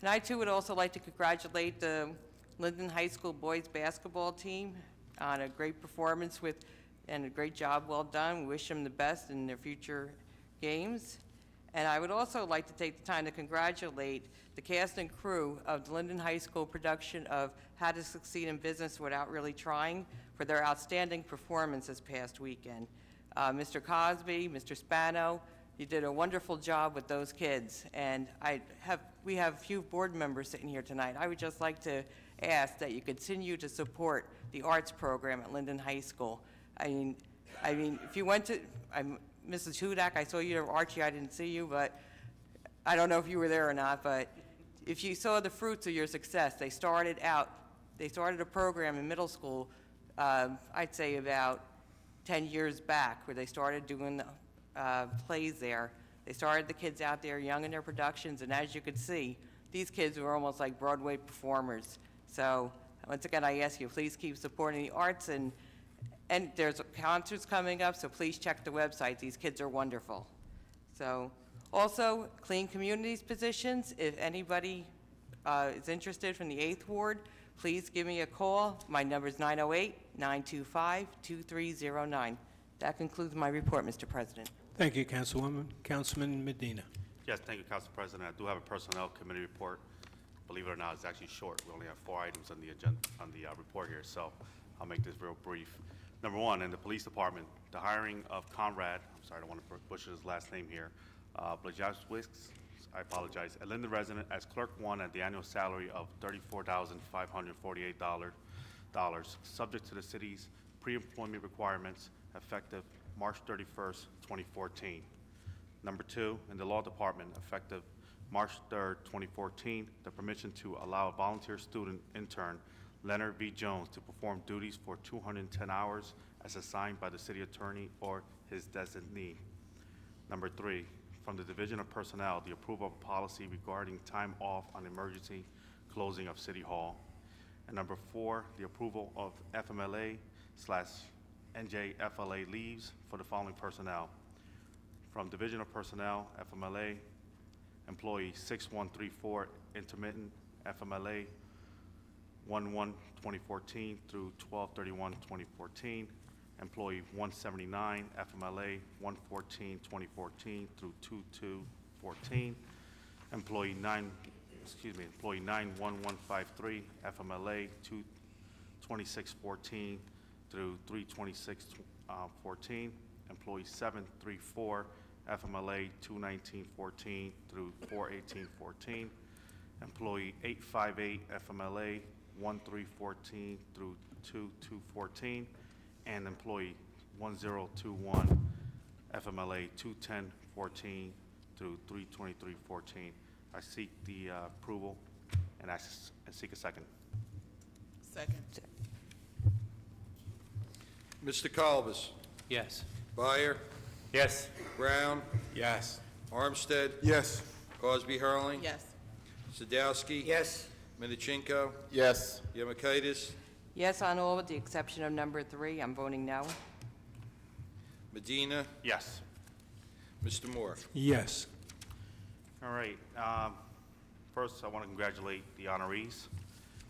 And I, too, would also like to congratulate the Linden High School boys basketball team on a great performance and a great job well done. We wish them the best in their future games. And I would also like to take the time to congratulate the cast and crew of the Linden High School production of How to Succeed in Business Without Really Trying for their outstanding performance this past weekend. Mr. Cosby, Mr. Spano, you did a wonderful job with those kids. And we have a few board members sitting here tonight. I would just like to ask that you continue to support the arts program at Linden High School. I mean, if you went to, Mrs. Hudak, I saw you, Archie, I didn't see you, but I don't know if you were there or not, but if you saw the fruits of your success, they started a program in middle school, I'd say about 10 years back, where they started doing plays there. They started the kids out there young in their productions, and as you could see, these kids were almost like Broadway performers. So once again, I ask you, please keep supporting the arts, and there's concerts coming up, so please check the website. These kids are wonderful. So also, Clean Communities positions, if anybody is interested from the 8th Ward, please give me a call. My number is 908-925-2309. That concludes my report, Mr. President. Thank you, Councilwoman. Councilman Medina. Yes, thank you, Council President. I do have a Personnel Committee report. Believe it or not, it's actually short. We only have 4 items on the agenda, on the report here, so I'll make this real brief. Number one, in the police department, the hiring of Conrad, I'm sorry, I don't want to butcher his last name here, Blajowicz, I apologize, a Linden resident as Clerk 1 at the annual salary of $34,548, subject to the city's pre-employment requirements, effective March 31st, 2014. Number two, in the law department, effective March 3rd, 2014, the permission to allow a volunteer student intern, Leonard V. Jones, to perform duties for 210 hours as assigned by the city attorney or his designee. Number three, from the Division of Personnel, the approval of policy regarding time off on emergency closing of City Hall. And number four, the approval of FMLA/NJFLA leaves for the following personnel. From Division of Personnel, FMLA, employee 6134, intermittent, FMLA 1/1/2014 through 12/31/2014, employee 179, FMLA 1/14/2014 through 2/2/14, employee 91153, FMLA 2/26/14 through 3/26/14, employee 734, FMLA 2/19/14 through 4/18/14, employee 858, FMLA 1/3/14 through 2/2/14, and employee 1021, FMLA 2/10/14 through 3/23/14. I seek the approval and seek a second. Second. Mr. Colbus? Yes. Byer? Yes. Brown? Yes. Armstead? Yes. Cosby Hurling? Yes. Sadowski? Yes. Minichinko? Yes. Yemakaitis? Yes on all with the exception of number 3. I'm voting no. Medina? Yes. Mr. Moore? Yes. All right. First, I want to congratulate the honorees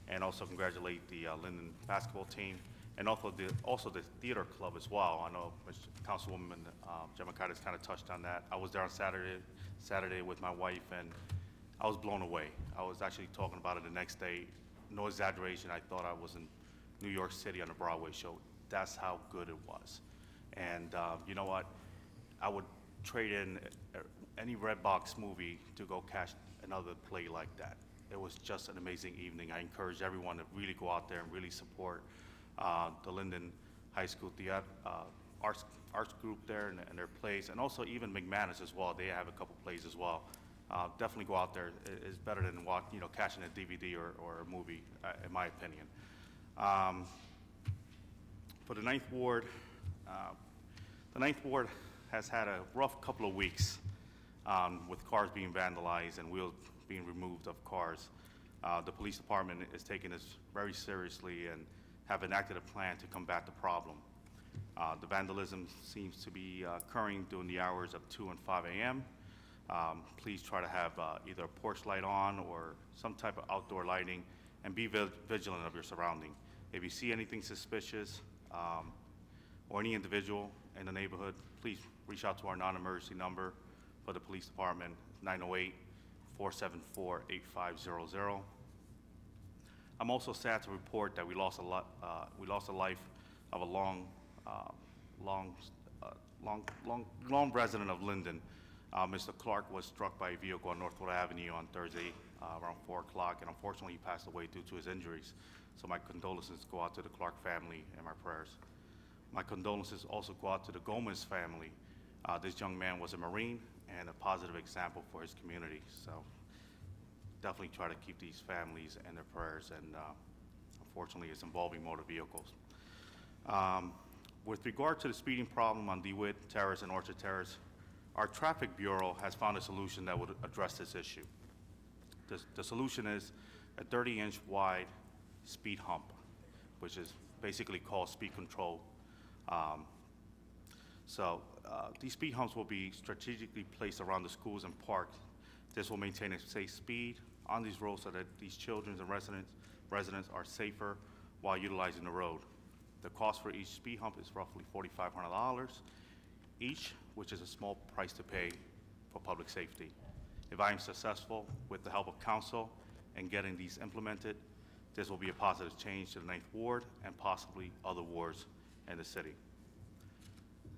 and also congratulate the Linden basketball team and also the theater club as well. I know Councilwoman Jemakaitis kind of touched on that. I was there on Saturday with my wife, and I was blown away. I was actually talking about it the next day. No exaggeration, I thought I was in New York City on a Broadway show. That's how good it was. And you know what? I would trade in any Redbox movie to go catch another play like that. It was just an amazing evening. I encourage everyone to really go out there and really support the Linden High School Theater arts group there and their plays, and also even McManus as well. They have a couple plays as well. Definitely go out there. It's better than catching a DVD or a movie, in my opinion. For the 9th Ward, the 9th Ward has had a rough couple of weeks with cars being vandalized and wheels being removed of cars. The police department is taking this very seriously and have enacted a plan to combat the problem. The vandalism seems to be occurring during the hours of 2 and 5 a.m. Please try to have either a porch light on or some type of outdoor lighting, and be vigilant of your surrounding. If you see anything suspicious or any individual in the neighborhood, please reach out to our non-emergency number for the police department, 908-474-8500. I'm also sad to report that we lost a life of a long resident of Linden. Mr. Clark was struck by a vehicle on Northwood Avenue on Thursday around 4 o'clock, and unfortunately he passed away due to his injuries. So my condolences go out to the Clark family and my prayers. My condolences also go out to the Gomez family. This young man was a Marine and a positive example for his community. So definitely try to keep these families in their prayers, and unfortunately it's involving motor vehicles. With regard to the speeding problem on DeWitt Terrace and Orchard Terrace, our traffic bureau has found a solution that would address this issue. The solution is a 30-inch wide speed hump, which is basically called speed control. These speed humps will be strategically placed around the schools and parks. This will maintain a safe speed on these roads so that these children and residents are safer while utilizing the road. The cost for each speed hump is roughly $4,500 each, which is a small price to pay for public safety. If I am successful with the help of council in getting these implemented, this will be a positive change to the 9th Ward and possibly other wards in the city.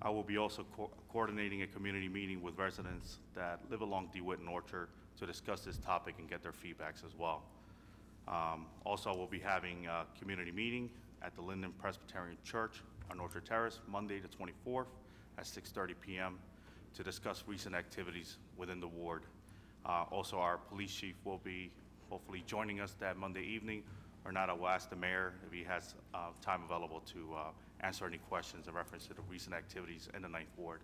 I will be also coordinating a community meeting with residents that live along DeWitt and Orchard to discuss this topic and get their feedbacks as well. Also, we'll be having a community meeting at the Linden Presbyterian Church on Orchard Terrace, Monday the 24th at 6:30 p.m. to discuss recent activities within the ward. Also, our police chief will be hopefully joining us that Monday evening, or not. I will ask the mayor if he has time available to answer any questions in reference to the recent activities in the 9th Ward.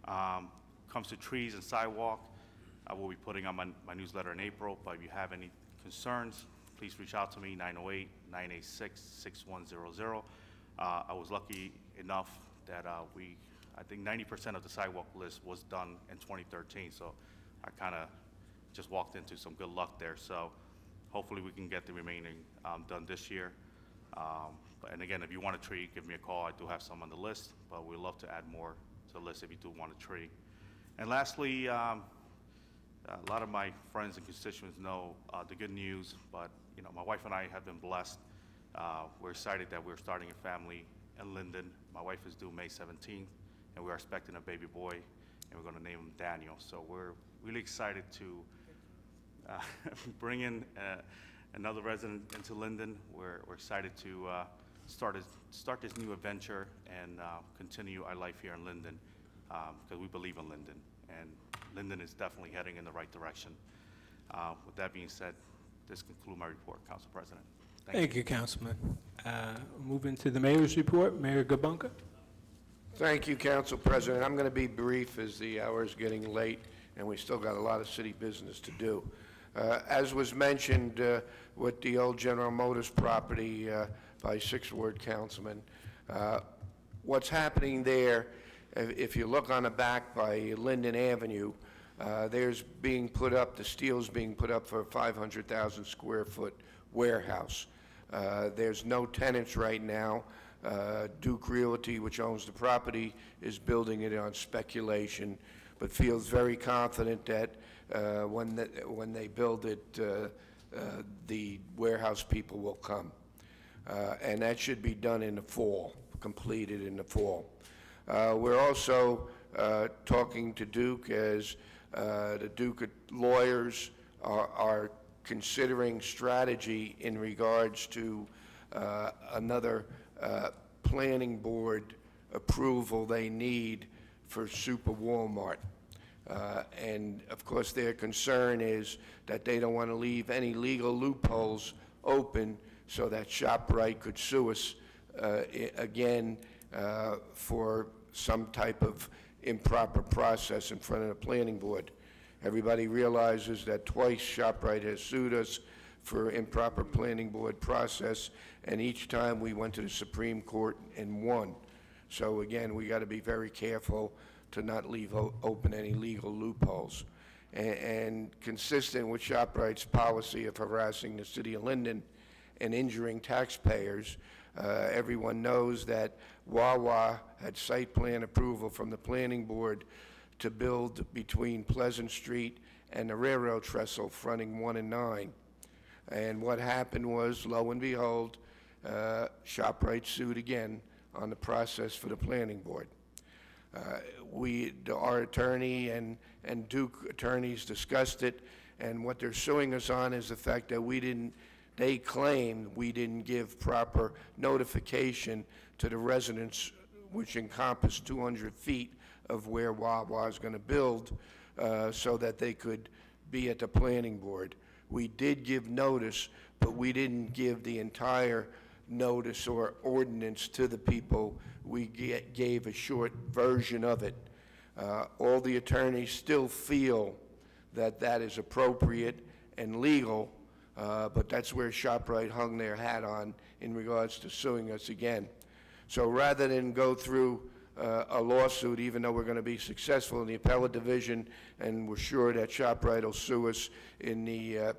Comes to trees and sidewalk, I will be putting on my newsletter in April, but if you have any concerns, please reach out to me, 908-986-6100. I was lucky enough that I think 90% of the sidewalk list was done in 2013, so I kind of just walked into some good luck there. So hopefully we can get the remaining done this year. And again, if you want a tree, give me a call. I do have some on the list, but we'd love to add more to the list if you do want a tree. And lastly, a lot of my friends and constituents know the good news, but my wife and I have been blessed. We're excited that we're starting a family in Linden. My wife is due May 17th, and we're expecting a baby boy, and we're going to name him Daniel. So we're really excited to bring in another resident into Linden. We're excited to start this new adventure and continue our life here in Linden, because we believe in Linden, and Linden is definitely heading in the right direction. With that being said, this concludes my report, Council President. Thank you, Councilman. Moving to the mayor's report, Mayor Gabunka. Thank you, Council President. I'm going to be brief as the hour is getting late and we still got a lot of city business to do. As was mentioned with the old General Motors property by 6th Ward Councilman, what's happening there, if you look on the back by Linden Avenue, there's being put up, the steel's being put up for a 500,000 square foot warehouse. There's no tenants right now. Duke Realty, which owns the property, is building it on speculation, but feels very confident that when they build it, the warehouse people will come. And that should be done in the fall, completed in the fall. We're also talking to Duke as the Duke lawyers are considering strategy in regards to another planning board approval they need for Super Walmart. And of course their concern is that they don't want to leave any legal loopholes open so that ShopRite could sue us again for some type of improper process in front of the planning board. Everybody realizes that twice ShopRite has sued us for improper planning board process, and each time we went to the Supreme Court and won. So again, we got to be very careful to not leave open any legal loopholes. And consistent with ShopRite's policy of harassing the city of Linden and injuring taxpayers, everyone knows that Wawa had site plan approval from the planning board to build between Pleasant Street and the railroad trestle fronting 1 and 9. And what happened was, lo and behold, ShopRite sued again on the process for the planning board. Our attorney and Duke attorneys discussed it, and what they're suing us on is the fact that they claim we didn't give proper notification to the residents, which encompass 200 feet of where Wawa is going to build, so that they could be at the planning board. We did give notice, but we didn't give the entire notice or ordinance to the people. We gave a short version of it. All the attorneys still feel that that is appropriate and legal, but that's where ShopRite hung their hat on in regards to suing us again. So rather than go through a lawsuit, even though we're going to be successful in the appellate division, and we're sure that ShopRite will sue us to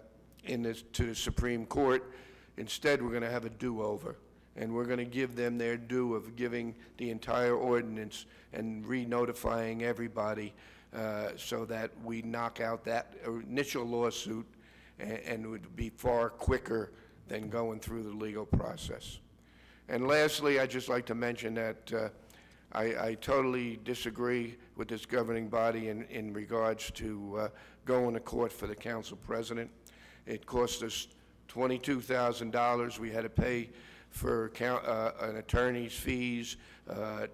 the Supreme Court, instead we're going to have a do-over. And we're going to give them their due of giving the entire ordinance and re-notifying everybody so that we knock out that initial lawsuit, and it would be far quicker than going through the legal process. And lastly, I'd just like to mention that I totally disagree with this governing body in regards to going to court for the council president. It cost us $22,000. We had to pay for an attorney's fees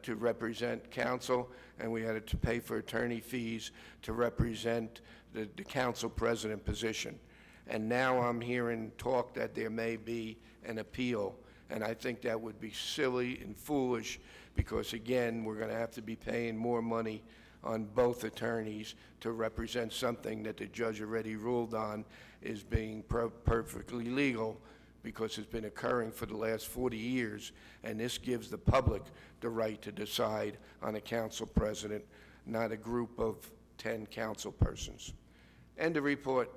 to represent council, and we had to pay for attorney fees to represent the council president position. And now I'm hearing talk that there may be an appeal, and I think that would be silly and foolish, because again, we're going to have to be paying more money on both attorneys to represent something that the judge already ruled on is being perfectly legal, because it's been occurring for the last 40 years, and this gives the public the right to decide on a council president, not a group of 10 council persons. End of report.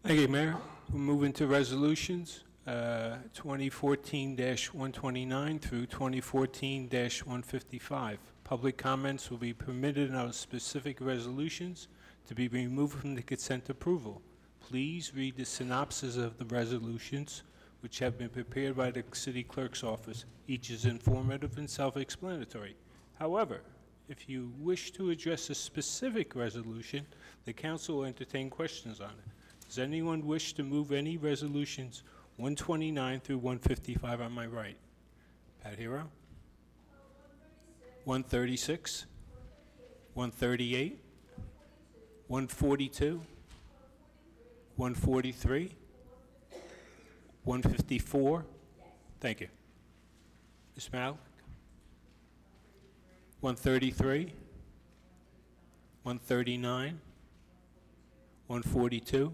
Thank you, Mayor. We'll move into resolutions, 2014-129 through 2014-155. Public comments will be permitted on specific resolutions to be removed from the consent approval. Please read the synopsis of the resolutions, which have been prepared by the City Clerk's office. Each is informative and self-explanatory. However, if you wish to address a specific resolution, the council will entertain questions on it. Does anyone wish to move any resolutions 129 through 155 on my right? Pat Hero? 136? 138? 142? 143? 154? Thank you. Ms. Malik? 133? 139? 142?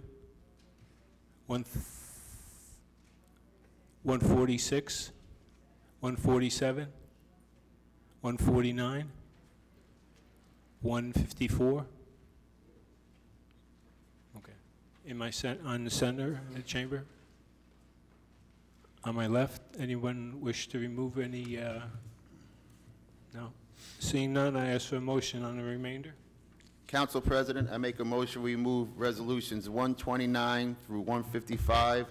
146? 147? 149? 154? Okay. Am I on the center in the chamber? On my left, anyone wish to remove any? No. Seeing none, I ask for a motion on the remainder. Council President, I make a motion we move resolutions 129 through 155,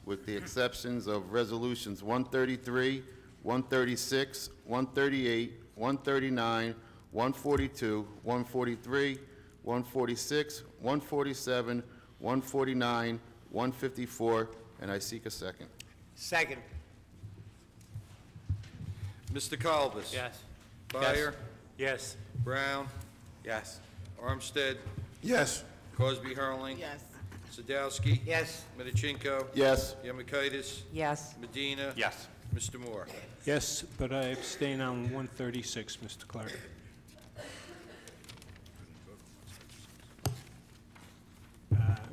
with the exceptions of resolutions 133, 136, 138, 139, 142, 143, 146, 147, 149, 154, and I seek a second. Second. Mr. Kalbus? Yes. Byer? Yes. Brown? Yes. Armstead? Yes. Cosby Hurling? Yes. Sadowski? Yes. Medichenko? Yes. Yemakaitis? Yes. Medina? Yes. Mr. Moore? Yes, but I abstain on 136, Mr. Clerk.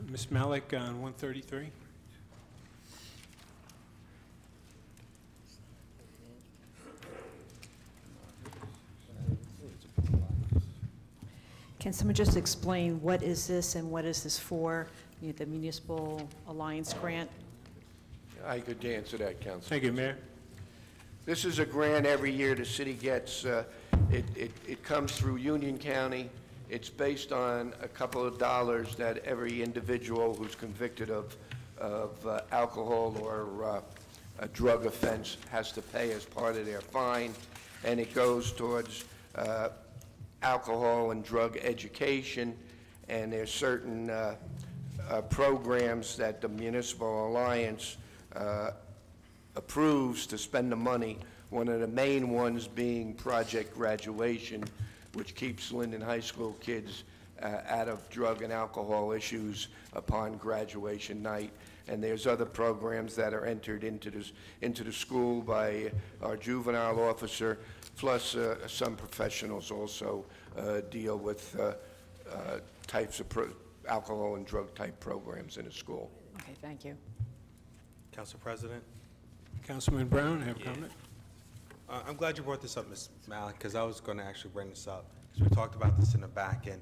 Ms. Malik on 133? Can someone just explain what is this and what is this for, the Municipal Alliance Grant? I could answer that, Council. Thank you, Mayor. This is a grant every year the city gets. It comes through Union County. It's based on a couple of dollars that every individual who's convicted of alcohol or a drug offense has to pay as part of their fine, and it goes towards alcohol and drug education, and there's certain programs that the Municipal Alliance approves to spend the money, one of the main ones being Project Graduation, which keeps Linden High School kids out of drug and alcohol issues upon graduation night. And there's other programs that are entered into the school by our juvenile officer, plus some professionals also deal with types of alcohol and drug type programs in the school. Okay, thank you. Council President? Councilman Brown, have a comment? I'm glad you brought this up, Ms. Malik, because I was going to actually bring this up, because we talked about this in the back. And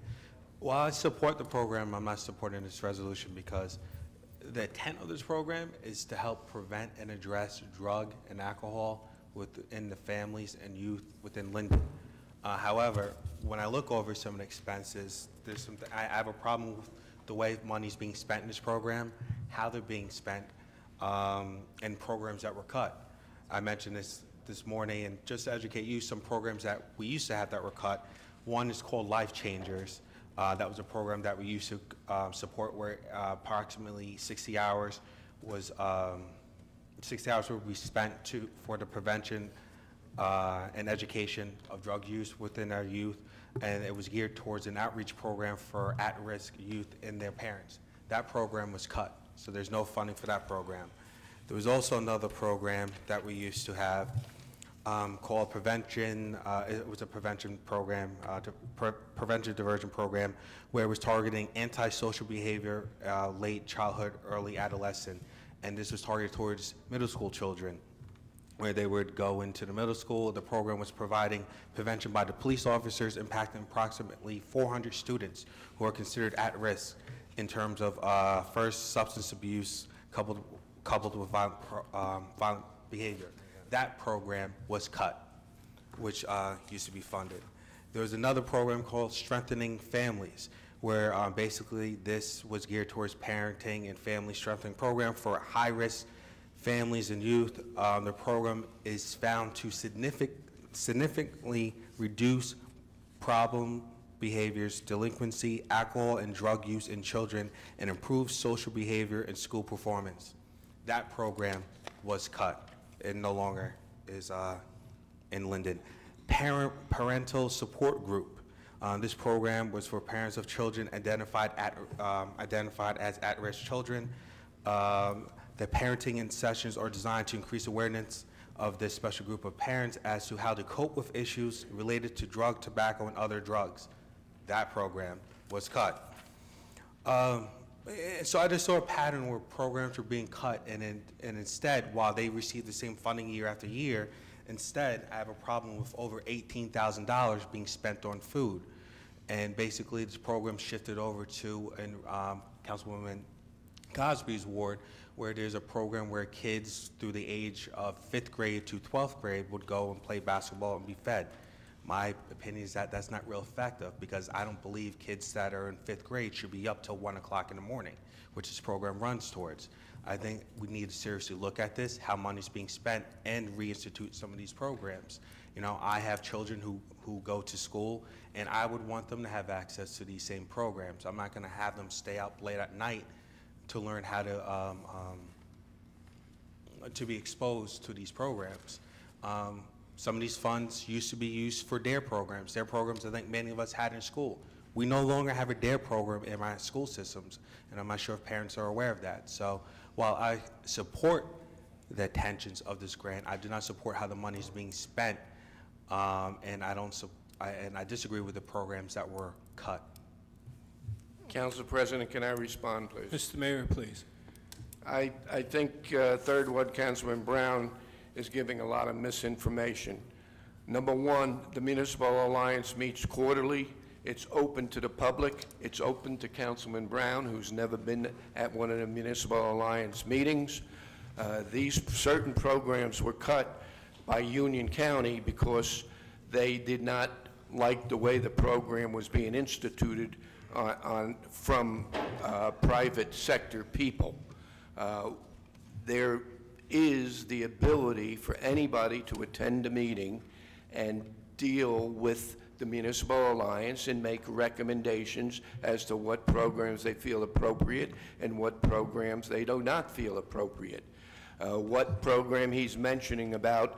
while I support the program, I'm not supporting this resolution because the intent of this program is to help prevent and address drug and alcohol within the families and youth within Linden. However, when I look over some of the expenses, I have a problem with the way money's being spent in this program, how they're being spent, and programs that were cut. I mentioned this morning, and just to educate you, some programs that we used to have that were cut. One is called Life Changers. That was a program that we used to support where approximately 60 hours was 60 hours would be spent for the prevention and education of drug use within our youth, and it was geared towards an outreach program for at-risk youth and their parents. That program was cut, so there's no funding for that program. There was also another program that we used to have called Prevention. It was a prevention program, prevention diversion program, where it was targeting antisocial behavior, late childhood, early adolescent, and this was targeted towards middle school children, where they would go into the middle school. The program was providing prevention by the police officers, impacting approximately 400 students who are considered at risk in terms of first substance abuse coupled with violent behavior. That program was cut, which used to be funded. There was another program called Strengthening Families, where basically this was geared towards parenting and family strengthening program for high-risk families and youth. The program is found to significantly reduce problem behaviors, delinquency, alcohol and drug use in children, and improve social behavior and school performance. That program was cut. It no longer is in Linden. Parental Support Group. This program was for parents of children identified as at-risk children. The parenting sessions are designed to increase awareness of this special group of parents as to how to cope with issues related to drug, tobacco, and other drugs. That program was cut. So I just saw a pattern where programs were being cut, and instead, while they received the same funding year after year, instead, I have a problem with over $18,000 being spent on food. And basically, this program shifted over to Councilwoman Cosby's ward, where there's a program where kids through the age of 5th grade to 12th grade would go and play basketball and be fed. My opinion is that that's not real effective, because I don't believe kids that are in 5th grade should be up till 1 o'clock in the morning, which this program runs towards. I think we need to seriously look at this, how money's being spent, and reinstitute some of these programs. You know, I have children who go to school, and I would want them to have access to these same programs. I'm not going to have them stay up late at night to learn how to be exposed to these programs. Some of these funds used to be used for DARE programs. DARE programs I think many of us had in school. We no longer have a DARE program in my school systems, and I'm not sure if parents are aware of that. So while I support the intentions of this grant, I do not support how the money is being spent, and I disagree with the programs that were cut. Council President, can I respond, please? Mr. Mayor, please. I think Third Ward Councilman Brown is giving a lot of misinformation. Number one, the Municipal Alliance meets quarterly. It's open to the public. It's open to Councilman Brown, who's never been at one of the Municipal Alliance meetings. These certain programs were cut by Union County because they did not like the way the program was being instituted from private sector people. There is the ability for anybody to attend a meeting and deal with the Municipal Alliance and make recommendations as to what programs they feel appropriate and what programs they do not feel appropriate. What program he's mentioning about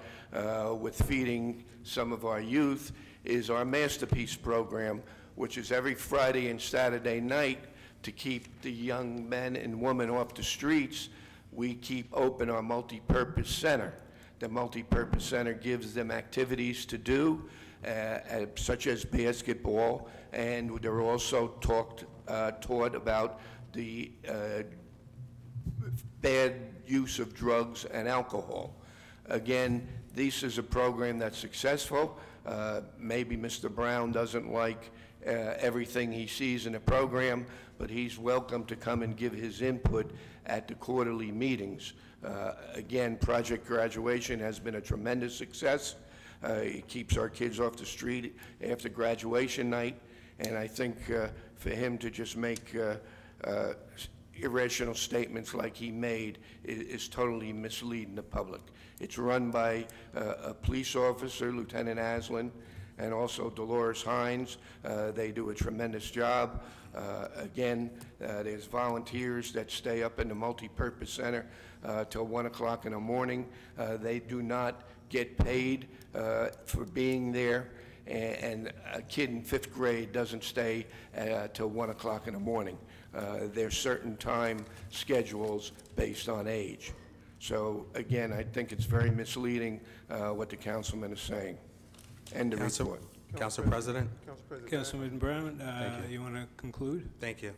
with feeding some of our youth is our Masterpiece program, which is every Friday and Saturday night to keep the young men and women off the streets, we keep open our multi-purpose center. The multi-purpose center gives them activities to do, such as basketball, and they're also taught about the bad use of drugs and alcohol. Again, this is a program that's successful. Maybe Mr. Brown doesn't like everything he sees in the program, but he's welcome to come and give his input at the quarterly meetings. Again, Project Graduation has been a tremendous success. It keeps our kids off the street after graduation night, and I think for him to just make irrational statements like he made is totally misleading the public. It's run by a police officer, Lieutenant Aslan, and also Dolores Hines. They do a tremendous job. Again, there's volunteers that stay up in the multi-purpose center till 1 o'clock in the morning. They do not get paid for being there, and a kid in 5th grade doesn't stay till 1 o'clock in the morning. There's certain time schedules based on age. So again, I think it's very misleading what the councilman is saying. End of report. Council President? Councilman Brown, you want to conclude? Thank you.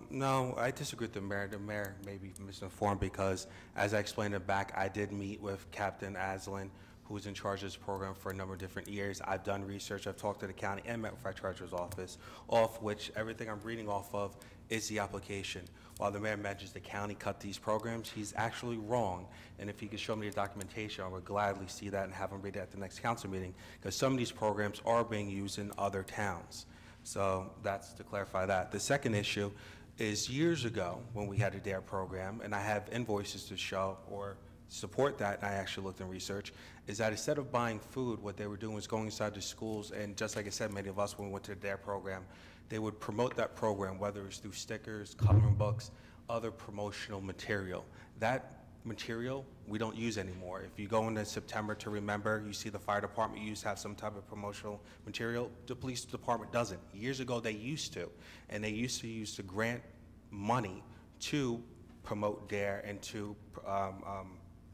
No, I disagree with the mayor. The mayor may be misinformed because, as I explained it back, I did meet with Captain Aslan, who's in charge of this program for a number of different years. I've done research. I've talked to the county and met with our treasurer's office, off which everything I'm reading off of is the application. While the mayor mentions the county cut these programs, he's actually wrong. And if he could show me the documentation, I would gladly see that and have him read it at the next council meeting, because some of these programs are being used in other towns. So that's to clarify that. The second issue is years ago when we had a DARE program, and I have invoices to show or support that, and I actually looked in research, is that instead of buying food, what they were doing was going inside the schools, and just like I said, many of us, when we went to the DARE program, they would promote that program, whether it's through stickers, coloring books, other promotional material. That material we don't use anymore. If you go into September to Remember, you see the fire department used to have some type of promotional material. The police department doesn't. Years ago they used to, and they used to use the grant money to promote DARE and to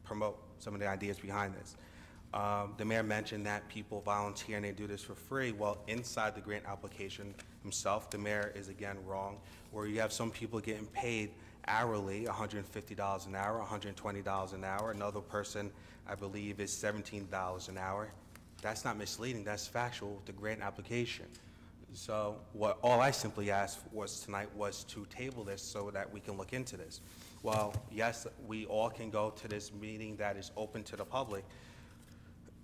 promote some of the ideas behind this. The mayor mentioned that people volunteer and they do this for free. Well, inside the grant application himself, the mayor is again wrong, where you have some people getting paid hourly, $150 an hour, $120 an hour. Another person, I believe, is $17 an hour. That's not misleading, that's factual with the grant application. So all I simply asked was tonight was to table this so that we can look into this. Well, yes, we all can go to this meeting that is open to the public.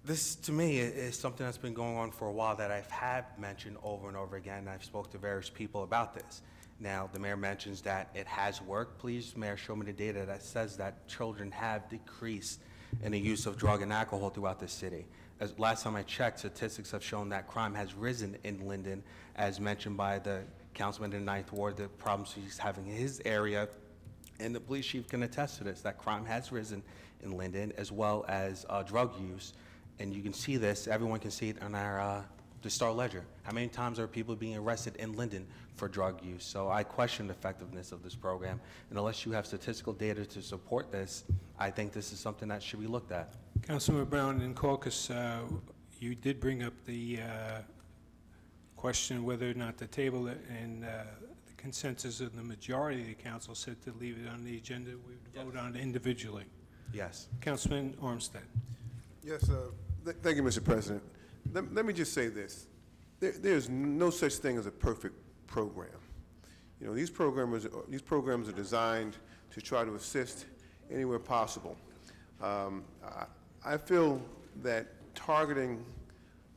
This, to me, is something that's been going on for a while that I've had mentioned over and over again. I've spoke to various people about this. Now, the mayor mentions that it has worked. Please, Mayor, show me the data that says that children have decreased in the use of drug and alcohol throughout the city. As last time I checked, statistics have shown that crime has risen in Linden, as mentioned by the councilman in the 9th Ward, the problems he's having in his area. And the police chief can attest to this, that crime has risen in Linden, as well as drug use. And you can see this, everyone can see it on our the Star Ledger. How many times are people being arrested in Linden for drug use? So I question the effectiveness of this program. And unless you have statistical data to support this, I think this is something that should be looked at. Councilman Brown, in caucus, you did bring up the question whether or not to table it, and the consensus of the majority of the council said to leave it on the agenda. We would vote on it individually. Yes. Councilman Armstead. Yes, thank you, Mr. President. Let me just say this. There's no such thing as a perfect program. You know, these programs are designed to try to assist anywhere possible. I feel that targeting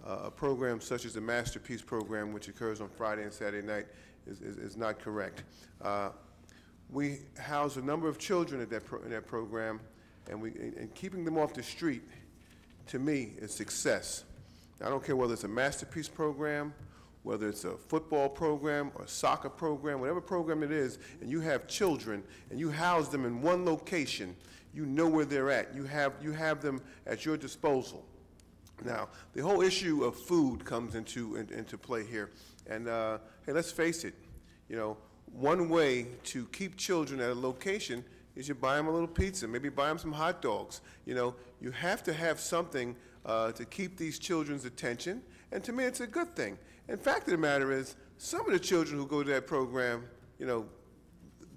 a program such as the Masterpiece program, which occurs on Friday and Saturday night, is not correct. We house a number of children in that program, and keeping them off the street, to me, is success. I don't care whether it's a Masterpiece program, whether it's a football program or a soccer program, whatever program it is, and you have children and you house them in one location, you know where they're at. You have them at your disposal. Now, the whole issue of food comes into play here. And hey, let's face it, you know, one way to keep children at a location is you buy them a little pizza, maybe buy them some hot dogs. You know, you have to have something to keep these children's attention, and to me it's a good thing. And the fact of the matter is, some of the children who go to that program, you know,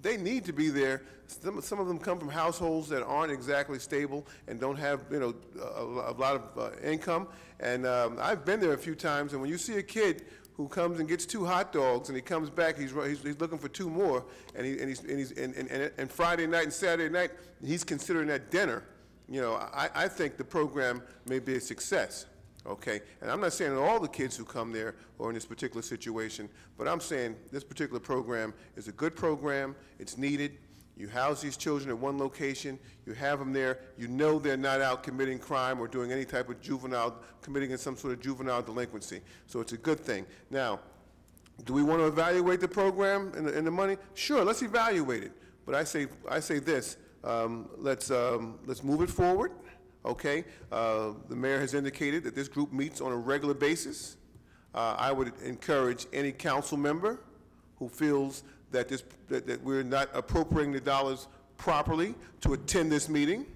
they need to be there. Some of them come from households that aren't exactly stable and don't have, you know, a lot of income. And I've been there a few times, and when you see a kid who comes and gets 2 hot dogs, and he comes back, he's looking for 2 more, and Friday night and Saturday night, he's considering that dinner. You know, I think the program may be a success. Okay, and I'm not saying that all the kids who come there are in this particular situation, but I'm saying this particular program is a good program. It's needed. You house these children at one location. You have them there. You know they're not out committing crime or doing any type of committing some sort of juvenile delinquency. So it's a good thing. Now, do we want to evaluate the program and the money? Sure, let's evaluate it. But I say this: let's move it forward. Okay, the mayor has indicated that this group meets on a regular basis. I would encourage any council member who feels that that we're not appropriating the dollars properly to attend this meeting,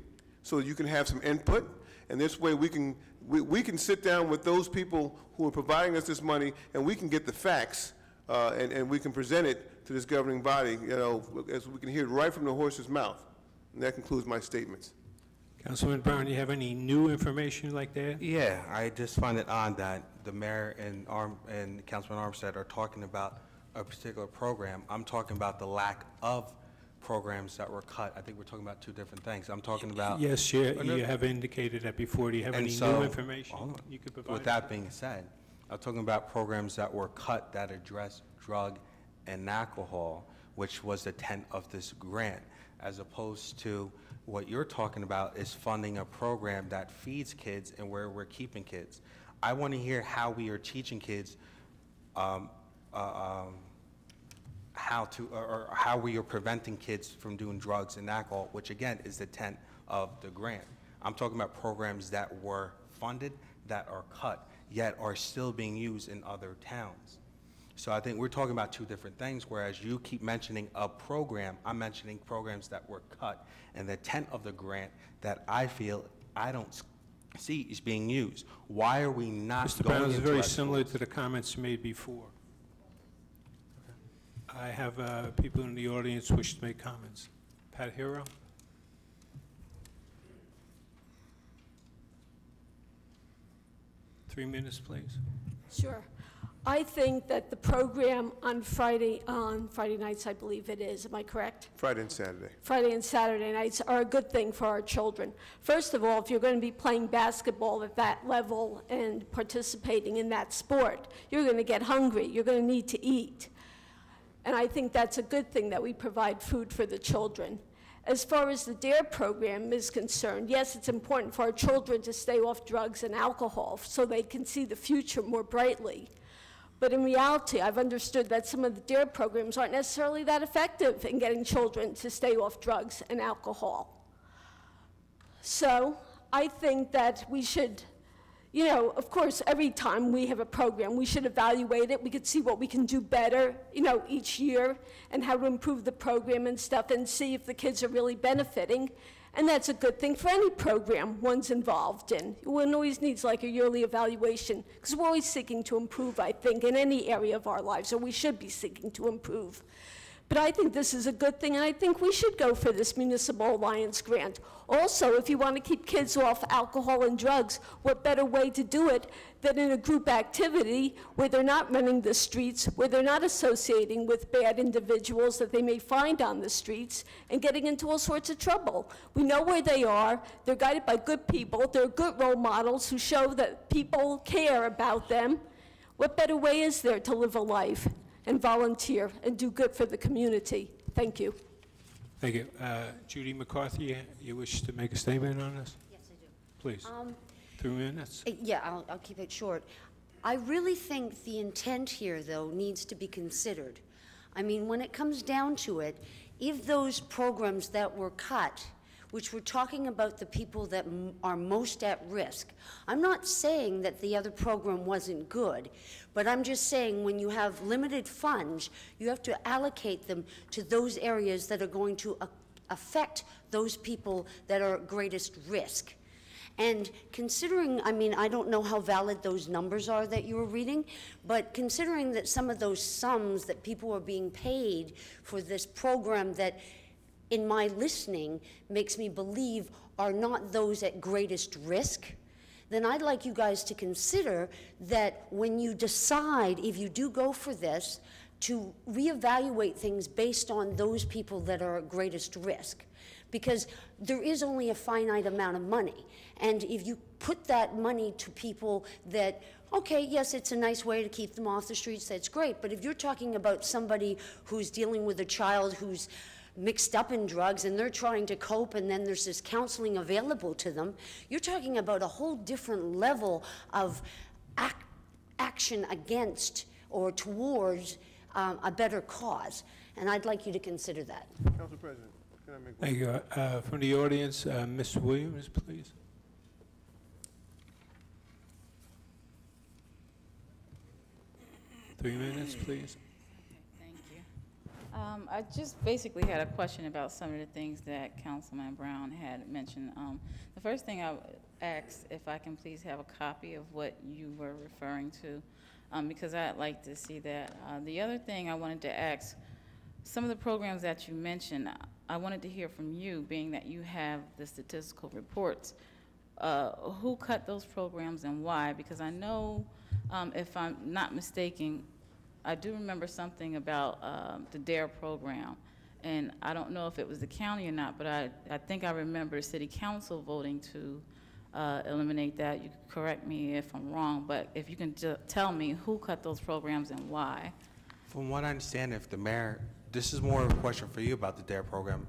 so that you can have some input. And this way we can sit down with those people who are providing us this money, and we can get the facts, and we can present it to this governing body, you know, as we can hear it right from the horse's mouth. And that concludes my statements. Councilman Brown, do you have any new information like that? Yeah, I just find it odd that the mayor and Councilman Armstead are talking about a particular program. I'm talking about the lack of programs that were cut. I think we're talking about 2 different things. I'm talking about... Yes, you have indicated that before. Do you have any new information you could provide? With that being said, I'm talking about programs that were cut that address drug and alcohol, which was the intent of this grant, as opposed to what you're talking about is funding a program that feeds kids and where we're keeping kids. I want to hear how we are teaching kids how we are preventing kids from doing drugs and alcohol, which again is the intent of the grant. I'm talking about programs that were funded, that are cut, yet are still being used in other towns. So I think we're talking about 2 different things, whereas you keep mentioning a program, I'm mentioning programs that were cut, and the intent of the grant that I feel I don't see is being used. Why are we not Mr. going Brown, into is very our similar schools? to the comments made before. I have people in the audience wish to make comments. Pat Hero? Three minutes, please. Sure. I think that the program on Friday nights, I believe it is, am I correct? Friday and Saturday. Friday and Saturday nights are a good thing for our children. First of all, if you're going to be playing basketball at that level and participating in that sport, you're going to get hungry. You're going to need to eat. And I think that's a good thing that we provide food for the children. As far as the DARE program is concerned, yes, it's important for our children to stay off drugs and alcohol so they can see the future more brightly. But in reality, I've understood that some of the DARE programs aren't necessarily that effective in getting children to stay off drugs and alcohol. So I think that we should, you know, of course, every time we have a program, we should evaluate it. We could see what we can do better, you know, each year and how to improve the program and stuff and see if the kids are really benefiting. And that's a good thing for any program one's involved in. One always needs like a yearly evaluation because we're always seeking to improve, I think, in any area of our lives, or we should be seeking to improve. But I think this is a good thing, and I think we should go for this Municipal Alliance grant. Also, if you want to keep kids off alcohol and drugs, what better way to do it than in a group activity where they're not running the streets, where they're not associating with bad individuals that they may find on the streets and getting into all sorts of trouble. We know where they are. They're guided by good people. They're good role models who show that people care about them. What better way is there to live a life and volunteer and do good for the community? Thank you. Thank you. Judy McCarthy, you wish to make a statement on this? Yes, I do. Please. 3 minutes. Yeah, I'll keep it short. I really think the intent here, though, needs to be considered. I mean, when it comes down to it, if those programs that were cut which we're talking about the people that are most at risk. I'm not saying that the other program wasn't good, but I'm just saying when you have limited funds, you have to allocate them to those areas that are going to affect those people that are at greatest risk. And considering, I mean, I don't know how valid those numbers are that you were reading, but considering that some of those sums that people are being paid for this program that, in my listening, makes me believe are not those at greatest risk, then I'd like you guys to consider that when you decide if you do go for this, to reevaluate things based on those people that are at greatest risk. Because there is only a finite amount of money. And if you put that money to people that, okay, yes, it's a nice way to keep them off the streets, that's great, but if you're talking about somebody who's dealing with a child who's mixed up in drugs and they're trying to cope and then there's this counseling available to them, you're talking about a whole different level of action against or towards a better cause. And I'd like you to consider that. Council President, can I make one? Thank you. From the audience, Ms. Williams, please. Three minutes, please. Thank you. I just basically had a question about some of the things that Councilman Brown had mentioned. The first thing I would ask if I can please have a copy of what you were referring to, because I'd like to see that. The other thing I wanted to ask, some of the programs that you mentioned, I wanted to hear from you, being that you have the statistical reports. Who cut those programs and why? Because I know, if I'm not mistaken, I do remember something about the DARE program, and I don't know if it was the county or not, but I think I remember the city council voting to eliminate that. You can correct me if I'm wrong, but if you can tell me who cut those programs and why. From what I understand, if the mayor, this is more of a question for you about the DARE program.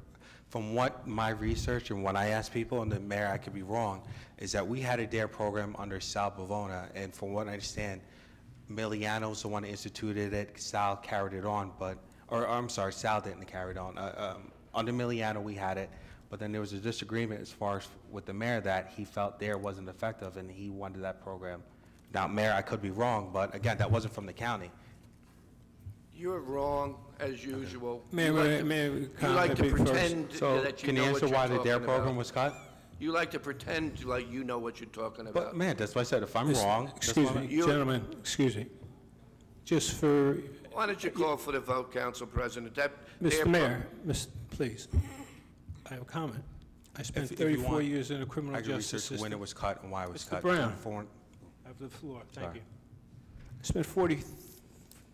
From what my research and when I asked people, and the mayor, I could be wrong, is that we had a DARE program under Sal Bavona, and from what I understand, Miliano's the one that instituted it, Sal carried it on, Sal didn't carry it on. Under Miliano, we had it, but then there was a disagreement as far as with the mayor that he felt DARE wasn't effective and he wanted that program. Now, mayor, I could be wrong, but again, that wasn't from the county. You're wrong, as usual. May You like to pretend So that you can know you what answer you're why the DARE talking program about. was cut? You like to pretend like you know what you're talking about. But man, that's why I said if I'm wrong. Excuse me, gentlemen, excuse me. Just for, Why don't you call for the vote, Council President? Mr. Mayor, please, I have a comment. I spent If you 34 want, years in the criminal I can justice research system. when it was cut and why it was Mr. cut. Brown, I have the floor, thank Sorry. you. I spent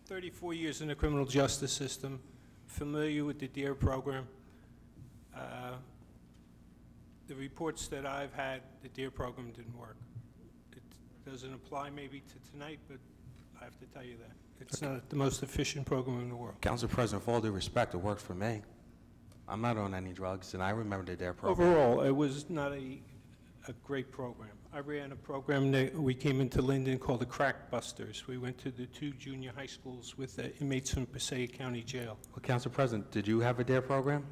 34 years in the criminal justice system, familiar with the DARE program. The reports that I've had, the DARE program didn't work. It doesn't apply maybe to tonight, but I have to tell you that. It's not the most efficient program in the world. Council President, with all due respect, it worked for me. I'm not on any drugs, and I remember the DARE program. Overall, it was not a great program. I ran a program that we came into Linden called the Crack Busters. We went to the 2 junior high schools with inmates from Passaic County Jail. Well, Council President, did you have a DARE program?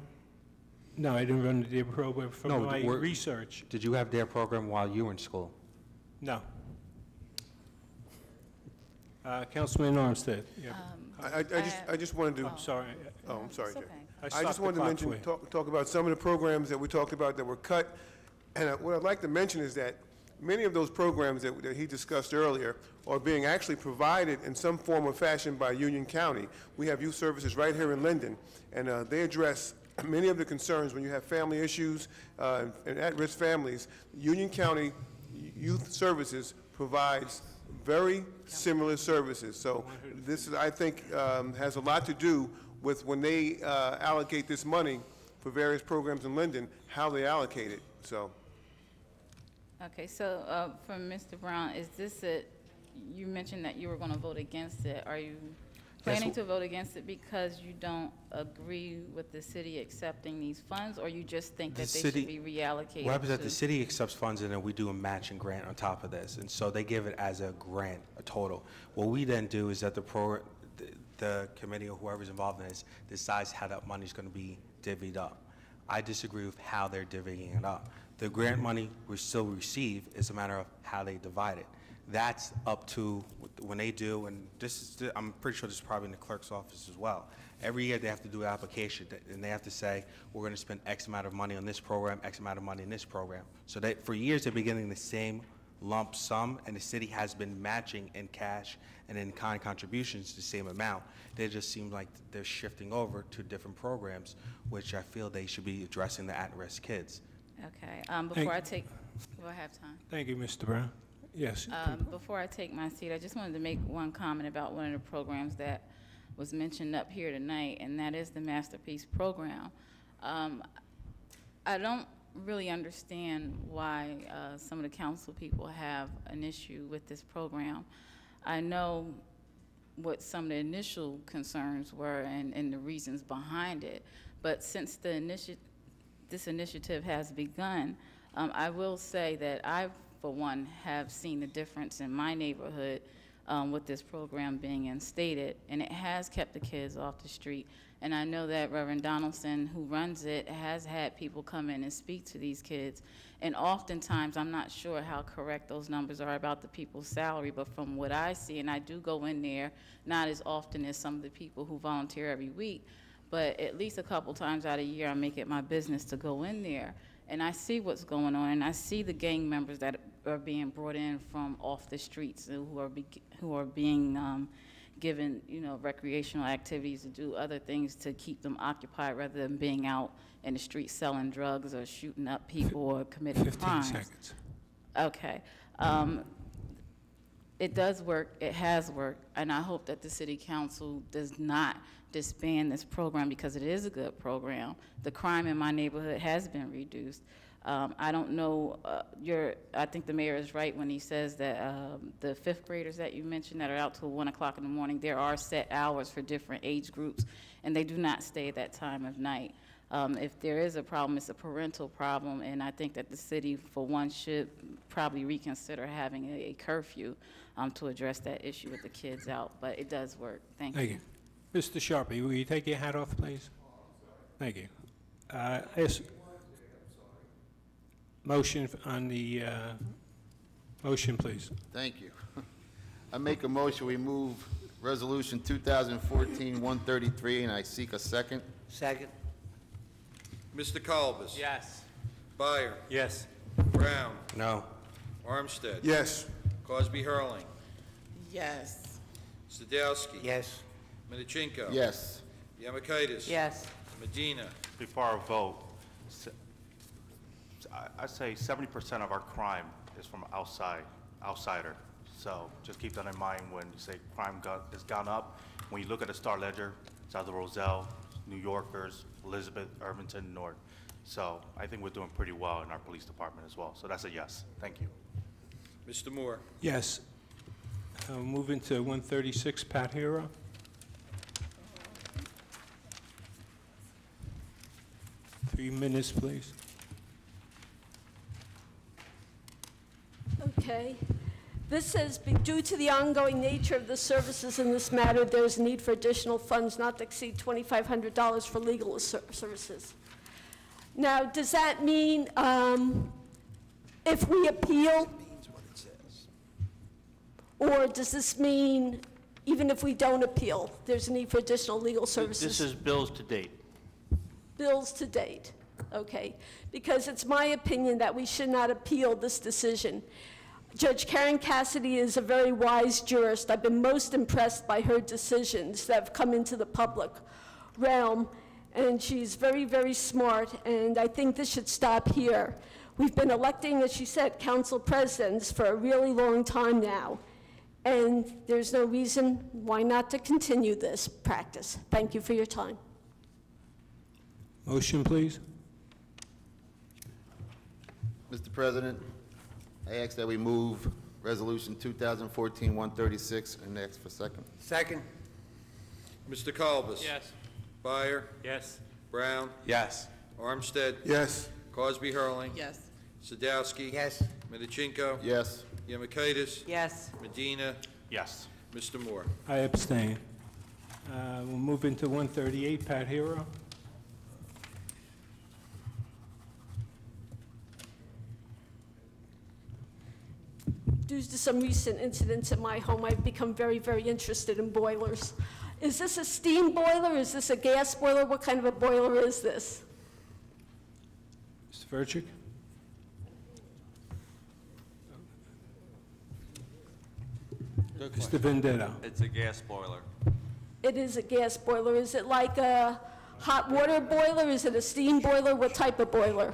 No, I didn't run the DARE program. From my research. Did you have DARE program while you were in school? No. Councilman Armstead. Yeah. I just wanted to. I'm sorry. Oh, I'm sorry, It's Jeff. okay. I just wanted to mention, talk about some of the programs that we talked about that were cut. And what I'd like to mention is that many of those programs that he discussed earlier are being actually provided in some form or fashion by Union County. We have youth services right here in Linden, and they address many of the concerns when you have family issues and at-risk families. Union County Youth Services provides very similar services. So this, I think, has a lot to do with when they allocate this money for various programs in Linden, how they allocate it. So. Okay, so for Mr. Brown, is this you mentioned that you were going to vote against it. Are you planning to vote against it because you don't agree with the city accepting these funds, or you just think that they should be reallocated? What happens is that the city accepts funds and then we do a matching grant on top of this. And so they give it as a grant, a total. What we then do is that the committee or whoever's involved in this decides how that money's going to be divvied up. I disagree with how they're divvying it up. The grant money we still receive is a matter of how they divide it. That's up to when they do, and I'm pretty sure this is probably in the clerk's office as well. Every year they have to do an application, and they have to say, we're going to spend X amount of money on this program, X amount of money in this program. So for years they've been getting the same lump sum, and the city has been matching in cash and in kind contributions the same amount. They just seem like they're shifting over to different programs, which I feel they should be addressing the at-risk kids. Okay, before I take, do I have time? Thank you, Mr. Brown. Yes. Before I take my seat, I just wanted to make one comment about one of the programs that was mentioned up here tonight, and that is the Masterpiece Program. I don't really understand why some of the council people have an issue with this program. I know what some of the initial concerns were and the reasons behind it, but since this initiative has begun, I will say that I, for one, have seen the difference in my neighborhood with this program being instated, and it has kept the kids off the street. And I know that Reverend Donaldson, who runs it, has had people come in and speak to these kids. And oftentimes, I'm not sure how correct those numbers are about the people's salary, but from what I see, and I do go in there, not as often as some of the people who volunteer every week, but at least a couple times out of the year, I make it my business to go in there. And I see what's going on, and I see the gang members that are being brought in from off the streets, who are being given, recreational activities to do other things to keep them occupied rather than being out in the street selling drugs or shooting up people or committing 15 crimes. seconds. Okay. It does work. It has worked, and I hope that the city council does not disband this program because it is a good program. The crime in my neighborhood has been reduced. I don't know, I think the mayor is right when he says that the fifth graders that you mentioned that are out till 1 o'clock in the morning, there are set hours for different age groups, and they do not stay at that time of night. If there is a problem, it's a parental problem, and I think that the city, for one, should probably reconsider having a curfew to address that issue with the kids out, but it does work. Thank you. Thank you. Mr. Sharpie, will you take your hat off, please? Thank you. Yes. Motion on the motion, please. Thank you. I make a motion, we move Resolution 2014-133, and I seek a second. Second. Mr. Kalbus? Yes. Byer? Yes. Brown? No. Armstead? Yes. Cosby Hurling? Yes. Sadowski? Yes. Medichenko? Yes. Yemakaitis? Yes. Medina? Before our vote, I say 70% of our crime is from outsider. So just keep that in mind when you say crime has gone up. When you look at the Star Ledger, it's either Roselle, New Yorkers, Elizabeth, Irvington, North. So I think we're doing pretty well in our police department as well. So that's a yes. Thank you. Mr. Moore? Yes. Moving to 136, Pat Hero. Three minutes, please. Okay. This says, due to the ongoing nature of the services in this matter, there is need for additional funds not to exceed $2,500 for legal services. Now, does that mean if we appeal? Or does this mean even if we don't appeal, there's a need for additional legal services? This is bills to date. Bills to date, okay. Because it's my opinion that we should not appeal this decision. Judge Karen Cassidy is a very wise jurist. I've been most impressed by her decisions that have come into the public realm, and she's very, very smart, and I think this should stop here. We've been electing, as she said, council presidents for a really long time now, and there's no reason why not to continue this practice. Thank you for your time. Motion, please. Mr. President, I ask that we move Resolution 2014-136 and ask for second. Second. Mr. Kalbus? Yes. Byer? Yes. Brown? Yes. Armstead? Yes. Cosby Hurling? Yes. Sadowski? Yes. Medichenko? Yes. Yemakaitis? Yes. Medina? Yes. Mr. Moore? I abstain. We'll move into 138, Pat Hero. due to some recent incidents at my home, I've become very, very interested in boilers. Is this a steam boiler? Is this a gas boiler? What kind of a boiler is this? Mr. Verchik? Mr. Vendetta? It's a gas boiler. It is a gas boiler. Is it like a hot water boiler? Is it a steam boiler? What type of boiler?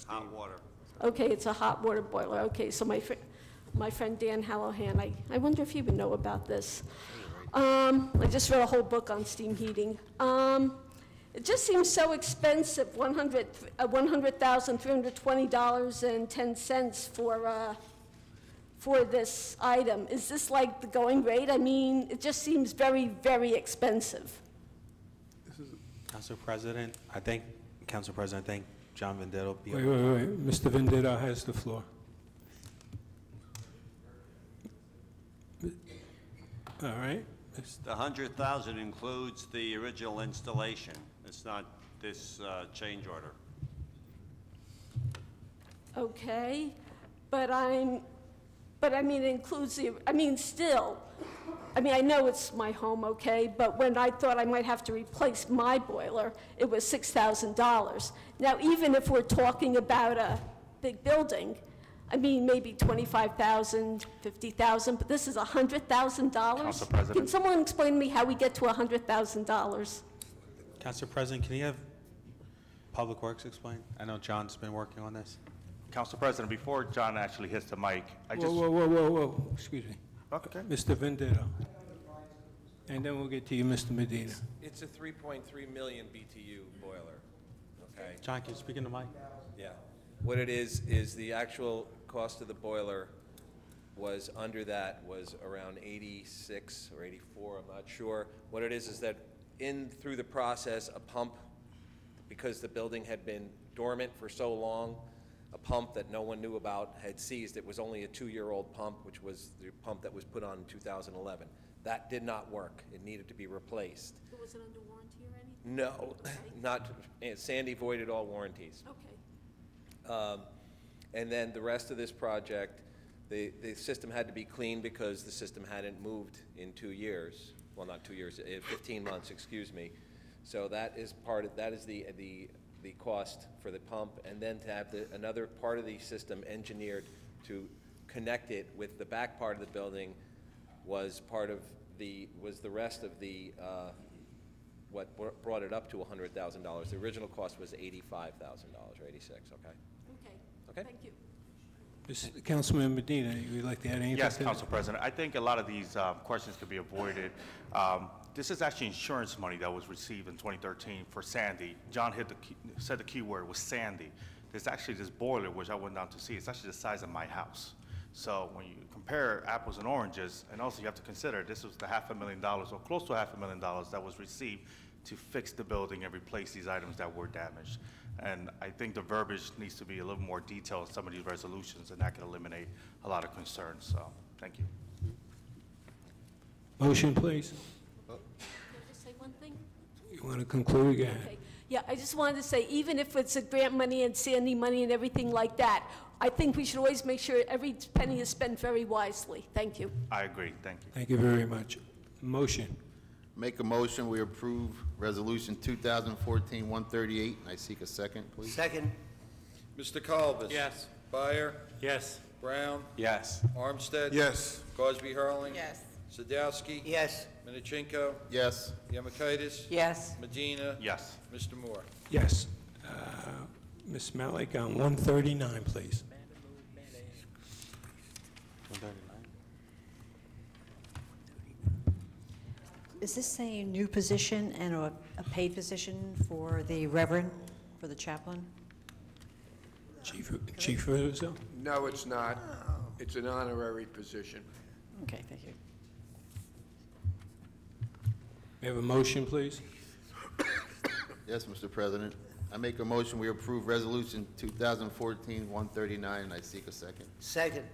Hot water. Okay, it's a hot water boiler. Okay, so my friend Dan Hallahan, I wonder if he would know about this. I just read a whole book on steam heating. It just seems so expensive, $100,320.10 for this item. Is this like the going rate? I mean, it just seems very, very expensive. Council President, I think John Vendetta will be... Wait. Mr. Vendetta has the floor. All right. The 100,000 includes the original installation. It's not this change order. Okay, but I mean, it includes the, still, I know it's my home, okay, but when I thought I might have to replace my boiler, it was $6,000. Now, even if we're talking about a big building, maybe 25,000, 50,000, but this is $100,000? Council President. Can someone explain to me how we get to $100,000? Council President, can you have Public Works explain? I know John's been working on this. Council President, before John actually hits the mic, I just... Whoa, excuse me. Okay. Mr. Vendetta. And then we'll get to you, Mr. Medina. It's a 3.3 million BTU boiler, okay? John, can you speak in the mic? Yeah. What it is the actual cost of the boiler was under that, was around 86 or 84, I'm not sure. What it is that through the process, a pump, because the building had been dormant for so long, a pump that no one knew about had seized. It was only a 2-year-old pump, which was the pump that was put on in 2011. That did not work. It needed to be replaced. So was it under warranty or anything? No, Okay. not, Sandy voided all warranties. Okay. And then the rest of this project, the system had to be cleaned because the system hadn't moved in 2 years. Well, not 2 years, 15 months, excuse me. So that is the cost for the pump, and then to have another part of the system engineered to connect it with the back part of the building was the rest of the what brought it up to $100,000. The original cost was $85,000 or 86. Okay. Thank you. Councilman Medina, you'd like to add anything? Yes, Council President. I think a lot of these questions could be avoided. This is actually insurance money that was received in 2013 for Sandy. John said the key word was Sandy. There's actually this boiler, which I went down to see. It's actually the size of my house. So when you compare apples and oranges, and also you have to consider this was the $500,000 or close to $500,000 that was received to fix the building and replace these items that were damaged. And I think the verbiage needs to be a little more detailed in some of these resolutions, and that can eliminate a lot of concerns. So, thank you. Motion, please. Can I just say one thing? You want to conclude? Go ahead. Okay. Yeah, I just wanted to say, even if it's a grant money and Sandy money and everything like that, I think we should always make sure every penny is spent very wisely. Thank you. I agree. Thank you. Thank you very much. Motion. Make a motion, we approve Resolution 2014-138. I seek a second, please. Second. Mr. Colbus? Yes. Byer? Yes. Brown? Yes. Armstead? Yes. Crosby Hurling? Yes. Sadowski? Yes. Minichinko? Yes. Yemakaitis? Yes. Medina? Yes. Mr. Moore? Yes. Ms. Malik on 139, please. 139. Is this a new position and a paid position for the Reverend, for the chaplain? Chief Rizzo? No, it's not. It's an honorary position. Okay, thank you. May I have a motion, please? Yes, Mr. President. I make a motion, we approve Resolution 2014-139, and I seek a second. Second.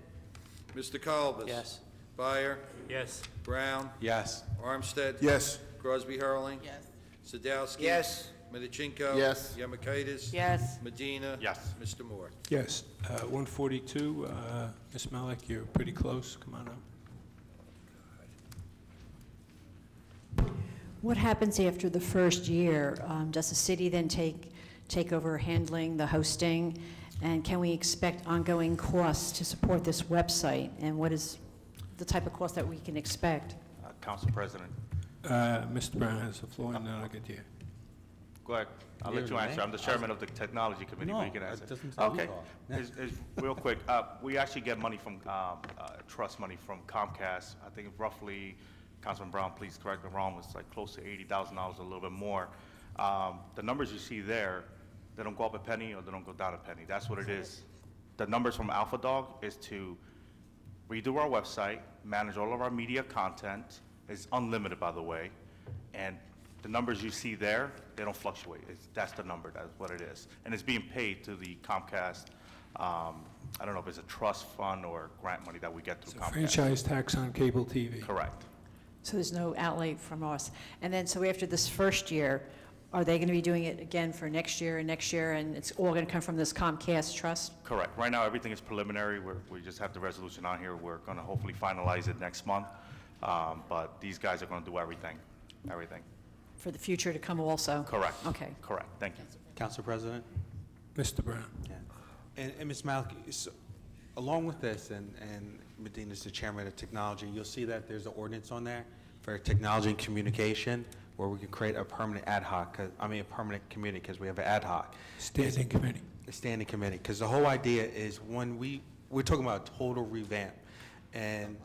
Mr. Colbus? Yes. Byer? Yes. Brown? Yes. Armstead? Yes. Crosby Hurling? Yes. Sadowski? Yes. Medichenko? Yes. Yemakaitis? Yes. Medina? Yes. Mr. Moore? Yes. 142, Ms. Malik, you're pretty close. Come on up. What happens after the first year? Does the city then take over handling the hosting? And can we expect ongoing costs to support this website? And what is the type of cost that we can expect? Council President. Mr. Brown has the floor, and then I'll get to you. Go ahead. I'll let you answer. I'm the chairman of the technology committee, but you can answer. Okay. Real quick, we actually get money from, trust money from Comcast. I think roughly, Councilman Brown, please correct me if I'm wrong, it's like close to $80,000, a little bit more. The numbers you see there, they don't go up a penny or they don't go down a penny. That's what it is. The numbers from Alpha Dog is to redo our website, manage all of our media content. It's unlimited, by the way. And the numbers you see there, they don't fluctuate. That's the number, that's what it is. And it's being paid to the Comcast, I don't know if it's a trust fund or grant money that we get through Comcast. Franchise tax on cable TV. Correct. So there's no outlay from us. And then, so after this first year, are they going to be doing it again for next year, and it's all going to come from this Comcast trust? Correct. Right now, everything is preliminary. We just have the resolution on here. We're going to hopefully finalize it next month. But these guys are going to do everything. For the future to come also? Correct. Okay. Correct. Thank you. Council President? Mr. Brown. Yeah. And Ms. Malik, so along with this, and Medina's the chairman of technology, you'll see that there's an ordinance on there for technology and communication where we can create a permanent a permanent committee, because we have an ad hoc. Standing committee. A standing committee, because the whole idea is when we're talking about a total revamp, and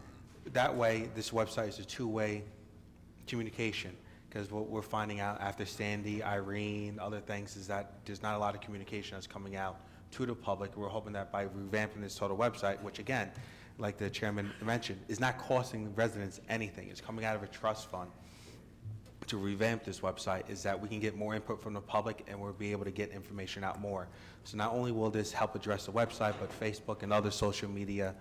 that way this website is a two-way communication, because what we're finding out after Sandy, Irene, other things is that there's not a lot of communication that's coming out to the public. We're hoping that by revamping this total website, which again, like the chairman mentioned, is not costing residents anything. It's coming out of a trust fund to revamp this website, is that we can get more input from the public and we'll be able to get information out more. So not only will this help address the website, but Facebook and other social media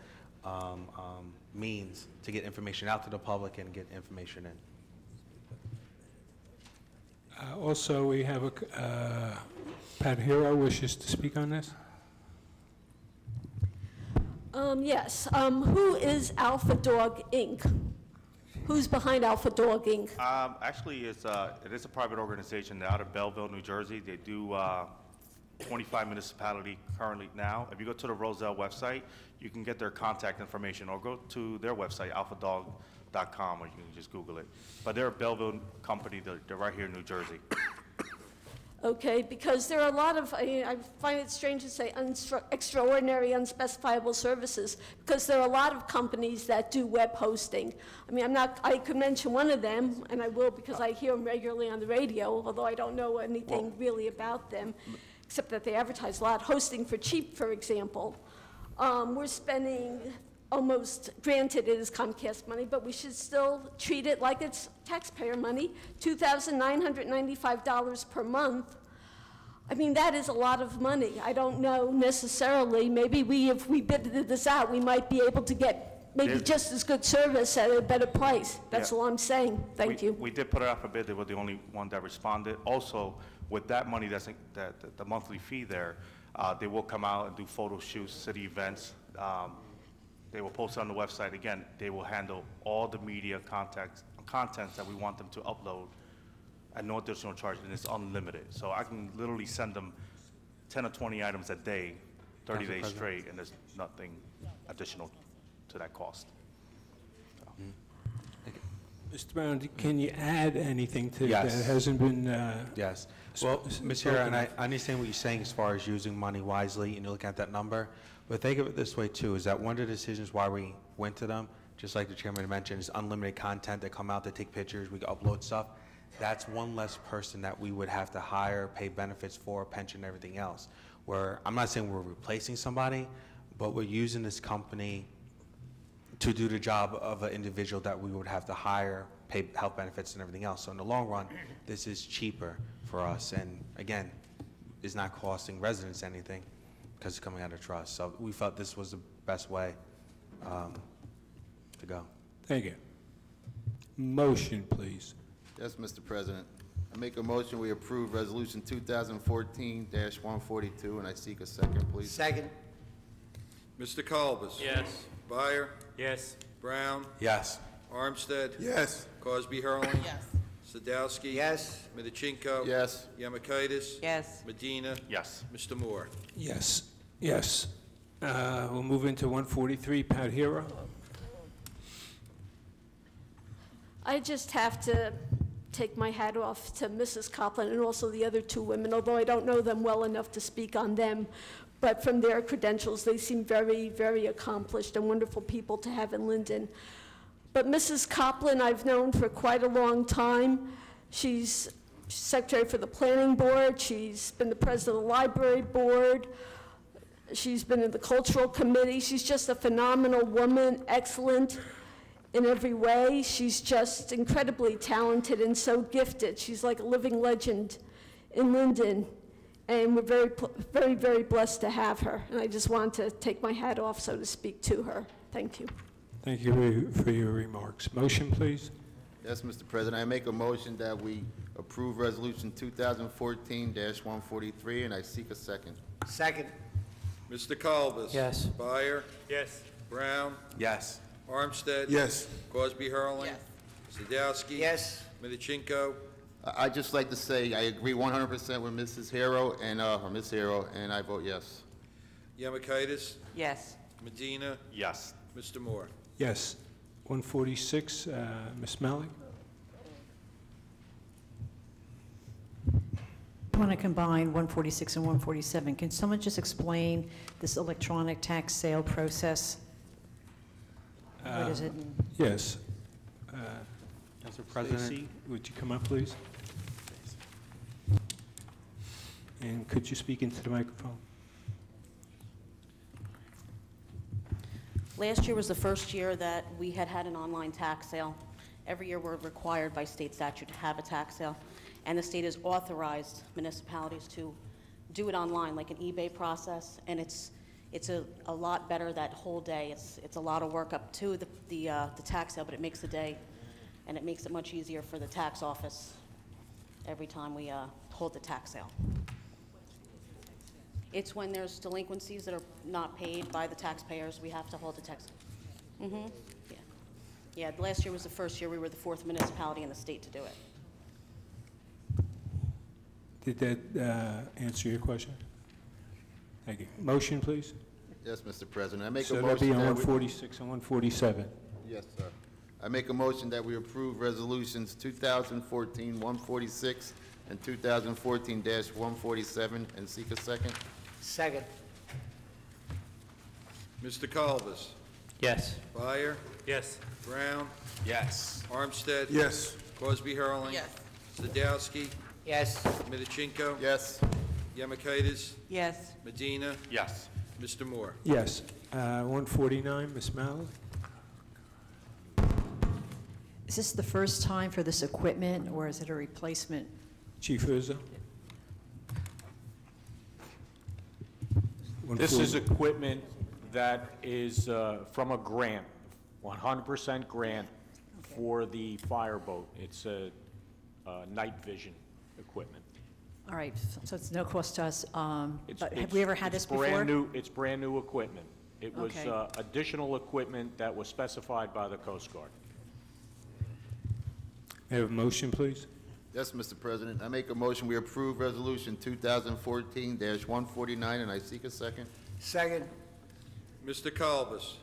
means to get information out to the public and get information in. Also, we have Pat Hero wishes to speak on this. Yes. Who is Alpha Dog Inc.? Who's behind Alpha Dog Inc.? Actually, it is a private organization. They're out of Belleville, New Jersey. They do 25 municipalities currently now. If you go to the Roselle website, you can get their contact information, or go to their website, alphadog.com, or you can just Google it. But they're a Belleville company. They're right here in New Jersey. Okay, because there are a lot of, I find it strange to say extraordinary, unspecifiable services, because there are a lot of companies that do web hosting. I mean, I could mention one of them, and I will because I hear them regularly on the radio, although I don't know anything really about them, except that they advertise a lot. Hosting for Cheap, for example. We're spending almost, granted it is Comcast money, but we should still treat it like it's taxpayer money, $2,995 per month. I mean, that is a lot of money. I don't know necessarily, maybe if we bid this out, we might be able to get maybe just as good service at a better price. That's all I'm saying. Thank you. We did put it out for bid. They were the only one that responded. Also, with that money, the monthly fee there, they will come out and do photo shoots, city events. They will post it on the website. Again, they will handle all the media contents that we want them to upload at no additional charge, and it's unlimited. So I can literally send them 10 or 20 items a day, 30 days straight, and there's nothing additional to that cost. Mr. Brown, can you add anything to Yes. that hasn't been? Yes. Well, Ms. Hira, and I understand what you're saying as far as using money wisely, and you're looking at that number. But think of it this way too: is that one of the decisions why we went to them, just like the chairman mentioned, is unlimited content that come out, they take pictures, we can upload stuff. That's one less person that we would have to hire, pay benefits for, pension, everything else. Where I'm not saying we're replacing somebody, but we're using this company to do the job of an individual that we would have to hire, pay health benefits and everything else. So in the long run, this is cheaper for us, and again, is not costing residents anything because it's coming out of trust. So we felt this was the best way to go. Thank you. Motion, please. Yes, Mr. President. I make a motion, we approve Resolution 2014-142, and I seek a second, please. Second. Mr. Kalbus? Yes. Byer? Yes. Brown? Yes. Armstead? Yes. Cosby Hurling? Yes. Sadowski? Yes. Medichinko? Yes. Yemakaitis? Yes. Medina? Yes. Mr. Moore? Yes, yes. We'll move into 143, Pat Hero. I just have to take my hat off to Mrs. Copland and also the other two women, although I don't know them well enough to speak on them. But from their credentials, they seem very, very accomplished and wonderful people to have in Linden. But Mrs. Copland I've known for quite a long time. She's secretary for the planning board. She's been the president of the library board. She's been in the cultural committee. She's just a phenomenal woman, excellent in every way. She's just incredibly talented and so gifted. She's like a living legend in Linden. And we're very, very, very blessed to have her. And I just want to take my hat off, so to speak, to her. Thank you. Thank you for your remarks. Motion, please. Yes, Mr. President, I make a motion that we approve Resolution 2014-143, and I seek a second. Second. Mr. Kalbus? Yes. Byer? Yes. Brown? Yes. Armstead? Yes. Cosby Hurling? Yes. Sadowski? Yes. Medichinko? I'd just like to say I agree 100% with Mrs. Hero and, or Ms. Hero, and I vote yes. Yemakaitis? Yes. Medina? Yes. Mr. Moore? Yes. 146, Ms. Malik. I want to combine 146 and 147. Can someone just explain this electronic tax sale process? What is it? Yes. Mr. President. Stacy, would you come up, please? And could you speak into the microphone? Last year was the first year that we had an online tax sale. Every year we're required by state statute to have a tax sale, and the state has authorized municipalities to do it online, like an eBay process, and it's a lot better that whole day. It's a lot of work up to the tax sale, but it makes the day, and it makes it much easier for the tax office every time we hold the tax sale. It's when there's delinquencies that are not paid by the taxpayers, we have to hold the tax. Mm-hmm, yeah. Yeah, last year was the first year we were the fourth municipality in the state to do it. Did that answer your question? Thank you. Motion, please. Yes, Mr. President. I make a So motion that'll be on that 146 and 147. Yes, sir. I make a motion that we approve Resolutions 2014-146 and 2014-147, and seek a second. Second. Mr. Kalbus? Yes. Byer? Yes. Brown? Yes. Armstead? Yes. Cosby Hurling? Yes. Sadowski? Yes. Medichinko? Yes. Yemakaitis? Yes. Medina? Yes. Mr. Moore? Yes. 149, Ms. Malik. Is this the first time for this equipment, or is it a replacement? Chief Urza. This is equipment that is from a grant, 100% grant for the fireboat. It's a night vision equipment. All right, so it's no cost to us. But have It's- we ever had this it's before? brand new. It's brand new equipment. It was Okay. additional equipment that was specified by the Coast Guard. May I have a motion, please? Yes, Mr. President. I make a motion we approve Resolution 2014-149, and I seek a second. Second. Mr. Kalbus?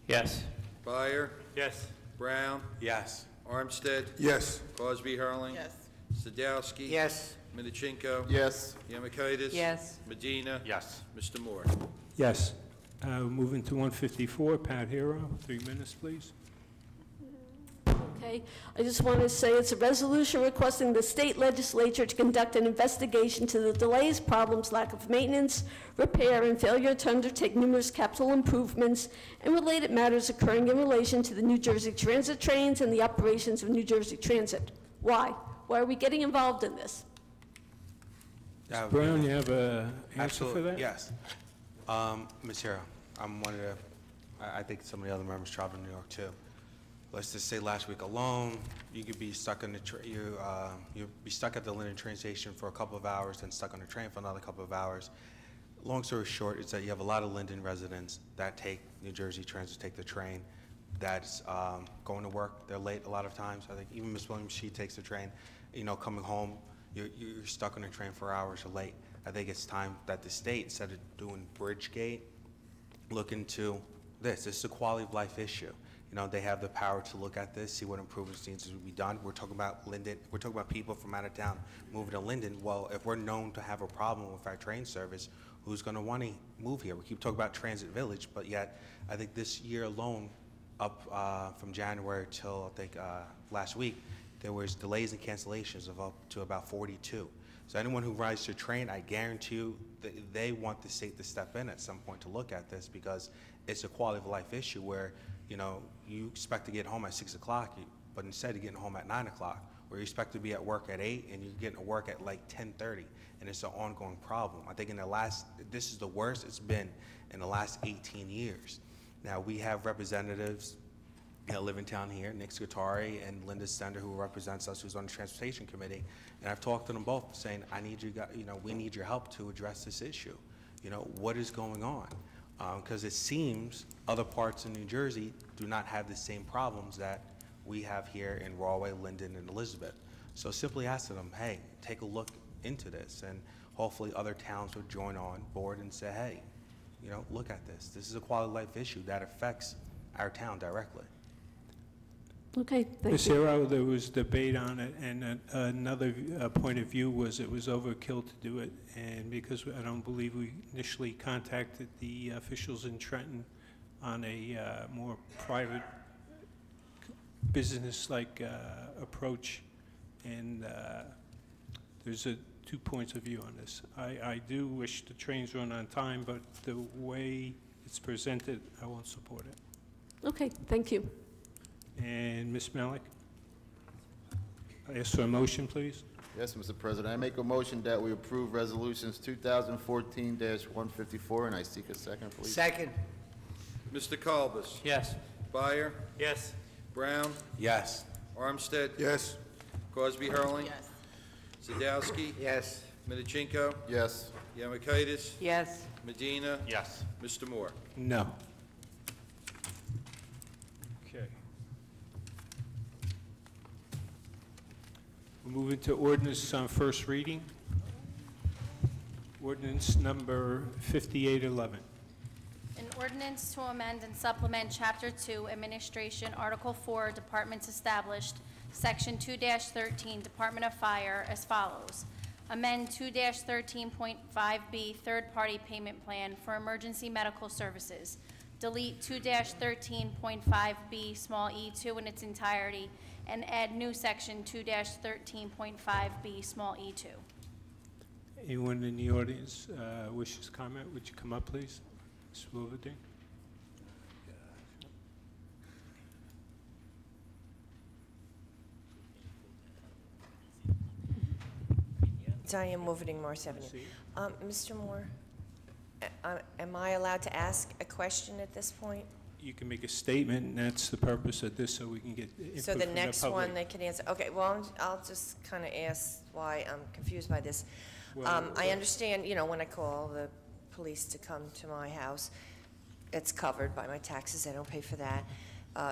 Yes. Byer? Yes. Brown? Yes. Armstead? Yes. Cosby Hurling? Yes. Sadowski? Yes. Medichinko? Yes. Yemakaitis? Yes. Medina? Yes. Mr. Moore? Yes. Moving to 154, Pat Hero. 3 minutes, please. Okay, I just want to say it's a resolution requesting the state legislature to conduct an investigation to the delays, problems, lack of maintenance, repair, and failure to undertake numerous capital improvements and related matters occurring in relation to the New Jersey Transit trains and the operations of New Jersey Transit. Why? Why are we getting involved in this? Brown, you have an answer for Absolutely, that? yes. Ms. Hero, I'm one of the, I think some of the other members travel to New York too. let's just say last week alone, you could be stuck in the you'll be stuck at the Linden train station for a couple of hours, then stuck on the train for another couple of hours. Long story short is that you have a lot of Linden residents that take New Jersey Transit, take the train, that's going to work. They're late a lot of times. I think even Ms. Williams, she takes the train. You know, coming home, you're stuck on the train for hours, you're late. I think it's time that the state, instead of doing Bridgegate, look into this. This is a quality of life issue. You know, they have the power to look at this, see what improvements needs to be done. We're talking about Linden. We're talking about people from out of town moving to Linden. Well, if we're known to have a problem with our train service, who's going to want to move here? We keep talking about Transit Village, but yet I think this year alone, up from January till I think last week, there was delays and cancellations of up to about 42. So anyone who rides the train, I guarantee you that they want the state to step in at some point to look at this, because it's a quality of life issue where, you know, you expect to get home at 6 o'clock, but instead you're getting home at 9 o'clock, or you expect to be at work at 8 and you're getting to work at like 10:30, and it's an ongoing problem. I think this is the worst it's been in the last 18 years. Now, we have representatives that live in town here, Nick Scutari and Linda Stender, who represents us, who's on the Transportation Committee, and I've talked to them both saying, I need you guys, you know, we need your help to address this issue. You know, what is going on? Because it seems other parts of New Jersey do not have the same problems that we have here in Rahway, Linden, and Elizabeth. So simply asking them, hey, take a look into this, and hopefully other towns would join on board and say, hey, you know, look at this. This is a quality of life issue that affects our town directly. Okay, thank Ms. you. Hero, there was debate on it, and another point of view was it was overkill to do it, and because I don't believe we initially contacted the officials in Trenton on a more private, business-like approach, and there's 2 points of view on this. I do wish the trains run on time, but the way it's presented, I won't support it. Okay, thank you. And Ms. Malik, I ask for a motion, please. Yes, Mr. President. I make a motion that we approve resolutions 2014-154, and I seek a second, please. Second. Mr. Kalbus? Yes. Byer? Yes. Brown? Yes. Armstead? Yes. Crosby Hurling? Yes. Sadowski? Yes. Minichinko? Yes. Yamakaitis? Yes. Medina? Yes. Mr. Moore? No. Okay. We're moving to ordinance on first reading. Ordinance number 5811. An ordinance to amend and supplement Chapter 2, Administration, Article 4, Departments Established, Section 2-13, Department of Fire, as follows. Amend 2-13.5B, Third-Party Payment Plan for Emergency Medical Services. Delete 2-13.5B, small e2 in its entirety, and add new Section 2-13.5B, small e2. Anyone in the audience wishes to comment? Would you come up, please? Ms. Wolverton? Diane Wolverton, Morris Avenue. Mr. Moore, am I allowed to ask a question at this point? You can make a statement, and that's the purpose of this, so we can get input So from the the next public. one they can answer, okay, well, I'll just kind of ask why I'm confused by this. I understand, you know, when I call the police to come to my house, it's covered by my taxes, I don't pay for that.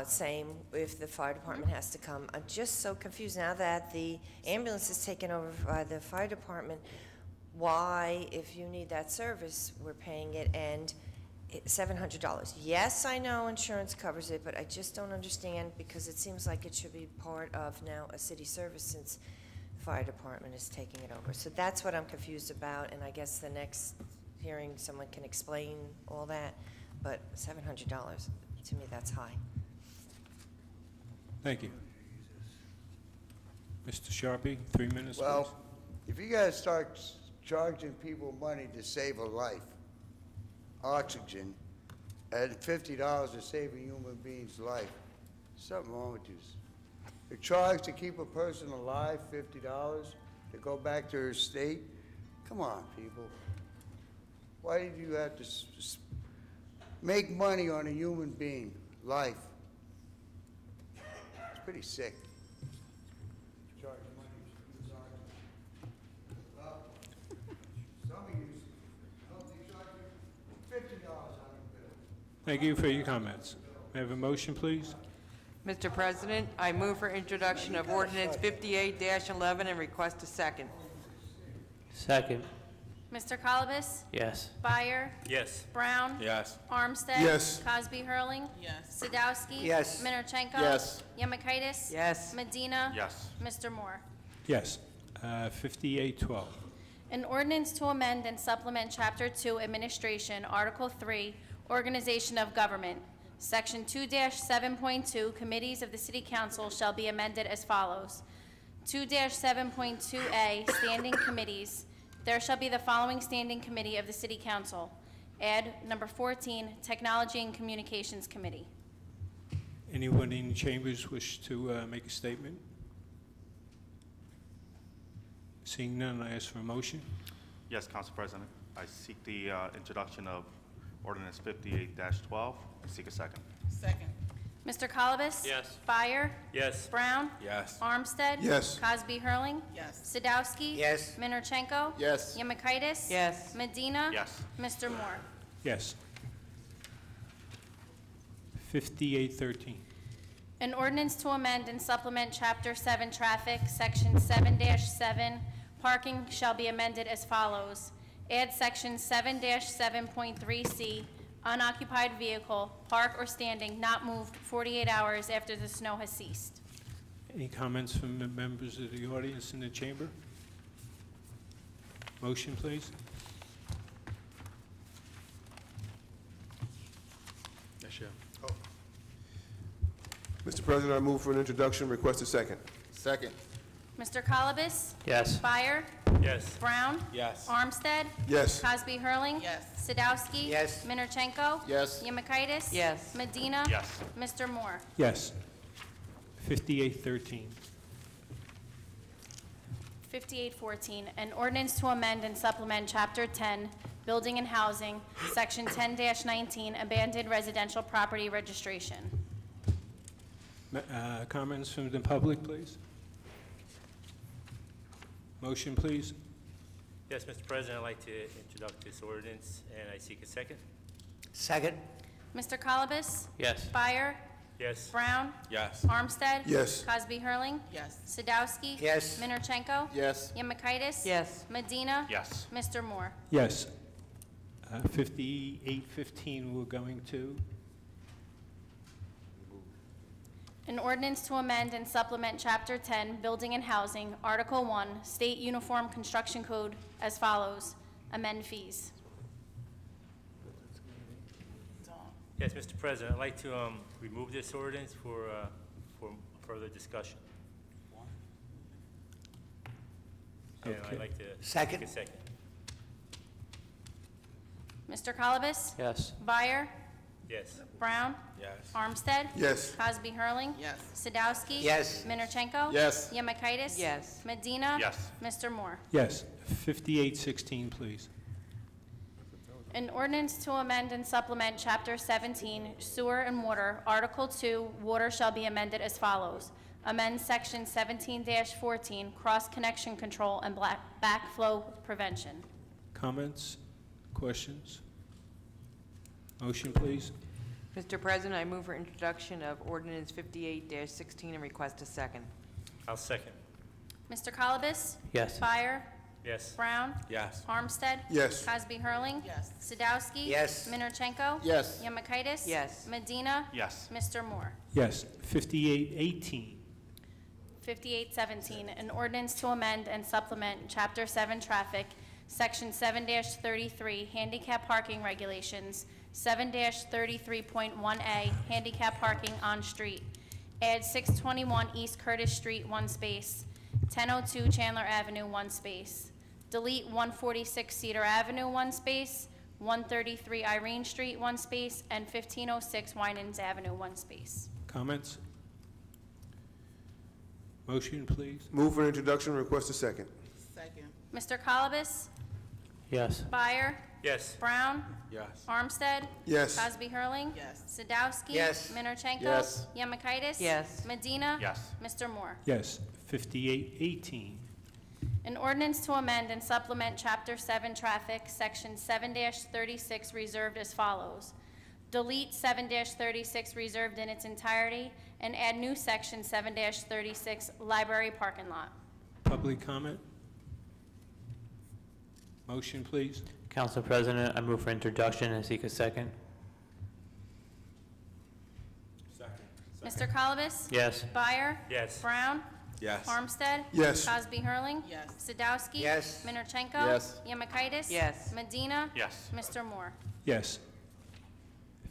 Same if the fire department has to come. I'm just so confused now that the ambulance is taken over by the fire department. Why, if you need that service, we're paying it, and $700. Yes, I know insurance covers it, but I just don't understand, because it seems like it should be part of now a city service since the fire department is taking it over. So that's what I'm confused about, and I guess the next hearing someone can explain all that, but $700, to me, that's high. Thank you. Mr. Sharpie, 3 minutes, please. Well, if you guys start charging people money to save a life, oxygen, and $50 to save a human being's life, something wrong with you. The charge to keep a person alive, $50, to go back to her state, come on, people. Why did you have to make money on a human being, life? pretty sick. Charge money for the sergeant. Well, some of you, I hope they charge you $50 on the bill. Thank you for your comments. May I have a motion, please? Mr. President, I move for introduction of ordinance 58-11 and request a second. Second. Mr. Colobus? Yes. Byer? Yes. Brown? Yes. Armstead? Yes. Cosby Hurling? Yes. Sadowski? Yes. Minorchenko? Yes. Yemakaitis? Yes. Medina? Yes. Mr. Moore? Yes. 5812. An ordinance to amend and supplement Chapter 2 Administration, Article 3, Organization of Government. Section 2-7.2, Committees of the City Council shall be amended as follows. 2-7.2A, Standing Committees. There shall be the following Standing Committee of the City Council. Add number 14, Technology and Communications Committee. Anyone in the chambers wish to make a statement? Seeing none, I ask for a motion. Yes, Council President. I seek the introduction of ordinance 58-12. I seek a second. Second. Mr. Colobus? Yes. Byer? Yes. Brown? Yes. Armstead? Yes. Cosby Hurling? Yes. Sadowski? Yes. Minorchenko? Yes. Yemakaitis? Yes. Medina? Yes. Mr. Moore? Yes. 5813. An ordinance to amend and supplement Chapter 7 Traffic, Section 7-7, Parking shall be amended as follows. Add Section 7-7.3C, unoccupied vehicle, park or standing, not moved 48 hours after the snow has ceased. Any comments from the members of the audience in the chamber? Motion, please. Yes, yeah. Mr. President, I move for an introduction, request a second. Second. Mr. Colobus? Yes. Byer? Yes. Brown? Yes. Armstead? Yes. Cosby Hurling? Yes. Sadowski? Yes. Minorchenko? Yes. Yemakaitis? Yes. Medina? Yes. Mr. Moore? Yes. 5813. 5814, an ordinance to amend and supplement Chapter 10, Building and Housing, Section 10-19, Abandoned Residential Property Registration. Comments from the public, please? Motion, please. Yes, Mr. President, I'd like to introduce this ordinance, and I seek a second. Second. Mr. Colobus? Yes. Byer? Yes. Brown? Yes. Armstead? Yes. Cosby Hurling? Yes. Sadowski? Yes. Minorchenko? Yes. Yemakaitis? Yes. Medina? Yes. Mr. Moore? Yes. 5815, we're going to. An ordinance to amend and supplement Chapter 10, Building and Housing, Article 1, State Uniform Construction Code as follows. Amend fees. Yes, Mr. President, I'd like to remove this ordinance for further discussion. And Okay. I'd like to Second. take a second. Mr. Colobus? Yes. Byer? Yes. Brown? Yes. Armstead? Yes. Cosby Hurling? Yes. Sadowski? Yes. Minorchenko? Yes. Yemakaitis? Yes. Medina? Yes. Mr. Moore? Yes. 5816, please. An ordinance to amend and supplement Chapter 17, Sewer and Water, Article 2, Water shall be amended as follows. Amend Section 17-14, Cross-Connection Control and Backflow Prevention. Comments? Questions? Motion, please. Mr. President, I move for introduction of ordinance 58-16 and request a second. I'll second. Mr. Colobus? Yes. Byer? Yes. Brown? Yes. Armstead? Yes. Cosby Hurling? Yes. Sadowski? Yes. Minorchenko? Yes. Yemakaitis? Yes. Medina? Yes. Mr. Moore? Yes. 5818. 5817, an ordinance to amend and supplement Chapter 7 Traffic, Section 7-33, Handicap Parking Regulations, 7-33.1A, Handicap Parking on Street. Add 621 East Curtis Street, 1 space, 1002 Chandler Avenue, 1 space. Delete 146 Cedar Avenue, 1 space, 133 Irene Street, 1 space, and 1506 Winans Avenue, 1 space. Comments? Motion, please. Move for introduction, request a second. Second. Mr. Colobus? Yes. Byer? Yes. Brown? Yes. Armstead? Yes. Cosby Hurling? Yes. Sadowski? Yes. Minorchenko? Yes. Yemakaitis? Yes. Medina? Yes. Mr. Moore? Yes. 5818. An ordinance to amend and supplement Chapter 7 Traffic, Section 7-36 reserved as follows. Delete 7-36 reserved in its entirety and add new Section 7-36 Library Parking Lot. Public comment? Motion, please. Council President, I move for introduction and seek a second. Mr. Colobus? Yes. Byer? Yes. Brown? Yes. Armstead? Yes. Cosby Hurling? Yes. Sadowski? Yes. Minorchenko? Yes. Yemakaitis? Yes. Medina? Yes. Mr. Moore? Yes.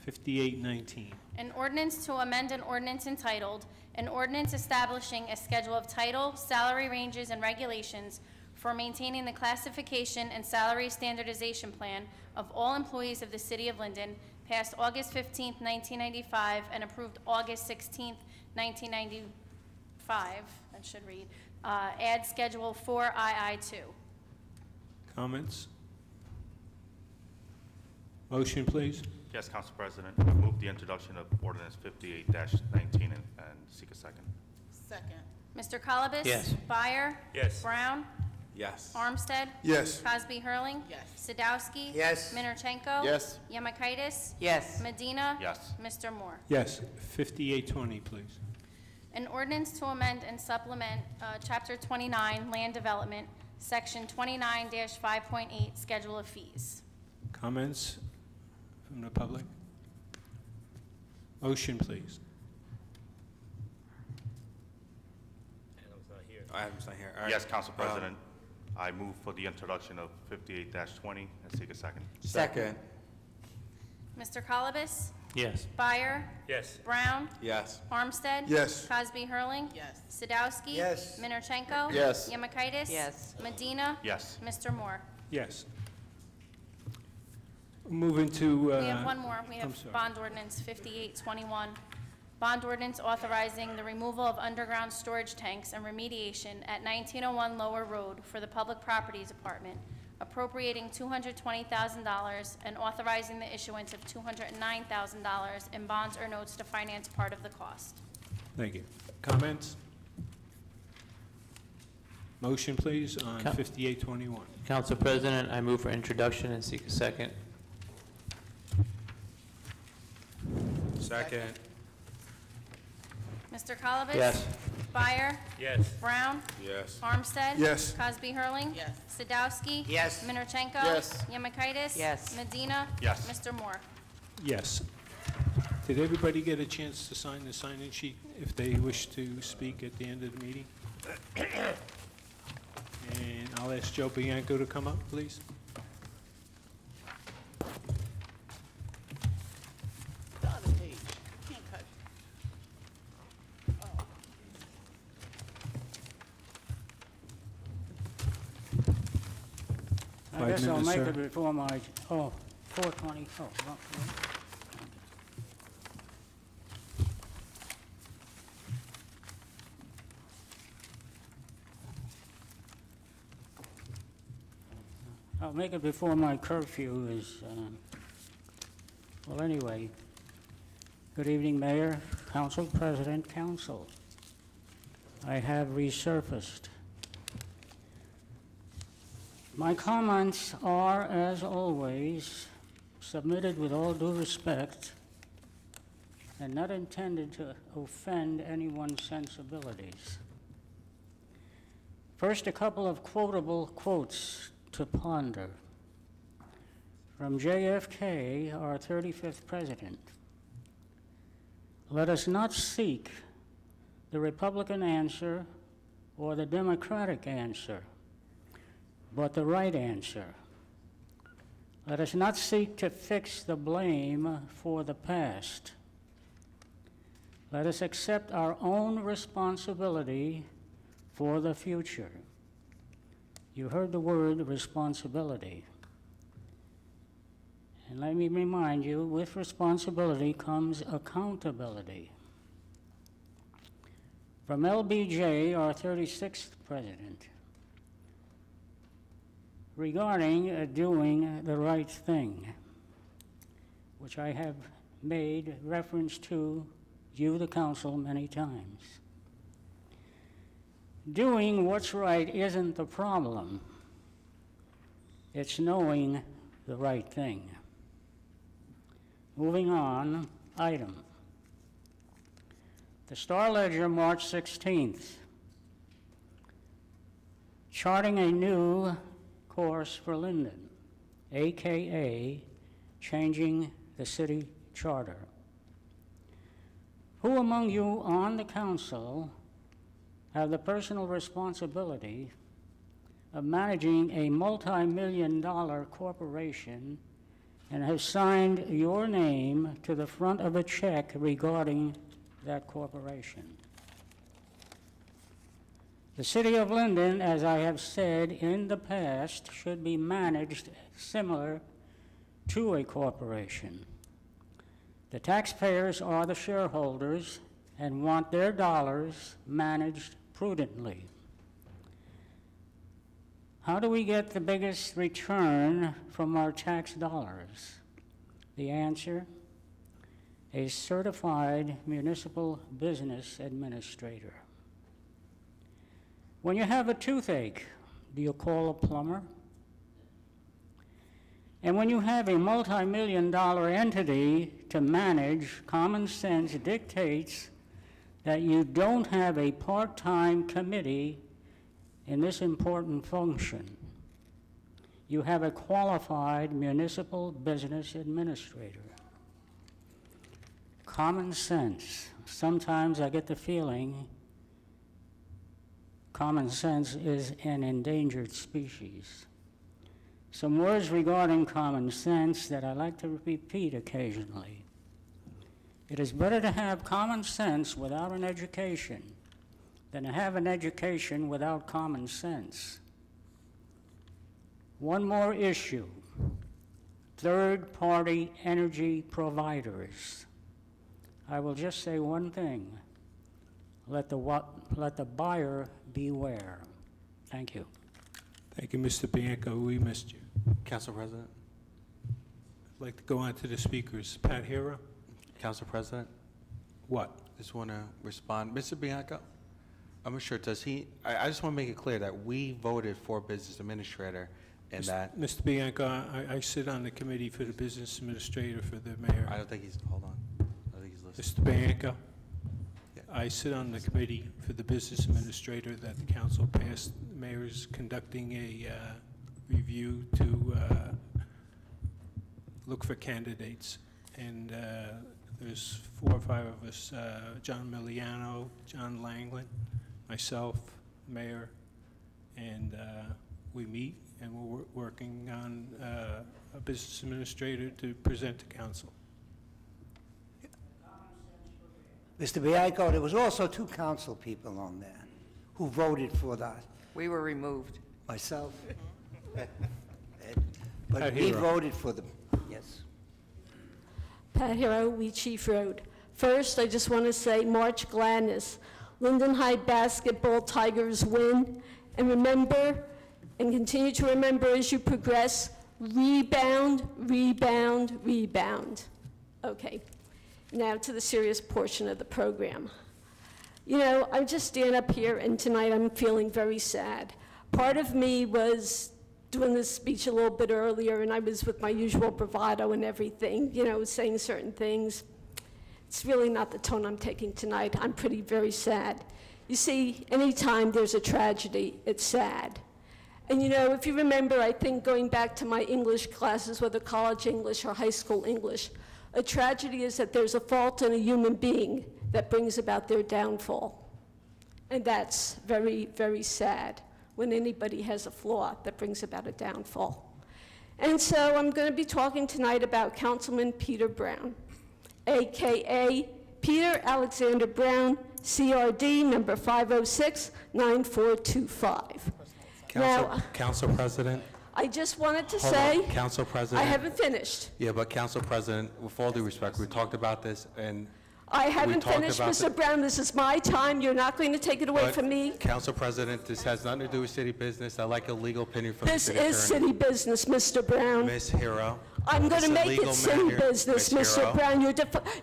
5819. An ordinance to amend an ordinance entitled, an ordinance establishing a schedule of title, salary ranges, and regulations for maintaining the classification and salary standardization plan of all employees of the City of Linden, passed August 15, 1995, and approved August 16, 1995, that should read, add Schedule 4II2. Comments? Motion, please. Yes, Council President. I move the introduction of ordinance 58-19 and seek a second. Second. Mr. Colobus? Yes. Byer? Yes. Brown? Yes. Armstead? Yes. Cosby Hurling? Yes. Sadowski? Yes. Minorchenko? Yes. Yemakaitis? Yes. Medina? Yes. Mr. Moore? Yes. 5820, please. An ordinance to amend and supplement Chapter 29, Land Development, Section 29-5.8, Schedule of Fees. Comments from the public? Motion, please. Adam's not here. Adam's not here. All right. Yes, Council President. I move for the introduction of 58-20 and seek a second. Second. Mr. Colobus? Yes. Byer? Yes. Brown? Yes. Armstead? Yes. Cosby Hurling? Yes. Sadowski? Yes. Minorchenko? Yes. Yemakaitis? Yes. Medina? Yes. Mr. Moore? Yes. Moving to... We have one more. We I'm have sorry. bond ordinance 5821. Bond ordinance authorizing the removal of underground storage tanks and remediation at 1901 Lower Road for the Public Properties Department, appropriating $220,000 and authorizing the issuance of $209,000 in bonds or notes to finance part of the cost. Thank you. Comments? Motion, please, on Coun- 5821. Council President, I move for introduction and seek a second. Second. Mr. Colobus? Yes. Byer? Yes. Brown? Yes. Armstead? Yes. Cosby Hurling? Yes. Sadowski? Yes. Minorchenko? Yes. Yemakaitis? Yes. Medina? Yes. Mr. Moore? Yes. Did everybody get a chance to sign the sign-in sheet if they wish to speak at the end of the meeting? And I'll ask Joe Bianco to come up, please. The other page. Can't cut. Five I guess I'll minutes, make sir. it before my, 4:20, wrong. I'll make it before my curfew is, well, anyway. Good evening, Mayor, Council President, Council. I have resurfaced. My comments are, as always, submitted with all due respect and not intended to offend anyone's sensibilities. First, a couple of quotable quotes to ponder. From JFK, our 35th president, "Let us not seek the Republican answer or the Democratic answer, but the right answer. Let us not seek to fix the blame for the past. Let us accept our own responsibility for the future." You heard the word responsibility. And let me remind you, with responsibility comes accountability. From LBJ, our 36th president, regarding doing the right thing, which I have made reference to you, the council, many times. Doing what's right isn't the problem. It's knowing the right thing. Moving on, item. The Star Ledger, March 16th, charting a new course for Linden, AKA changing the city charter. Who among you on the council have the personal responsibility of managing a multi-million-dollar corporation and have signed your name to the front of a check regarding that corporation? The city of Linden, as I have said in the past, should be managed similar to a corporation. The taxpayers are the shareholders and want their dollars managed prudently. How do we get the biggest return from our tax dollars? The answer: a certified municipal business administrator. When you have a toothache, do you call a plumber? And when you have a multi-million-dollar entity to manage, common sense dictates that you don't have a part-time committee in this important function. You have a qualified municipal business administrator. Common sense. Sometimes I get the feeling common sense is an endangered species. Some words regarding common sense that I like to repeat occasionally. It is better to have common sense without an education than to have an education without common sense. One more issue: third-party energy providers. I will just say one thing: let the buyer beware. Thank you. Thank you, Mr. Bianco. We missed you. Council President. I'd like to go on to the speakers. Pat Hero? Council President. What? Just want to respond. Mr. Bianco, I'm not sure, does he, I just want to make it clear that we voted for business administrator and that. Mr. Bianco, I sit on the committee for the business administrator for the mayor. I don't think he's, hold on. I don't think he's listening. Mr. Bianco? I sit on the committee for the business administrator that the council passed. The mayor's conducting a review to look for candidates. And there's 4 or 5 of us, John Miliano, John Langland, myself, mayor, and we meet and we're working on a business administrator to present to council. Mr. Bianco, there was also 2 council people on there who voted for that. We were removed. Myself, Ed, but Pat we Hero. voted for them, yes. Pat Hero, We Chief Road. First, I just want to say March Gladness. Linden High basketball Tigers win. And remember, and continue to remember as you progress, rebound, rebound, rebound. Okay, now to the serious portion of the program. You know, I just stand up here and tonight I'm feeling very sad. Part of me was doing this speech a little bit earlier and I was with my usual bravado and everything, you know, saying certain things. It's really not the tone I'm taking tonight. I'm very sad. You see, anytime there's a tragedy, it's sad. And you know, if you remember, I think going back to my English classes, whether college English or high school English, a tragedy is that there's a fault in a human being that brings about their downfall. And that's very, very sad when anybody has a flaw that brings about a downfall. And so I'm going to be talking tonight about Councilman Peter Brown, AKA Peter Alexander Brown, CRD number 506-9425. Council President. I just wanted to Hold say, on, Council President. I haven't finished. Yeah, but Council President, with all due respect, we talked about this and I haven't talked finished, about Mr. Brown. This is my time. You're not going to take it away But, from me. Council President, this has nothing to do with city business. I'd like a legal opinion from the This city is attorney. city business, Mr. Brown. Ms. Hero. I'm going to it's a make legal it city matter. business, Ms. Mr. Hero. Brown.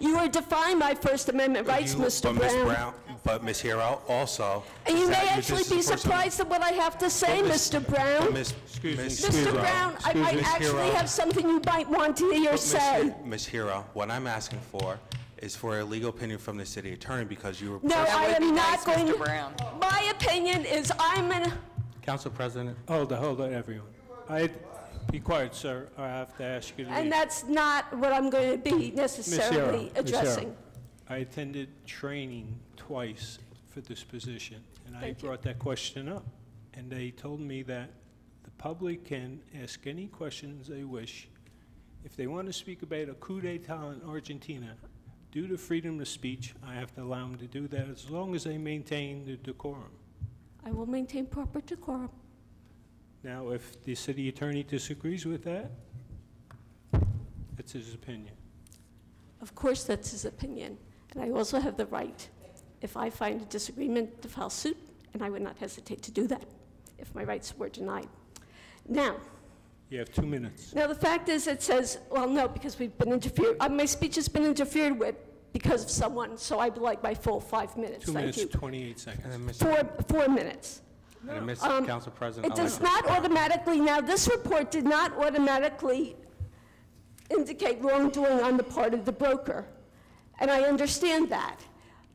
You are defying my First Amendment rights, Mr. Brown. But Ms. Hero also. And you is may that actually this is be the first time- surprised at what I have to say, But Mr. Brown. but Ms. Mr. Brown, I might Ms. actually Hero. have something you might want to hear say. Ms. Hero, what I'm asking for is for a legal opinion from the city attorney because you were. No, I am not going to. My opinion is Council President. Hold on, everyone. Be quiet, sir. I have to ask you to leave. and that's not what I'm going to be necessarily addressing. I attended training twice for this position, and I Thank you. brought that question up. And they told me that the public can ask any questions they wish. If they want to speak about a coup d'etat in Argentina, due to freedom of speech, I have to allow them to do that as long as they maintain the decorum. I will maintain proper decorum. Now, if the city attorney disagrees with that, it's his opinion. Of course, that's his opinion. And I also have the right, if I find a disagreement, to file suit, and I would not hesitate to do that if my rights were denied. Now, You have 2 minutes. the fact is, it says, well, no, because we've been interfered, my speech has been interfered with because of someone, so I would like my full 5 minutes. 2 Thank minutes, you. 28 seconds. 4 minutes. Council President. It does not automatically, now, this report did not automatically indicate wrongdoing on the part of the broker, and I understand that.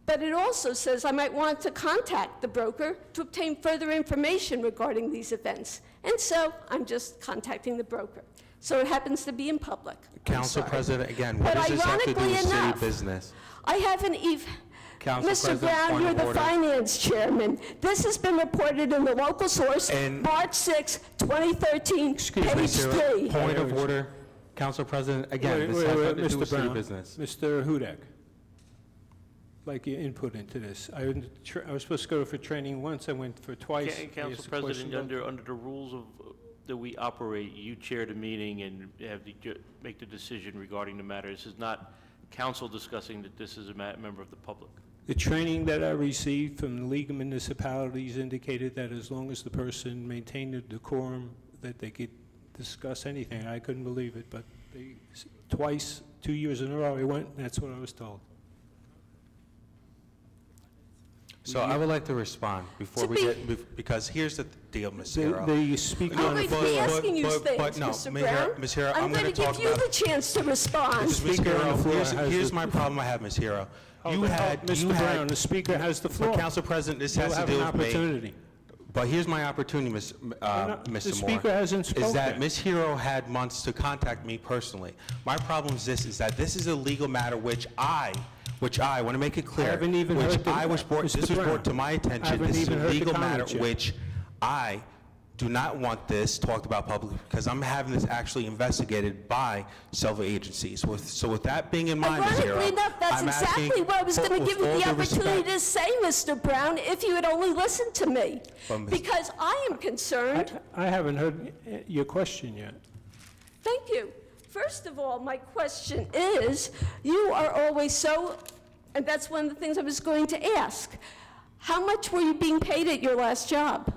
But it also says I might want to contact the broker to obtain further information regarding these events. And so I'm just contacting the broker. So it happens to be in public. I'm Council sorry. President, again, what But does this have to do ironically with city enough, business? I haven't even, Council Mr. President, Brown, point you're of the order. finance chairman. This has been reported in the local source, And- March 6, 2013, page Ms. Hero, 3. Point of order. Council President, again, Wait, this wait, has wait, nothing to do Mr. with city Brown, business. Mr. Hudak, like your input into this. I was supposed to go for training once, I went for twice. I Council asked the question, President, under the rules of, that we operate, you chair the meeting and make the decision regarding the matter. This is not council discussing that this is a member of the public. The training that I received from the League of Municipalities indicated that as long as the person maintained the decorum, that they could discuss anything. I couldn't believe it, but twice, 2 years in a row, I went, and that's what I was told. So I would like to respond before we get, because here's the deal, Ms. Hero. The speaker I'm going to be asking you things, no, Mr. Ms. Brown. Hero, Ms. Hero, I'm going to talk give you about- the chance to respond. Ms. speaker on the Hero, floor has here's the- my problem I have, Ms. Hero. Mr. Brown, the speaker has the floor. But Council President, this has You'll to have do an with me. opportunity. But here's my opportunity, Mr. The Moore. speaker hasn't Is spoken. that Ms. Hero had months to contact me personally. My problem is this, is that this is a legal matter which I want to make it clear, haven't even which heard the- I was brought, Mr. this was Brown, brought to my I attention. haven't This is even a heard the legal matter comments yet. which I do not want this talked about publicly because I'm having this actually investigated by several agencies. So with that being in mind, Ms. Hero, Ironically enough, that's I'm exactly asking what I was going to with give you all the due opportunity respect- to say, Mr. Brown, if you had only listened to me. But Ms. Because I am concerned. I haven't heard your question yet. Thank you. First of all, my question is, you are always so, and that's one of the things I was going to ask. How much were you being paid at your last job?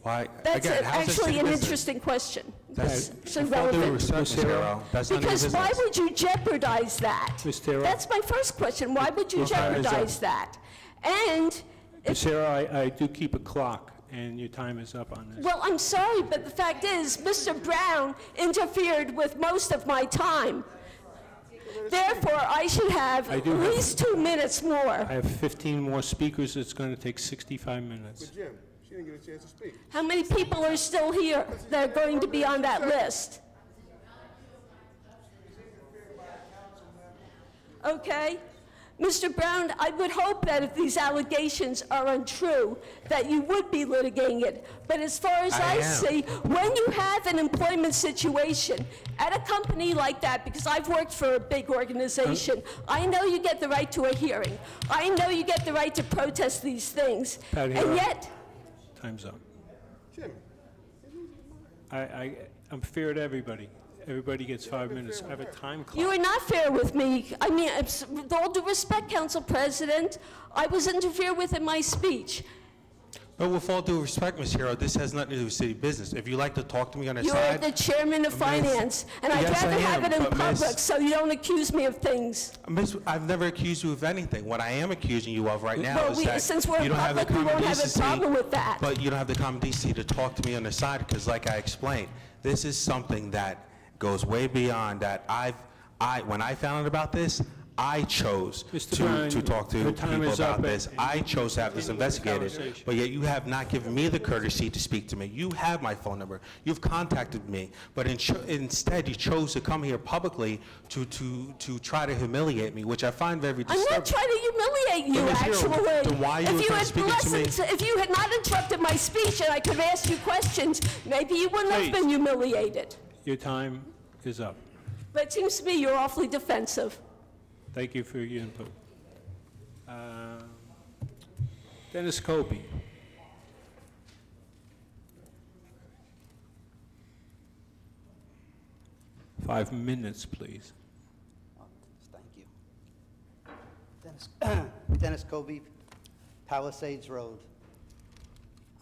Why? That's Again, how's this actually city an business? interesting question. That's, So with all due relevant. respect, Ms. Hero, that's none of your Because why business. would you jeopardize that? Ms. Hero. That's my first question. Why would you Look, I- jeopardize that? And, Ms. Hero, I do keep a clock, and your time is up on this. well, I'm sorry, but the fact is, Mr. Brown interfered with most of my time. Therefore, I should have I at do have- least 2 minutes more. I have 15 more speakers. It's going to take 65 minutes. But Jim, she didn't get a chance to speak. How many people are still here that are going to be on that list? Okay? Mr. Brown, I would hope that if these allegations are untrue, that you would be litigating it. But as far as I I am. see, when you have an employment situation at a company like that, because I've worked for a big organization, I know you get the right to a hearing. I know you get the right to protest these things. Patty, And yet, Time's up. Jim, I'm fair to everybody. Everybody gets 5 minutes. I have a time clock. You are not fair with me. I mean, with all due respect, Council President, I was interfered with in my speech. But with all due respect, Ms. Hero, this has nothing to do with city business. If you'd like to talk to me on the side... You're the chairman of finance, and I'd Yes, rather I have am, it in but Miss- public, so you don't accuse me of things. Miss, I've never accused you of anything. What I am accusing you of right now Well, is that since we're you don't have the public, we common won't have a decency... problem with that. But you don't have the common decency to talk to me on the side, because like I explained, this is something that goes way beyond that. When I found out about this, I chose to talk to people about this. I chose to have this investigated, but yet you have not given me the courtesy to speak to me. You have my phone number. You've contacted me, but instead you chose to come here publicly to try to humiliate me, which I find very disturbing. I'm not trying to humiliate you, Ms. Hero, actually. then why are you speaking to me? If you had not interrupted my speech and I could have asked you questions, maybe you wouldn't have been humiliated. Your time is up. But it seems to me you're awfully defensive. Thank you for your input. Dennis Kobe. Five minutes, please. Thank you. Dennis Kobe, Palisades Road.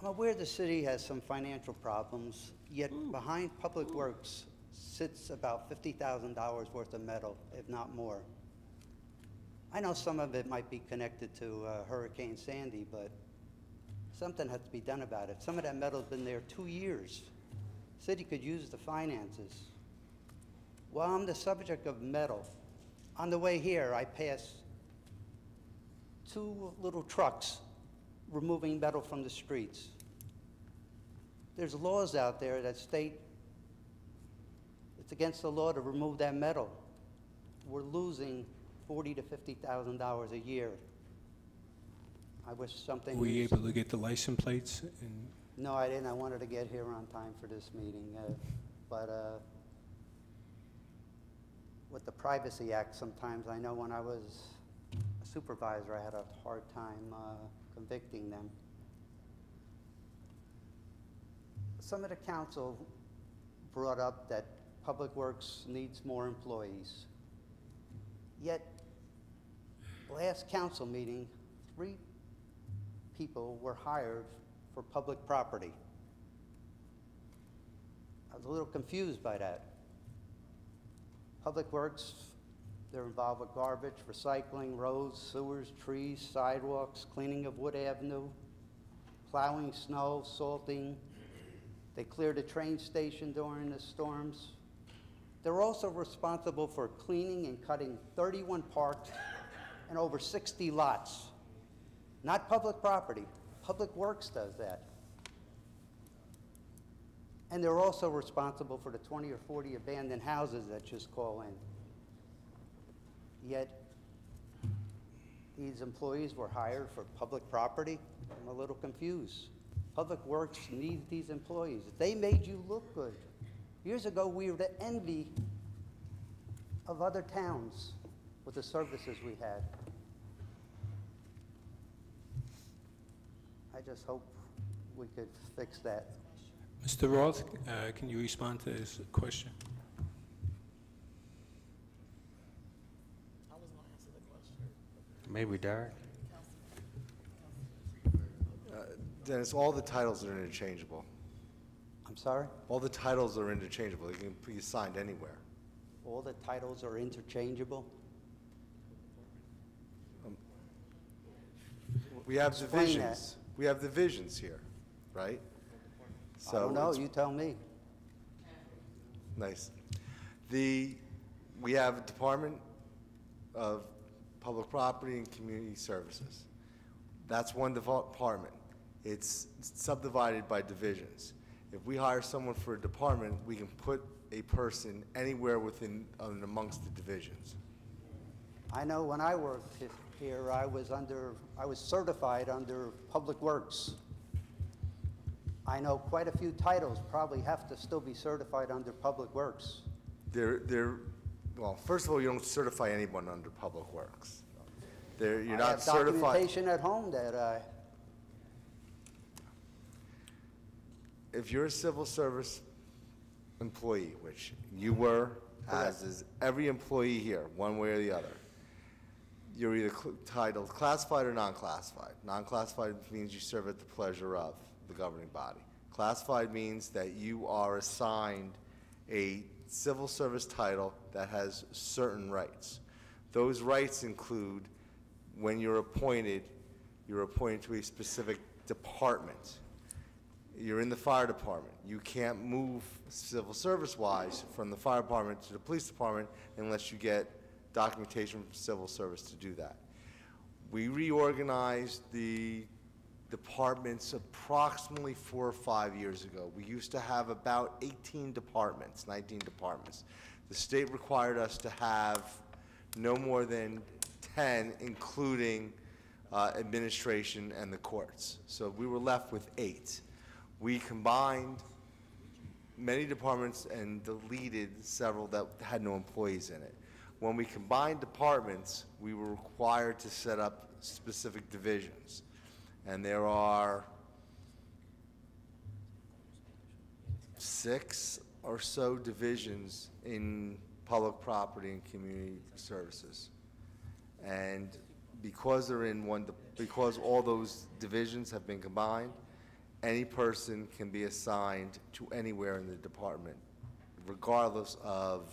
I'm aware the city has some financial problems, yet behind Public Works sits about $50,000 worth of metal, if not more. I know some of it might be connected to Hurricane Sandy, but something has to be done about it. Some of that metal's been there 2 years. City could use the finances. While I'm the subject of metal, on the way here, I passed 2 little trucks removing metal from the streets. There's laws out there that state it's against the law to remove that metal. We're losing $40,000 to $50,000 a year. I wish something... Were you able to get the license plates? No, I didn't. I wanted to get here on time for this meeting. With the Privacy Act, sometimes I know when I was a supervisor, I had a hard time convicting them. Some of the council brought up that Public Works needs more employees. Yet, last council meeting, 3 people were hired for public property. I was a little confused by that. Public Works, they're involved with garbage, recycling, roads, sewers, trees, sidewalks, cleaning of Wood Avenue, plowing snow, salting. They cleared the train station during the storms. They're also responsible for cleaning and cutting 31 parks and over 60 lots. Not public property. Public Works does that. And they're also responsible for the 20 or 40 abandoned houses that just call in. Yet, these employees were hired for public property. I'm a little confused. Public Works needs these employees. They made you look good. Years ago, we were the envy of other towns with the services we had. I just hope we could fix that. Mr. Roth, can you respond to this question? Maybe Derek? Dennis, all the titles are interchangeable. I'm sorry? All the titles are interchangeable. You can be assigned anywhere. All the titles are interchangeable? We have Explain divisions. We have divisions here, right? I don't know, it's- you tell me. Nice. We have a Department of Public Property and Community Services. That's one department. It's subdivided by divisions. If we hire someone for a department, we can put a person anywhere within and amongst the divisions. I know when I worked here, I was certified under Public Works. I know quite a few titles probably have to still be certified under Public Works. Well, first of all, you don't certify anyone under Public Works. You're I not have certified. documentation at home that If you're a civil service employee, which you were, as is every employee here, one way or the other, you're either titled classified or non-classified. Non-classified means you serve at the pleasure of the governing body. Classified means that you are assigned a civil service title that has certain rights. Those rights include, when you're appointed to a specific department. You're in the fire department. You can't move civil service-wise from the fire department to the police department unless you get documentation from civil service to do that. We reorganized the departments approximately 4 or 5 years ago. We used to have about 18 departments, 19 departments. The state required us to have no more than 10, including administration and the courts. So we were left with 8. We combined many departments and deleted several that had no employees in it. When we combined departments, we were required to set up specific divisions. And there are 6 or so divisions in public property and community services. And because they're in one, because all those divisions have been combined, any person can be assigned to anywhere in the department, regardless of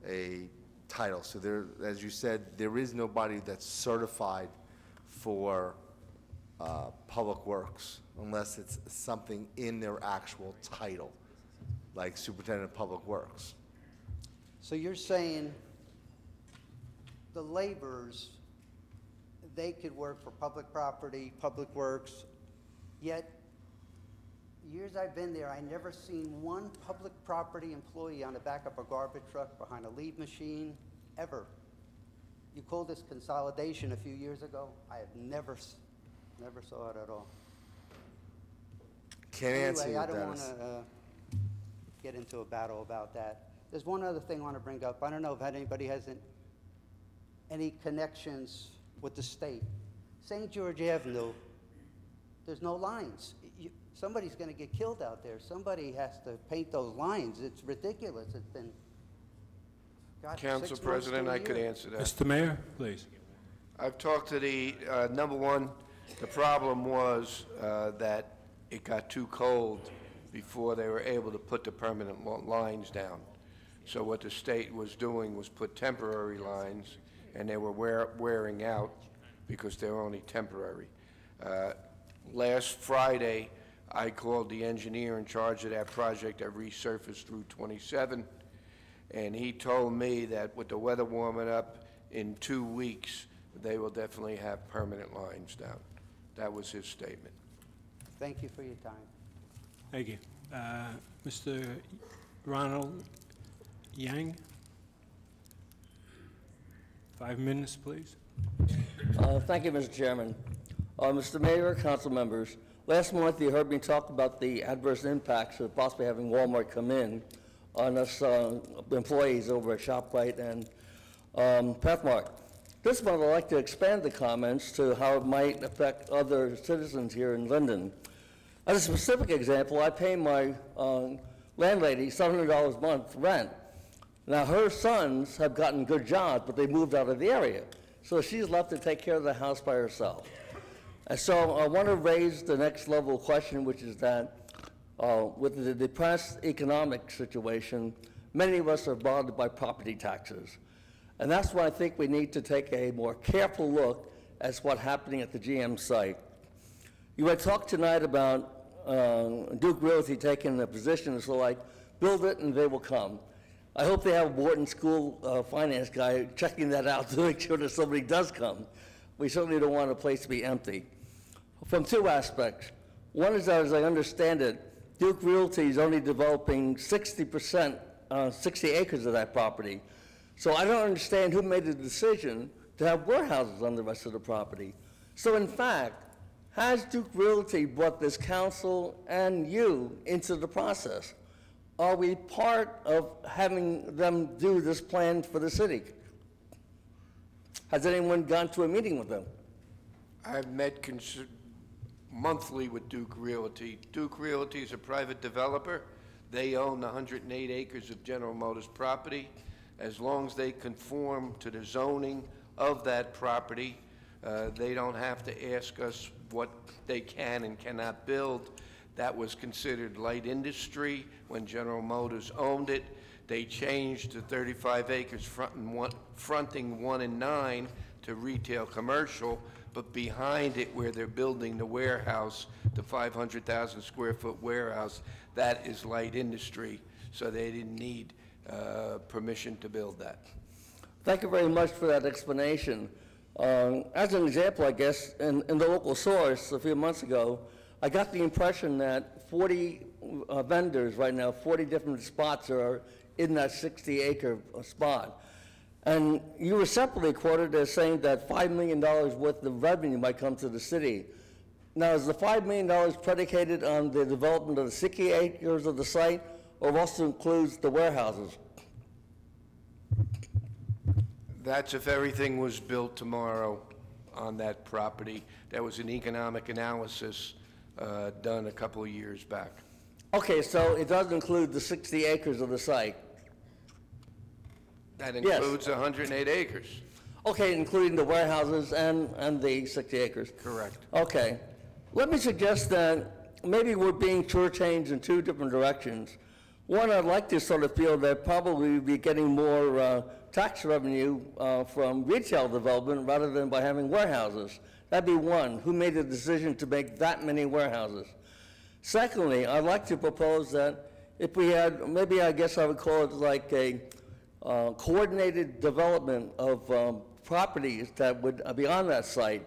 a title. So there, as you said, there is nobody that's certified for public works unless it's something in their actual title, like superintendent of public works. So you're saying the laborers, they could work for public property, public works, yet years I've been there, I never seen one public property employee on the back of a garbage truck behind a leave machine, ever. You called this consolidation a few years ago. I have never saw it at all. Can't answer you, I don't want Dennis. to get into a battle about that. There's one other thing I want to bring up. I don't know if anybody has any connections with the state. St. George Avenue, there's no lines. Somebody's going to get killed out there. Somebody has to paint those lines. It's ridiculous. It's been, God, 6 months Council to President, a I could year. answer that. Mr. Mayor, please. I've talked to the, number one, the problem was that it got too cold before they were able to put the permanent lines down. So what the state was doing was put temporary lines, and they were wearing out because they were only temporary. Last Friday, I called the engineer in charge of that project that resurfaced Route 27, and he told me that with the weather warming up, in 2 weeks, they will definitely have permanent lines down. That was his statement. Thank you for your time. Thank you. Mr. Ronald Yang? 5 minutes, please. Thank you, Mr. Chairman. Mr. Mayor, council members, last month you heard me talk about the adverse impacts of possibly having Walmart come in on us employees over at ShopRite and Pathmark. This month I'd like to expand the comments to how it might affect other citizens here in Linden. As a specific example, I pay my landlady $700 a month rent. Now her sons have gotten good jobs, but they moved out of the area. So she's left to take care of the house by herself. And so I want to raise the next level question, which is that with the depressed economic situation, many of us are bothered by property taxes. And that's why I think we need to take a more careful look at what's happening at the GM site. You had talked tonight about Duke Realty taking a position so like, build it and they will come. I hope they have a Wharton School finance guy checking that out to make sure that somebody does come. We certainly don't want a place to be empty. From 2 aspects. One is that, as I understand it, Duke Realty is only developing 60%, 60 acres of that property. So I don't understand who made the decision to have warehouses on the rest of the property. So in fact, has Duke Realty brought this council and you into the process? Are we part of having them do this plan for the city? Has anyone gone to a meeting with them? I've met monthly with Duke Realty. Duke Realty is a private developer. They own the 108 acres of General Motors property. As long as they conform to the zoning of that property, they don't have to ask us what they can and cannot build. That was considered light industry when General Motors owned it. They changed the 35 acres fronting 1 and 9 to retail commercial, but behind it where they're building the warehouse, the 500,000 square foot warehouse, that is light industry, so they didn't need permission to build that. Thank you very much for that explanation. As an example, I guess, in the local source a few months ago, I got the impression that 40 vendors right now, 40 different spots are in that 60-acre spot. And you were separately quoted as saying that $5 million worth of revenue might come to the city. Now, is the $5 million predicated on the development of the 60 acres of the site, or also includes the warehouses? That's if everything was built tomorrow on that property. That was an economic analysis done a couple of years back. Okay, so it does include the 60 acres of the site? That includes 108 acres. Okay, including the warehouses and the 60 acres? Correct. Okay. Let me suggest that maybe we're being shortchanged in two different directions. One, I'd like to sort of feel that probably we'd be getting more tax revenue from retail development rather than by having warehouses. That'd be one. Who made the decision to make that many warehouses? Secondly, I'd like to propose that if we had, maybe I guess I would call it like a coordinated development of properties that would be on that site,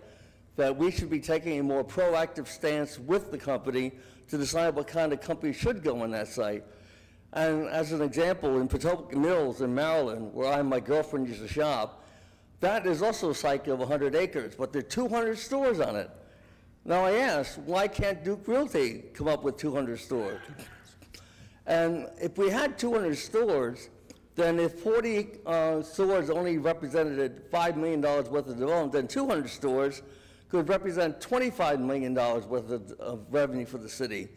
that we should be taking a more proactive stance with the company to decide what kind of company should go on that site. And as an example, in Potomac Mills in Maryland, where I and my girlfriend used to shop, that is also a site of 100 acres, but there are 200 stores on it. Now I ask, why can't Duke Realty come up with 200 stores? And if we had 200 stores, then if 40 stores only represented $5 million worth of development, then 200 stores could represent $25 million worth of revenue for the city.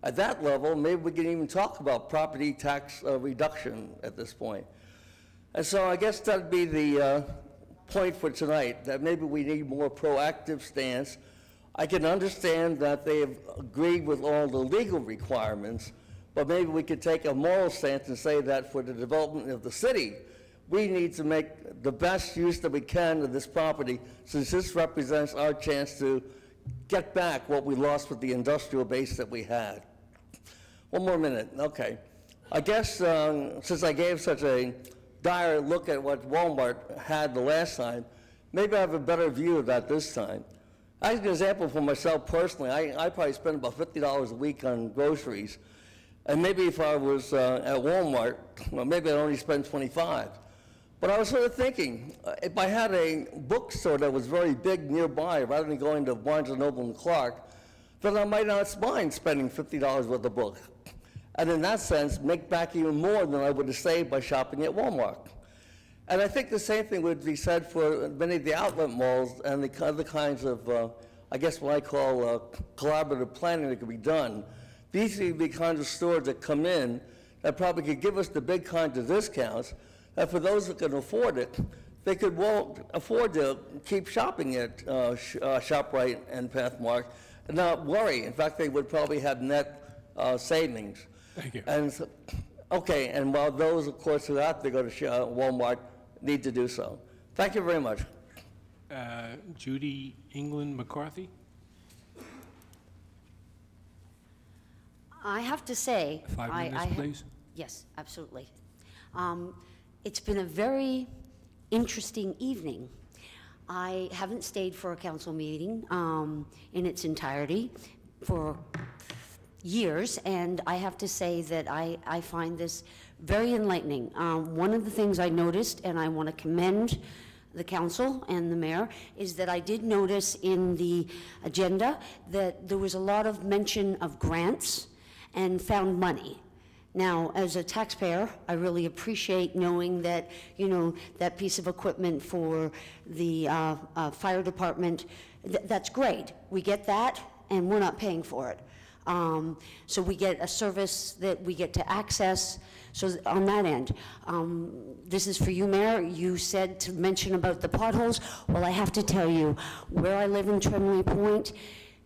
At that level, maybe we can even talk about property tax reduction at this point. And so I guess that'd be the point for tonight, that maybe we need more proactive stance. I can understand that they have agreed with all the legal requirements, but maybe we could take a moral stance and say that for the development of the city, we need to make the best use that we can of this property, since this represents our chance to get back what we lost with the industrial base that we had. One more minute, okay. I guess since I gave such a dire look at what Walmart had the last time, maybe I have a better view of that this time. As an example for myself personally, I probably spend about $50 a week on groceries. And maybe if I was at Walmart, well, maybe I'd only spend $25. But I was sort of thinking, if I had a bookstore that was very big nearby, rather than going to Barnes & Noble and Clark, then I might not mind spending $50 worth of book. And in that sense, make back even more than I would have saved by shopping at Walmart. And I think the same thing would be said for many of the outlet malls and the other kinds of, I guess what I call collaborative planning that could be done. These would be the kinds of stores that come in that probably could give us the big kinds of discounts, that for those that can afford it, they could afford to keep shopping at ShopRite and Pathmark and not worry. In fact, they would probably have net savings. Thank you. And so, okay, and while those, of course, who have to go to Walmart need to do so. Thank you very much. Judy England McCarthy. I have to say, 5 minutes, please. Yes, absolutely. It's been a very interesting evening. I haven't stayed for a council meeting in its entirety for years, and I have to say that I find this very enlightening. One of the things I noticed, and I want to commend the council and the mayor, is that I did notice in the agenda that there was a lot of mention of grants and found money. Now, as a taxpayer, I really appreciate knowing that, you know, that piece of equipment for the fire department, that's great. We get that, and we're not paying for it. So we get a service that we get to access. So on that end, this is for you, Mayor. You said to mention about the potholes. Well, I have to tell you, where I live in Tremley Point,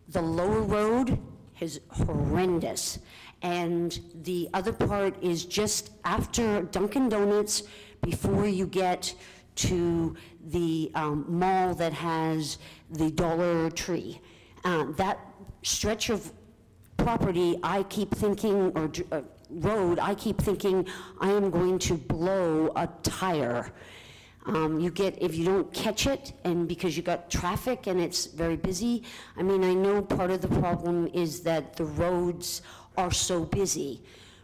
the lower road is horrendous. And the other part is just after Dunkin' Donuts, before you get to the mall that has the Dollar Tree. That stretch of property, I keep thinking, or road, I keep thinking I am going to blow a tire. You get, if you don't catch it, and because you got traffic and it's very busy, I mean, I know part of the problem is that the roads are so busy,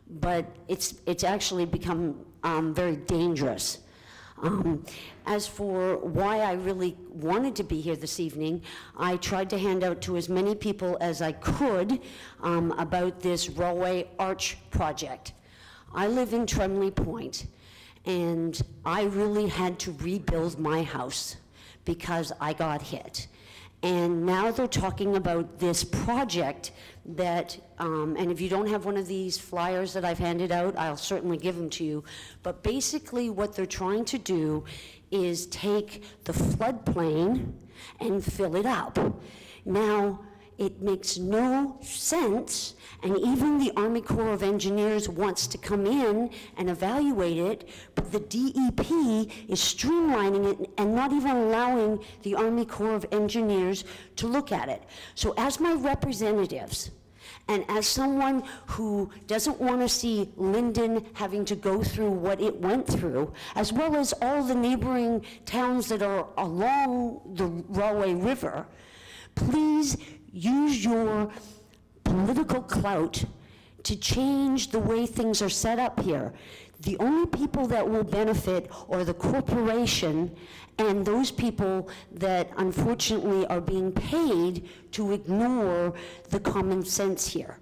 but it's actually become very dangerous. As for why I really wanted to be here this evening, I tried to hand out to as many people as I could about this railway arch project. I live in Tremley Point, and I really had to rebuild my house because I got hit. And now they're talking about this project that, and if you don't have one of these flyers that I've handed out, I'll certainly give them to you. But basically what they're trying to do is take the floodplain and fill it up. Now, it makes no sense, and even the Army Corps of Engineers wants to come in and evaluate it, but the DEP is streamlining it and not even allowing the Army Corps of Engineers to look at it. So as my representatives, and as someone who doesn't want to see Linden having to go through what it went through, as well as all the neighboring towns that are along the Railway River, please use your political clout to change the way things are set up here. The only people that will benefit are the corporation and those people that unfortunately are being paid to ignore the common sense here.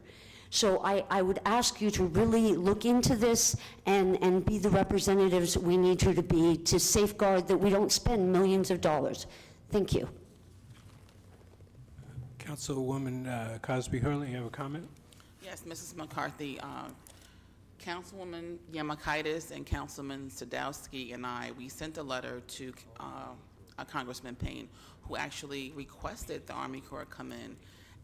So I would ask you to really look into this and be the representatives we need you to be to safeguard that we don't spend millions of dollars. Thank you. Councilwoman Cosby Hurley, you have a comment? Yes, Mrs. McCarthy. Councilwoman Yamakaitis and Councilman Sadowski and I, we sent a letter to Congressman Payne, who actually requested the Army Corps come in.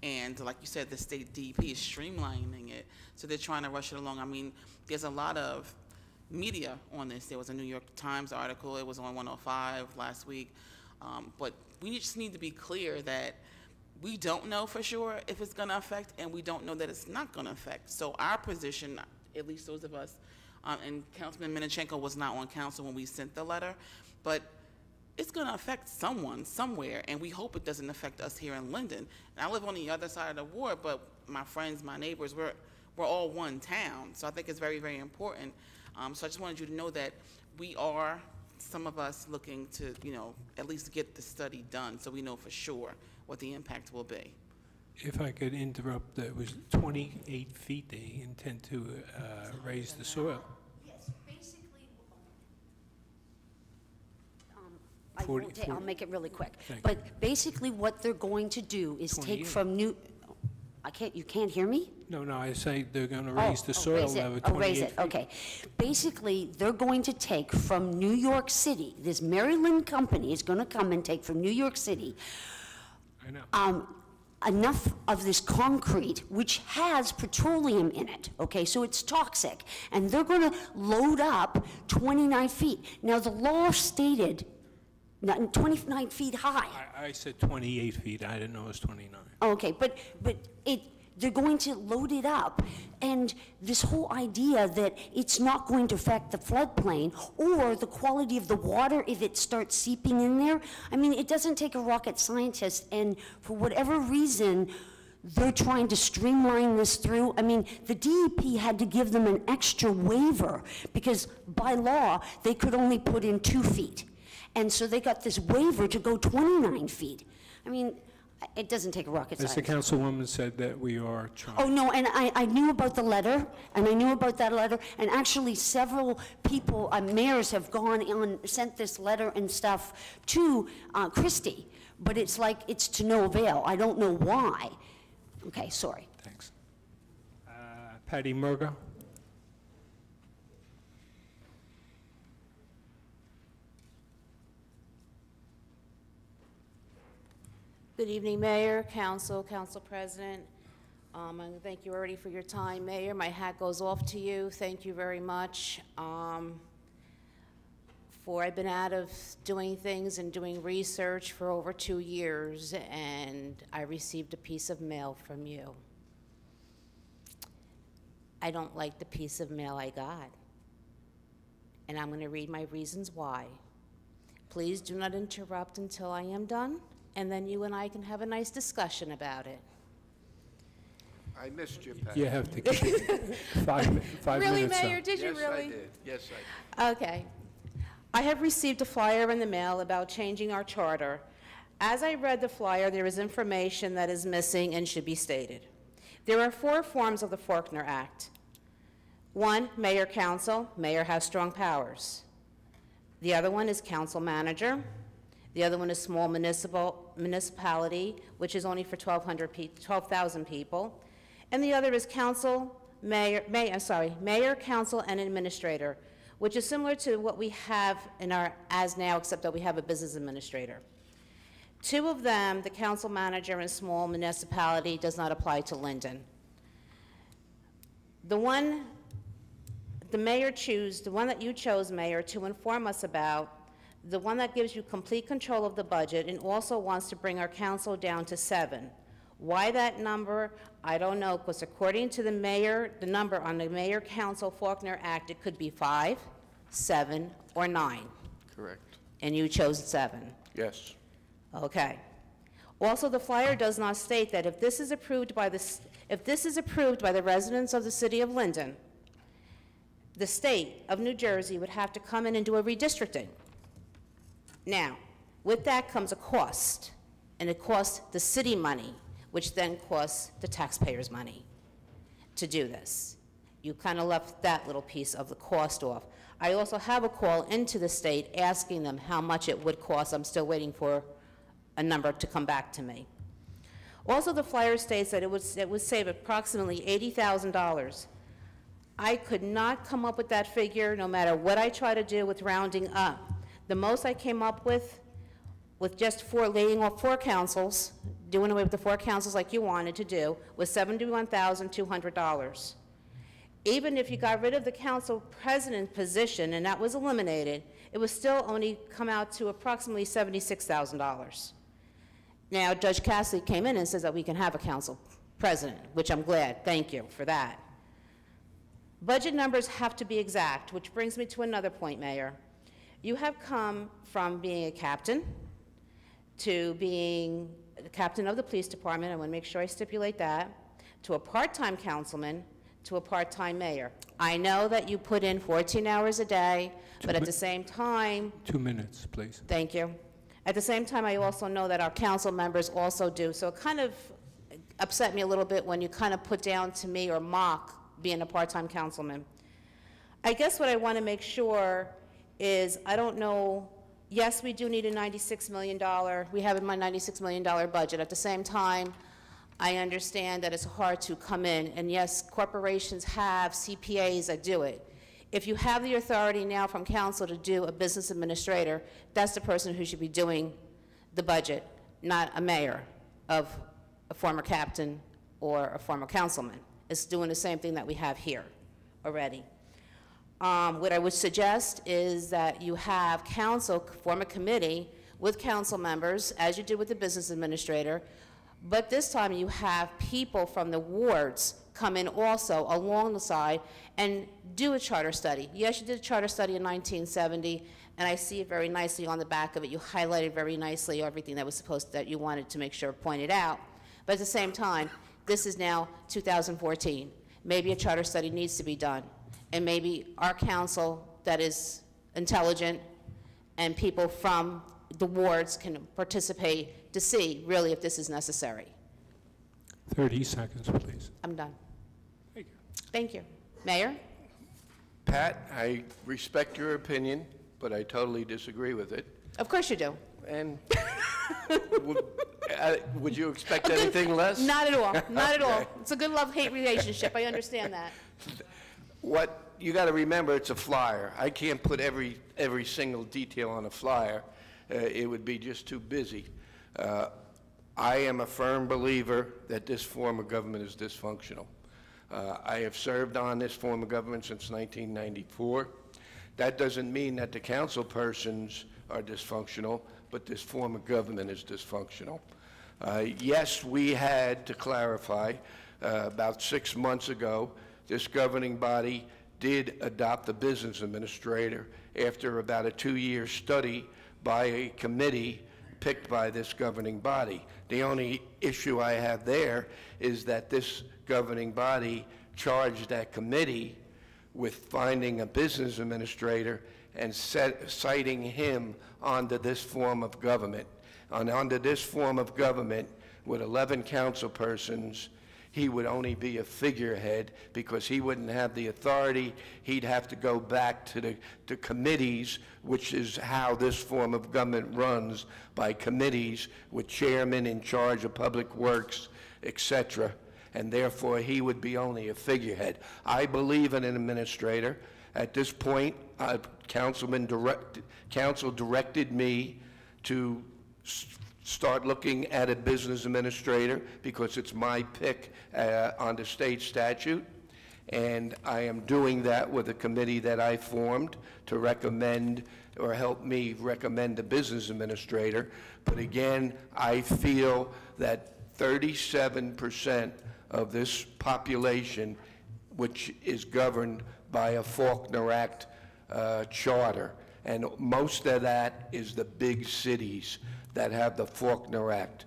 And like you said, the state DEP is streamlining it. So they're trying to rush it along. I mean, there's a lot of media on this. There was a New York Times article. It was on 105 last week. But we just need to be clear that we don't know for sure if it's going to affect, and we don't know that it's not going to affect. So our position, at least those of us, and Councilman Minichenko was not on council when we sent the letter, but it's going to affect someone somewhere, and we hope it doesn't affect us here in Linden. And I live on the other side of the ward, but my friends, my neighbors, we're all one town. So I think it's very, very important. So I just wanted you to know that we are, some of us, looking to, at least get the study done so we know for sure what the impact will be. If I could interrupt, it was 28 feet they intend to raise the soil. Yes, basically, I'll make it really quick. But basically what they're going to do is take from new, you can't hear me? No, I say they're going to raise the soil level 28 raise it, feet. okay. Basically, they're going to take from New York City, this Maryland company is going to come and take from New York City enough of this concrete, which has petroleum in it, okay, so it's toxic, and they're going to load up 29 feet. Now, the law stated 29 feet high. I said 28 feet. I didn't know it was 29. Okay, but they're going to load it up, and this whole idea that it's not going to affect the floodplain or the quality of the water if it starts seeping in there. I mean, it doesn't take a rocket scientist, and for whatever reason, they're trying to streamline this through. I mean, the DEP had to give them an extra waiver because by law, they could only put in 2 feet. And so they got this waiver to go 29 feet. I mean, it doesn't take a rocket As scientist. the councilwoman said that we are trying. Oh, no, and I knew about the letter, and I knew about that letter, and actually several people, mayors have gone on, sent this letter and stuff to Christie, but it's like, it's to no avail. I don't know why. Okay, sorry. Thanks. Patty Murga. Good evening, Mayor, Council, Council President. And thank you already for your time, Mayor. My hat goes off to you. Thank you very much. I've been out of doing things and doing research for over 2 years, and I received a piece of mail from you. I don't like the piece of mail I got, and I'm going to read my reasons why. Please do not interrupt until I am done, and then you and I can have a nice discussion about it. I missed you, Pat. You have to keep it five Really, minutes. Mayor? Did you Yes, really? I did. Yes, I did. Okay. I have received a flyer in the mail about changing our charter. As I read the flyer, there is information that is missing and should be stated. There are 4 forms of the Faulkner Act. 1, mayor council. Mayor has strong powers. The other one is council manager. The other one is small municipality, which is only for 12,000 people. And the other is mayor, council, and administrator, which is similar to what we have in our as now, except that we have a business administrator. 2 of them, the council manager and small municipality, does not apply to Linden. The one that you chose, Mayor, to inform us about, the one that gives you complete control of the budget and also wants to bring our council down to 7. Why that number, I don't know, because according to the mayor, the number on the Mayor Council Faulkner Act, it could be 5, 7, or 9. Correct. And you chose 7. Yes. Okay. Also, the flyer does not state that if this is approved by the residents of the city of Linden, the state of New Jersey would have to come in and do a redistricting. Now, with that comes a cost, and it costs the city money, which then costs the taxpayers' money to do this. You kind of left that little piece of the cost off. I also have a call into the state asking them how much it would cost. I'm still waiting for a number to come back to me. Also, the flyer states that it would save approximately $80,000. I could not come up with that figure no matter what I try to do with rounding up. The most I came up with just laying off 4 councils, doing away with the 4 councils like you wanted to do, was $71,200. Even if you got rid of the council president position and that was eliminated, it would still only come out to approximately $76,000. Now, Judge Cassidy came in and says that we can have a council president, which I'm glad. Thank you for that. Budget numbers have to be exact, which brings me to another point, Mayor. You have come from being a captain to being the captain of the police department, I want to make sure I stipulate that, to a part-time councilman, to a part-time mayor. I know that you put in 14 hours a day, but at the same time... 2 minutes, please. Thank you. At the same time, I also know that our council members also do, so it kind of upset me a little bit when you kind of put down to me or mock being a part-time councilman. I guess what I want to make sure is, I don't know, yes, we do need a $96 million, we have in my $96 million budget. At the same time, I understand that it's hard to come in, and yes, corporations have CPAs that do it. If you have the authority now from council to do a business administrator, that's the person who should be doing the budget, not a mayor of a former captain or a former councilman. It's doing the same thing that we have here already. What I would suggest is that you have council form a committee with council members, as you did with the business administrator, but this time you have people from the wards come in also along the side and do a charter study. Yes, you did a charter study in 1970, and I see it very nicely on the back of it. You highlighted very nicely everything that you wanted to make sure pointed out. But at the same time, this is now 2014. Maybe a charter study needs to be done. And maybe our council that is intelligent and people from the wards can participate to see really if this is necessary. 30 seconds, please. I'm done. Thank you. Thank you. Mayor? Pat, I respect your opinion, but I totally disagree with it. Of course you do. And Would you expect anything less? Not at all, not at all. Okay. It's a good love-hate relationship, I understand that. What, you got to remember, it's a flyer. I can't put every single detail on a flyer. It would be just too busy. I am a firm believer that this form of government is dysfunctional. I have served on this form of government since 1994. That doesn't mean that the council persons are dysfunctional, but this form of government is dysfunctional. Yes, we had to clarify about 6 months ago, this governing body did adopt the business administrator after about a 2-year study by a committee picked by this governing body. The only issue I have there is that this governing body charged that committee with finding a business administrator and citing him under this form of government. And under this form of government, with 11 council persons, he would only be a figurehead because he wouldn't have the authority. He'd have to go back to the committees, which is how this form of government runs, by committees with chairman in charge of public works, etc. And therefore, he would be only a figurehead. I believe in an administrator. At this point, council directed me to start looking at a business administrator because it's my pick on the state statute, and I am doing that with a committee that I formed to recommend or help me recommend a business administrator. But again, I feel that 37% of this population, which is governed by a Faulkner Act charter, and most of that is the big cities that have the Faulkner Act.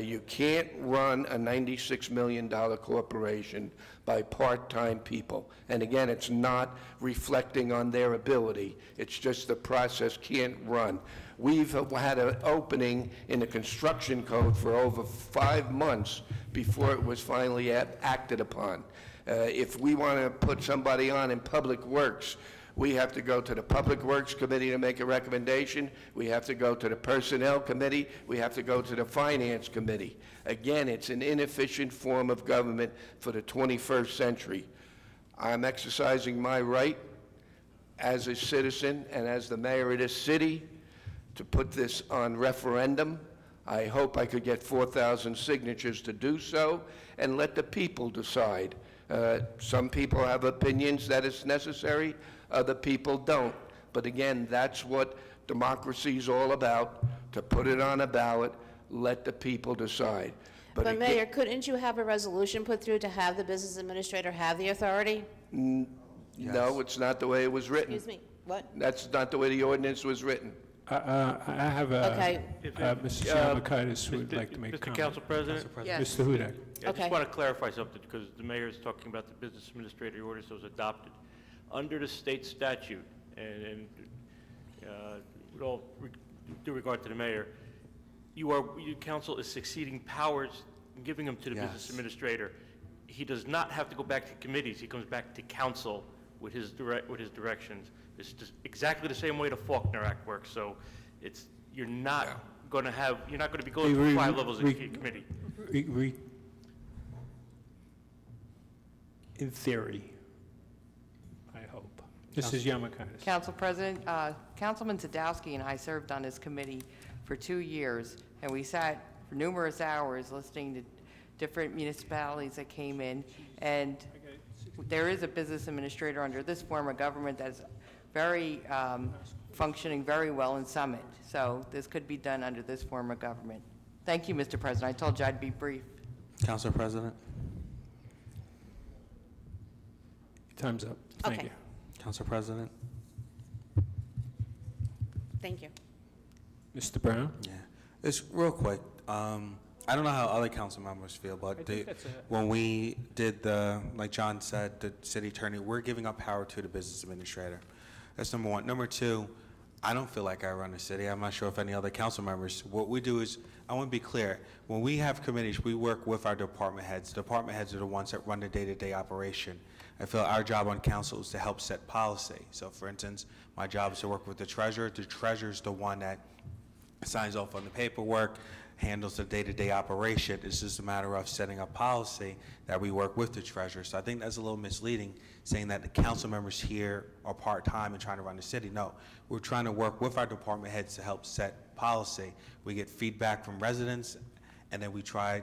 You can't run a $96 million corporation by part-time people. And again, it's not reflecting on their ability. It's just the process can't run. We've had an opening in the construction code for over 5 months before it was finally acted upon. If we want to put somebody on in Public Works, we have to go to the Public Works Committee to make a recommendation. We have to go to the Personnel Committee. We have to go to the Finance Committee. Again, it's an inefficient form of government for the 21st century. I'm exercising my right as a citizen and as the mayor of this city to put this on referendum. I hope I could get 4,000 signatures to do so and let the people decide. Some people have opinions that it's necessary. Other people don't. But again, that's what democracy is all about, to put it on a ballot, let the people decide. But again, Mayor, couldn't you have a resolution put through to have the business administrator have the authority? No, it's not the way it was written. Excuse me, what? That's not the way the ordinance was written. I have a, Okay. Mr. Yamakaitis would like to make a Mr. comment. Council President? Yes. Mr. Hudak. I Okay. just want to clarify something, because the mayor is talking about the business administrator ordinance that was adopted. Under the state statute, and with all due regard to the mayor, your council is succeeding powers and giving them to the business administrator. He does not have to go back to committees. He comes back to council with his directions. It's just exactly the same way the Faulkner Act works. So you're not going to be going through 5 levels of committee. In theory, I hope. Mrs. Yamakaitis. Council President, Councilman Sadowski and I served on this committee for 2 years, and we sat for numerous hours listening to different municipalities that came in, and there is a business administrator under this form of government that's very functioning very well in Summit. So this could be done under this form of government. Thank you, Mr. President. I told you I'd be brief. Council President? Time's up. Thank Okay. you. Council President? Thank you. Mr. Brown? Yeah, it's real quick. I don't know how other council members feel, but when we did like John said, the city attorney, we're giving up power to the business administrator. That's number one. Number two, I don't feel like I run the city. I'm not sure if any other council members. What we do is, I want to be clear, when we have committees, we work with our department heads. Department heads are the ones that run the day-to-day operation. I feel our job on council is to help set policy. So for instance, my job is to work with the treasurer. The treasurer is the one that signs off on the paperwork, handles the day-to-day operation. It's just a matter of setting up policy that we work with the treasurer. So I think that's a little misleading, saying that the council members here are part-time and trying to run the city. No, we're trying to work with our department heads to help set policy. We get feedback from residents, and then we try,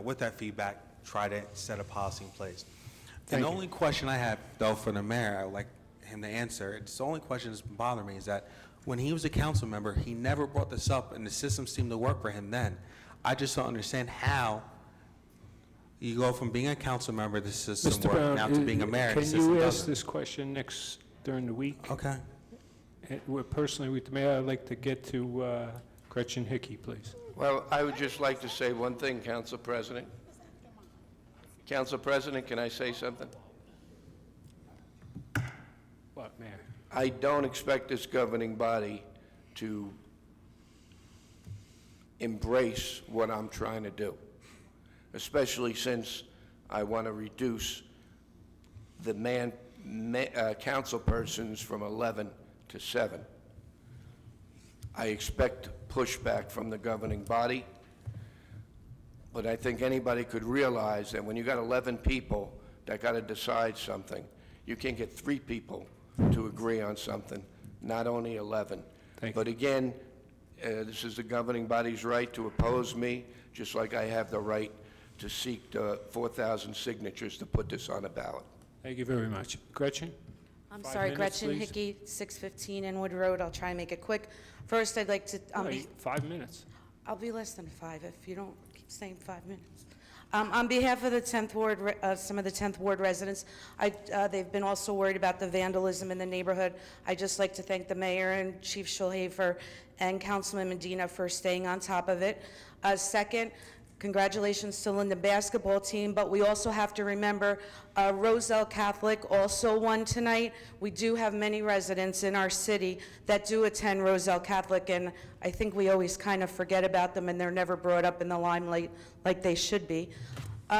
with that feedback, try to set a policy in place. And the only question I have, though, for the mayor, I would like him to answer, it's the only question that's been bothering me, is that when he was a council member, he never brought this up, and the system seemed to work for him then. I just don't understand how you go from being a council member, the system Mr. worked, now to being a mayor, and the Can system you ask doesn't. this question during the week? Okay. Personally, with the mayor, I'd like to get to Gretchen Hickey, please. Well, I would just like to say one thing, Council President. Council President, can I say something? What, Mayor? I don't expect this governing body to embrace what I'm trying to do, especially since I want to reduce the council persons from 11 to 7. I expect pushback from the governing body, but I think anybody could realize that when you got 11 people that got to decide something, you can't get 3 people to agree on something, not only 11. But again, this is the governing body's right to oppose me, just like I have the right to seek the 4,000 signatures to put this on a ballot. Thank you very much. Gretchen? I'm 5 sorry, minutes, Gretchen please. Hickey, 615 Inwood Road. I'll try and make it quick. First, I'd like to... 5 minutes. I'll be less than 5 if you don't keep saying 5 minutes. On behalf of the 10th Ward, some of the 10th Ward residents, they've been also worried about the vandalism in the neighborhood. I'd just like to thank the mayor and Chief Schulhafer and Councilman Medina for staying on top of it. Second, congratulations to Linden basketball team, but we also have to remember Roselle Catholic also won tonight. We do have many residents in our city that do attend Roselle Catholic, and I think we always kind of forget about them, and they're never brought up in the limelight like they should be.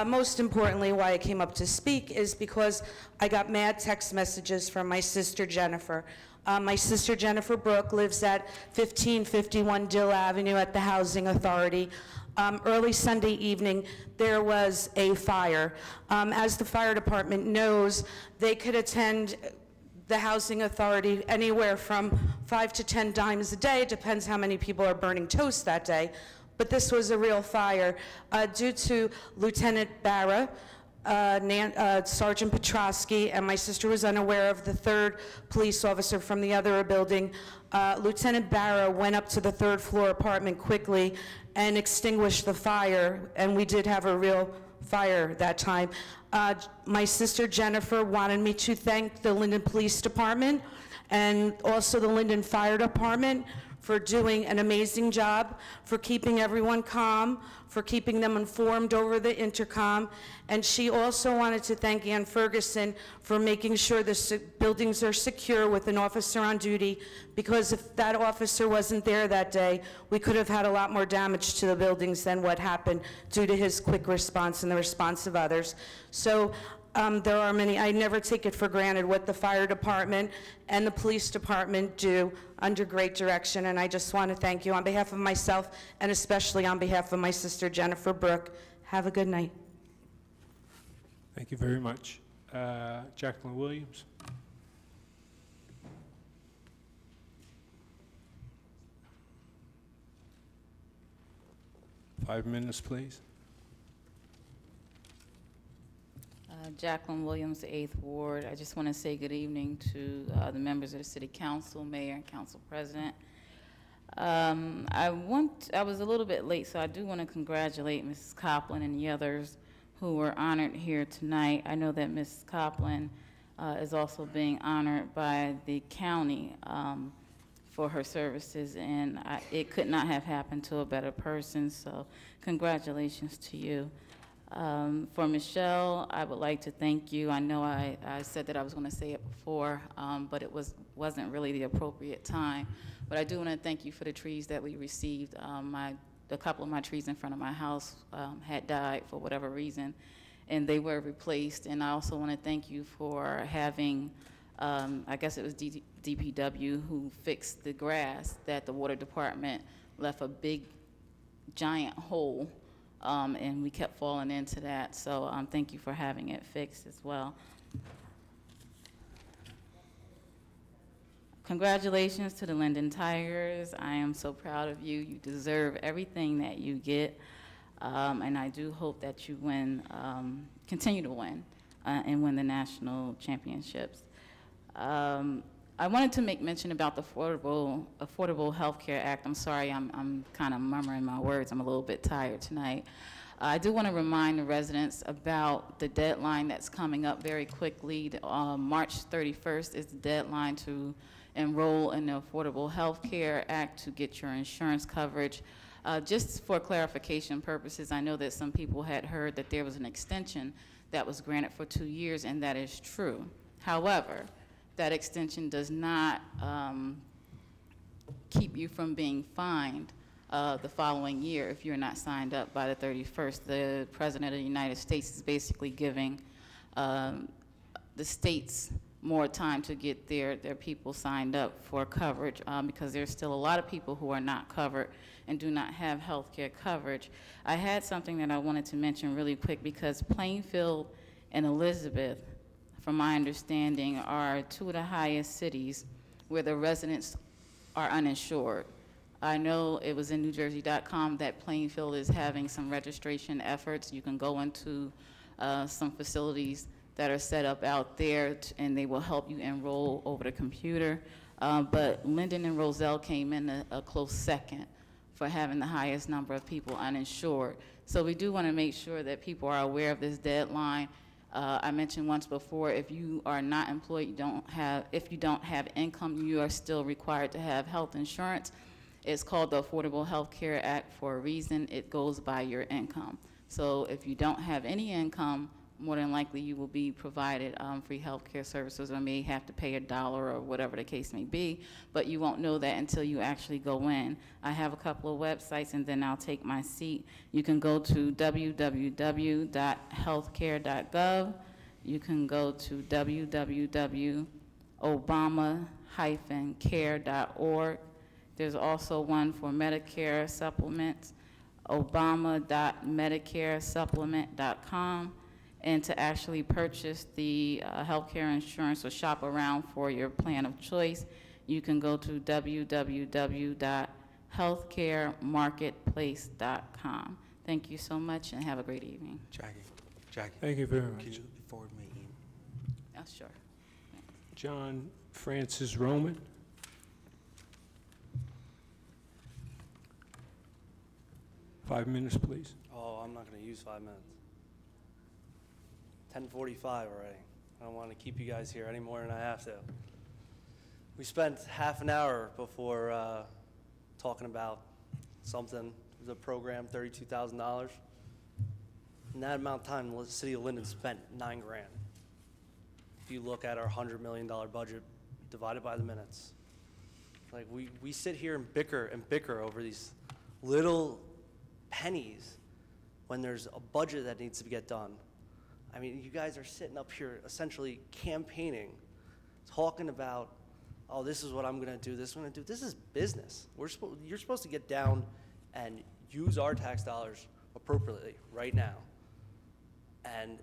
Most importantly, why I came up to speak is because I got mad text messages from my sister Jennifer. My sister Jennifer Brooke lives at 1551 Dill Avenue at the Housing Authority. Early Sunday evening, there was a fire. As the fire department knows, they could attend the Housing Authority anywhere from 5 to 10 times a day. It depends how many people are burning toast that day. But this was a real fire. Due to Lieutenant Barra, Sergeant Petrosky, and my sister was unaware of the 3rd police officer from the other building, Lieutenant Barra went up to the 3rd floor apartment quickly and extinguished the fire, and we did have a real fire that time. My sister Jennifer wanted me to thank the Linden Police Department and also the Linden Fire Department for doing an amazing job, for keeping everyone calm, for keeping them informed over the intercom. And she also wanted to thank Ann Ferguson for making sure the buildings are secure with an officer on duty, because if that officer wasn't there that day, we could have had a lot more damage to the buildings than what happened due to his quick response and the response of others. So there are many, I never take it for granted what the fire department and the police department do under great direction, and I just want to thank you on behalf of myself and especially on behalf of my sister Jennifer Brooke. Have a good night. Thank you very much. Jacqueline Williams? Five minutes, please. Jacqueline Williams, 8th Ward. I just want to say good evening to the members of the City Council, Mayor, and Council President. I was a little bit late, so I do want to congratulate Mrs. Copeland and the others who were honored here tonight. I know that Mrs. Copeland is also being honored by the county for her services, and it could not have happened to a better person, so congratulations to you. For Michelle, I would like to thank you. I know I said that I was going to say it before, but it wasn't really the appropriate time. But I do want to thank you for the trees that we received. A couple of my trees in front of my house had died for whatever reason, and they were replaced. And I also want to thank you for having, I guess it was DPW who fixed the grass that the water department left a big giant hole, and we kept falling into that. So thank you for having it fixed as well. Congratulations to the Linden Tigers. I am so proud of you. You deserve everything that you get, and I do hope that you win, continue to win, and win the national championships. I wanted to make mention about the Affordable Health Care Act. I'm sorry, I'm kind of murmuring my words. I'm a little bit tired tonight. I do want to remind the residents about the deadline that's coming up very quickly. March 31st is the deadline to enroll in the Affordable Health Care Act to get your insurance coverage. Just for clarification purposes, I know that some people had heard that there was an extension that was granted for 2 years, and that is true. However, that extension does not keep you from being fined the following year if you're not signed up by the 31st. The President of the United States is basically giving the states more time to get their people signed up for coverage because there's still a lot of people who are not covered and do not have health care coverage. I had something that I wanted to mention really quick because Plainfield and Elizabeth, from my understanding, are two of the highest cities where the residents are uninsured. I know it was in NewJersey.com that Plainfield is having some registration efforts. You can go into some facilities that are set up out there, and they will help you enroll over the computer. But Linden and Roselle came in a close second for having the highest number of people uninsured. So we do want to make sure that people are aware of this deadline. I mentioned once before, if you are not employed, if you don't have income, you are still required to have health insurance. It's called the Affordable Health Care Act for a reason. It goes by your income. So if you don't have any income, more than likely you will be provided free health care services or may have to pay $1 or whatever the case may be, but you won't know that until you actually go in. I have a couple of websites and then I'll take my seat. You can go to www.healthcare.gov. You can go to www.obama-care.org. There's also one for Medicare supplements, obama.medicaresupplement.com. And to actually purchase the healthcare insurance or shop around for your plan of choice, you can go to www.healthcaremarketplace.com. Thank you so much and have a great evening. Jackie. Thank you very much. Can you forward me an email? Sure. John Francis Roman. Five minutes, please. Oh, I'm not going to use 5 minutes. 10:45 already. I don't want to keep you guys here any more than I have to. We spent half an hour before talking about something, the program, $32,000. In that amount of time, the city of Linden spent $9 grand. If you look at our $100 million budget divided by the minutes, like we sit here and bicker over these little pennies when there's a budget that needs to get done. I mean, you guys are sitting up here essentially campaigning, talking about, oh, this is what I'm going to do, this is what I'm going to do. This is business. You're supposed to get down and use our tax dollars appropriately right now. And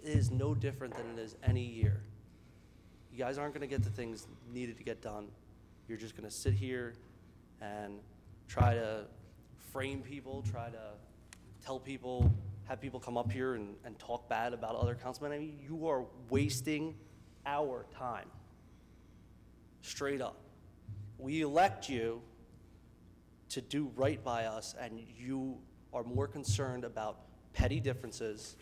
it is no different than it is any year. You guys aren't going to get the things needed to get done. You're just going to sit here and try to frame people, try to tell people, have people come up here and talk bad about other councilmen. I mean, you are wasting our time, straight up. We elect you to do right by us, and you are more concerned about petty differences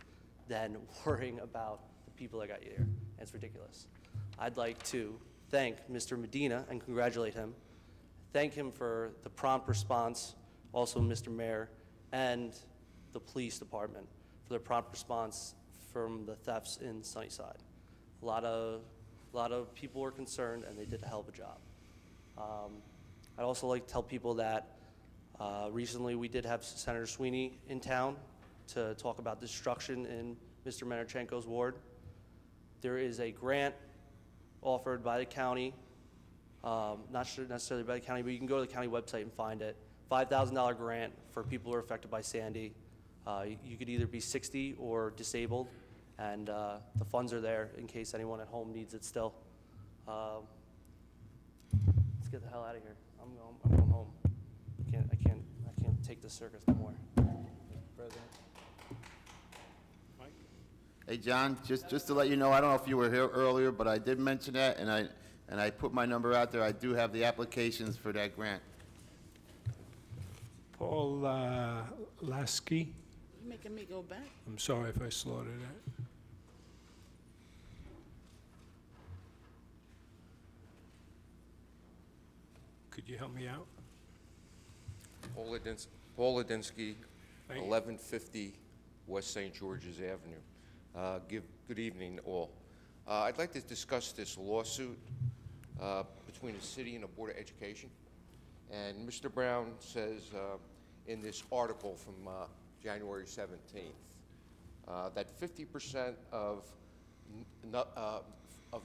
than worrying about the people that got you here. And it's ridiculous. I'd like to thank Mr. Medina and congratulate him. Thank him for the prompt response, also Mr. Mayor, and the police department for their prompt response from the thefts in Sunnyside. A lot of people were concerned, and they did a hell of a job. I'd also like to tell people that recently we did have Senator Sweeney in town to talk about destruction in Mr. Menachenko's ward. There is a grant offered by the county, not necessarily by the county, but you can go to the county website and find it, $5,000 grant for people who are affected by Sandy. You could either be 60 or disabled, and the funds are there in case anyone at home needs it still. Let's get the hell out of here. I'm going home. I can't take this circus no more. President. Hey, John, just to let you know, I don't know if you were here earlier, but I did mention that, and I put my number out there. I do have the applications for that grant. Paul Lasky. You making me go back? I'm sorry if I slaughtered that. Could you help me out? Paul Lidinsky, 1150 West St. George's Avenue. Good evening, all. I'd like to discuss this lawsuit between the city and the Board of Education. And Mr. Brown says in this article from January 17th that 50% of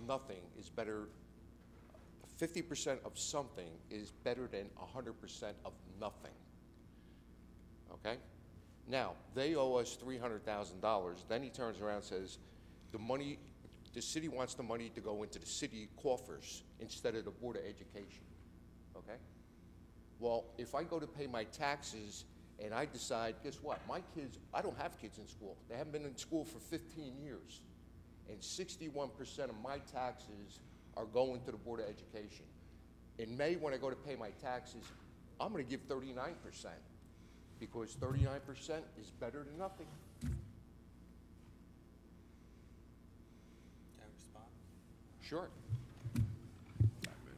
nothing is better. 50% of something is better than 100% of nothing. Okay? Now, they owe us $300,000. Then he turns around and says, the city wants the money to go into the city coffers instead of the Board of Education. Okay? Well, if I go to pay my taxes and I decide, guess what? My kids, I don't have kids in school. They haven't been in school for 15 years. And 61% of my taxes are going to the Board of Education. In May, when I go to pay my taxes, I'm going to give 39%, because 39% is better than nothing. Can I respond? Sure.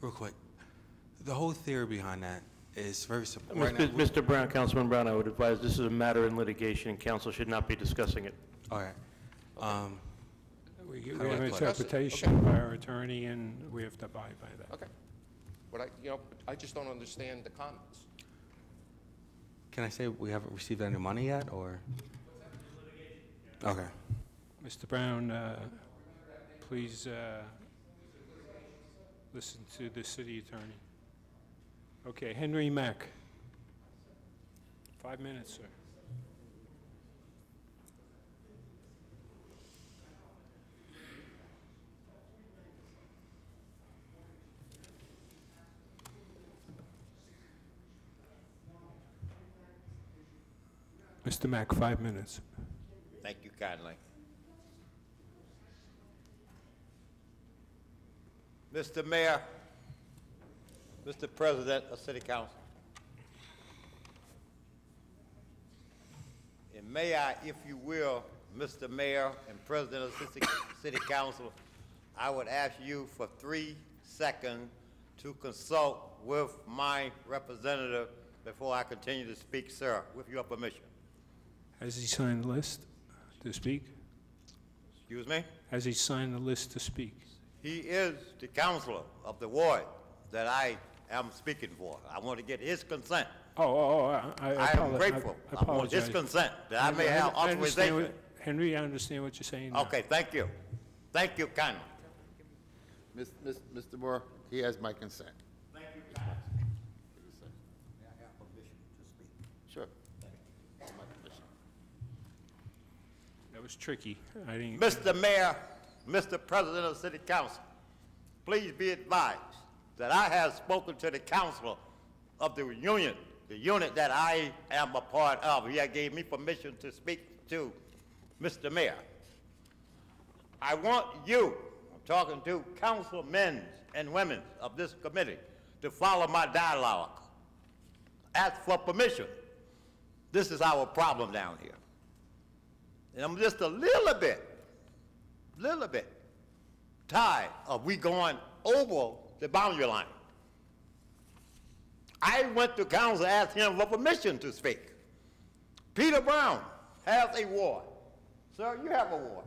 Real quick. The whole theory behind that is very simple. Right now, Mr. Brown, Councilman Brown, I would advise this is a matter in litigation, and council should not be discussing it. all right. We How do have I an put it? interpretation by our attorney, and we have to abide by that. Okay. But I just don't understand the comments. Can I say we haven't received any money yet, or? Okay. Mr. Brown, please listen to the city attorney. Okay, Henry Mack. 5 minutes, sir. Mr. Mack, 5 minutes. Thank you kindly. Mr. Mayor, Mr. President of City Council, and may I, if you will, Mr. Mayor and President of City Council, I would ask you for 3 seconds to consult with my representative before I continue to speak, sir, with your permission. Has he signed the list to speak? Excuse me? Has he signed the list to speak? He is the counselor of the ward that I am speaking for. I want to get his consent. I am grateful. I want his consent that I may have authorization. Henry, I understand what you're saying now. Okay, thank you. Thank you kindly. Mr. Moore, he has my consent. Thank you kindly. May I have permission to speak? Sure. My permission. That was tricky. I didn't. Mr. Mayor, Mr. President of City Council, please be advised that I have spoken to the council of the unit that I am a part of. He gave me permission to speak to Mr. Mayor. I want you, I'm talking to councilmen and women of this committee, to follow my dialogue. Ask for permission. This is our problem down here. And I'm just a little bit tired of we going over the boundary line. I went to council, asked him for permission to speak. Peter Brown has a ward. Sir, you have a ward.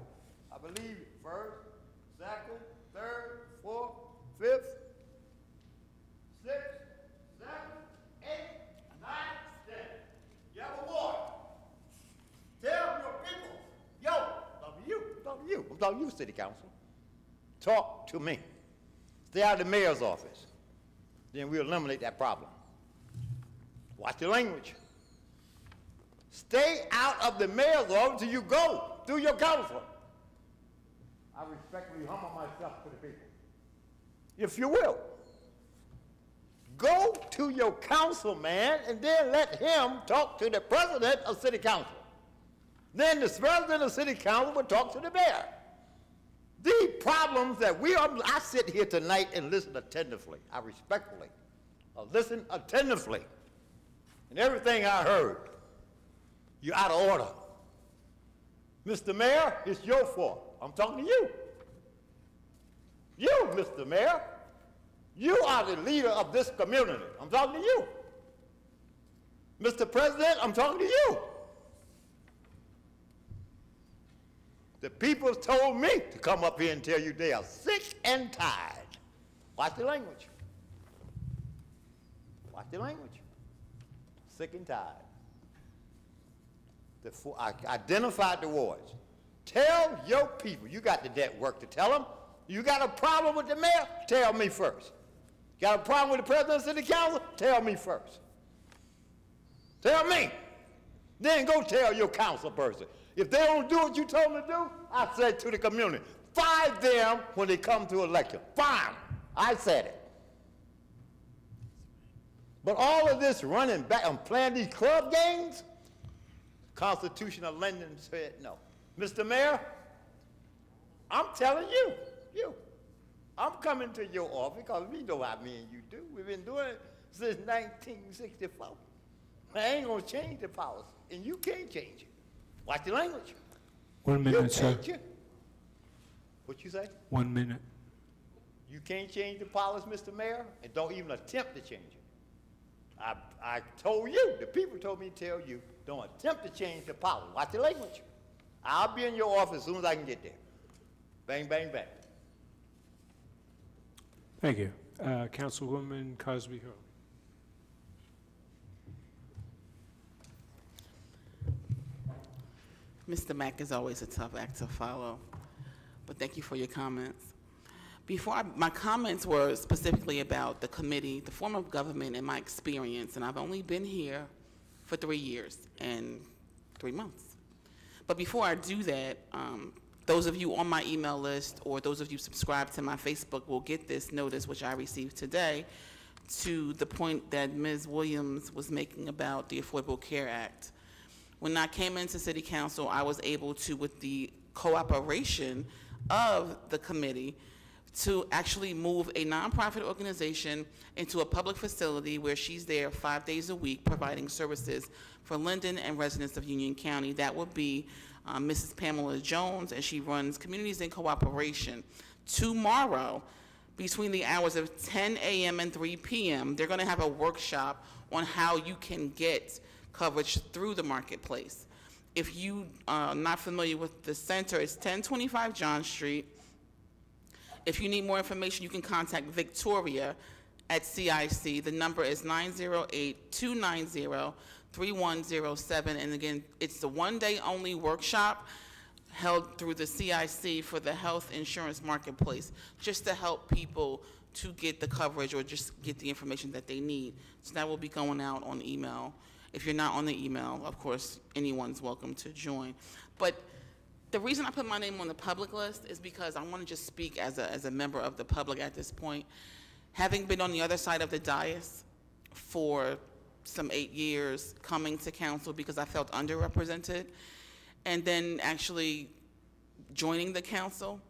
I believe 1st, 2nd, 3rd, 4th, 5th, 6th, 7th, 8th, 9th, 10th. You have a ward. Tell your people, yo, I'm talking to you, City Council. Talk to me. Stay out of the mayor's office. Then we'll eliminate that problem. Watch your language. Stay out of the mayor's office till you go through your council. I respectfully humble myself to the people. If you will, go to your councilman and then let him talk to the president of city council. Then the president of city council will talk to the mayor. The problems that I sit here tonight and listen attentively. I respectfully listen attentively. And everything I heard, you're out of order. Mr. Mayor, it's your fault. I'm talking to you. You, Mr. Mayor, you are the leader of this community. I'm talking to you. Mr. President, I'm talking to you. The people told me to come up here and tell you they are sick and tired. Watch the language. Watch the language. Sick and tired. I identified the wards. Tell your people, you got the debt work to tell them. You got a problem with the mayor? Tell me first. Got a problem with the president of the city council? Tell me first. Tell me. Then go tell your council person. If they don't do what you told them to do, I said to the community, fire them when they come to election. Fire them. I said it. But all of this running back and playing these club games, Constitution of Linden said no. Mr. Mayor, I'm telling you, I'm coming to your office because we know how me and you do. We've been doing it since 1964. I ain't gonna change the policy, and you can't change it. Watch the language. 1 minute, sir. What you say? 1 minute. You can't change the policy, Mr. Mayor, and don't even attempt to change it. I told you, the people told me to tell you, don't attempt to change the policy. Watch the language. I'll be in your office as soon as I can get there. Bang, bang, bang. Thank you. Councilwoman Cosby Hill. Mr. Mack is always a tough act to follow, but thank you for your comments. My comments were specifically about the committee, the form of government, and my experience, and I've only been here for 3 years and 3 months. But before I do that, those of you on my email list or those of you subscribed to my Facebook will get this notice, which I received today, to the point that Ms. Williams was making about the Affordable Care Act. When I came into City Council, I was able to, with the cooperation of the committee, to actually move a nonprofit organization into a public facility where she's there 5 days a week providing services for Linden and residents of Union County. That would be Mrs. Pamela Jones, and she runs Communities in Cooperation. Tomorrow, between the hours of 10 a.m. and 3 p.m., they're going to have a workshop on how you can get coverage through the marketplace. If you are not familiar with the center, it's 1025 John Street. If you need more information, you can contact Victoria at CIC. The number is 908-290-3107. And again, it's the one-day only workshop held through the CIC for the health insurance marketplace, just to help people to get the coverage or just get the information that they need. So that will be going out on email. If you're not on the email, of course, anyone's welcome to join. But the reason I put my name on the public list is because I want to just speak as a member of the public at this point. Having been on the other side of the dais for some 8 years, coming to council because I felt underrepresented, and then actually joining the council,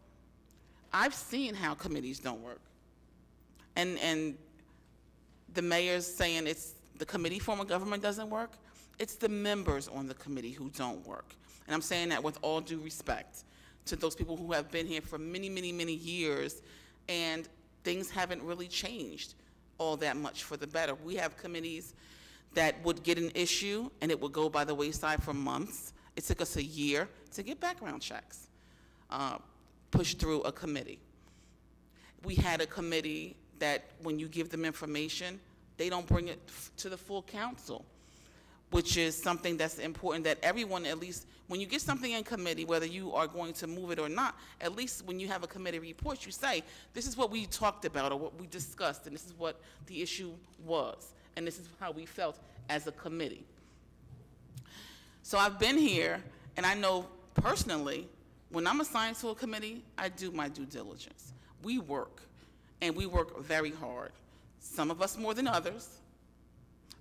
I've seen how committees don't work. And the mayor's saying it's the committee form of government doesn't work. It's the members on the committee who don't work. And I'm saying that with all due respect to those people who have been here for many, many, many years, and things haven't really changed all that much for the better. We have committees that would get an issue and it would go by the wayside for months. It took us a year to get background checks pushed through a committee. We had a committee that when you give them information, they don't bring it to the full council, which is something that's important that everyone, at least when you get something in committee, whether you are going to move it or not, at least when you have a committee report, you say, this is what we talked about or what we discussed, and this is what the issue was, and this is how we felt as a committee. So I've been here, and I know personally, when I'm assigned to a committee, I do my due diligence. We work, and we work very hard. Some of us more than others,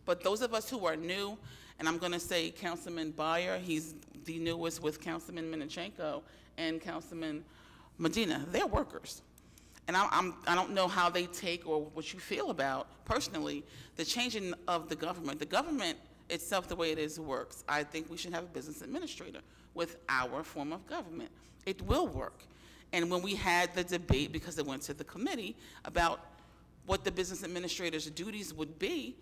but those of us who are new, and I'm going to say Councilman Byer, he's the newest with Councilman Minichenko and Councilman Medina, they're workers. And I don't know how they take or what you feel about, personally, the changing of the government. The government itself, the way it is, works. I think we should have a business administrator with our form of government. It will work. And when we had the debate, because it went to the committee, about what the business administrator's duties would be,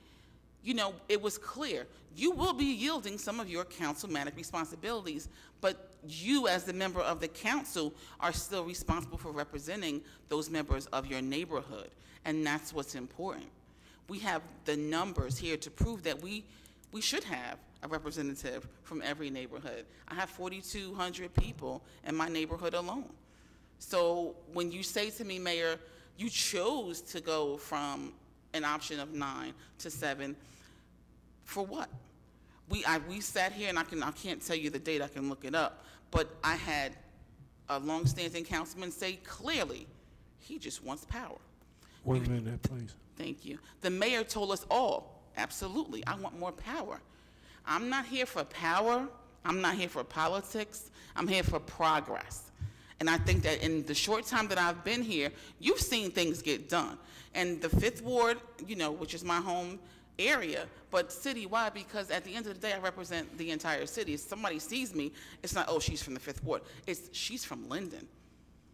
you know, it was clear. You will be yielding some of your councilmanic responsibilities, but you as the member of the council are still responsible for representing those members of your neighborhood, and that's what's important. We have the numbers here to prove that we should have a representative from every neighborhood. I have 4,200 people in my neighborhood alone. So when you say to me, Mayor, you chose to go from an option of 9 to 7, for what? We sat here, and I can't tell you the date, I can look it up, but I had a longstanding councilman say clearly, he just wants power. 1 minute, please. Thank you. The mayor told us all, absolutely, I want more power. I'm not here for power, I'm not here for politics, I'm here for progress. And I think that in the short time that I've been here, you've seen things get done. And the 5th Ward, you know, which is my home area, but citywide, because at the end of the day, I represent the entire city. If somebody sees me, it's not, oh, she's from the 5th Ward. It's, she's from Linden.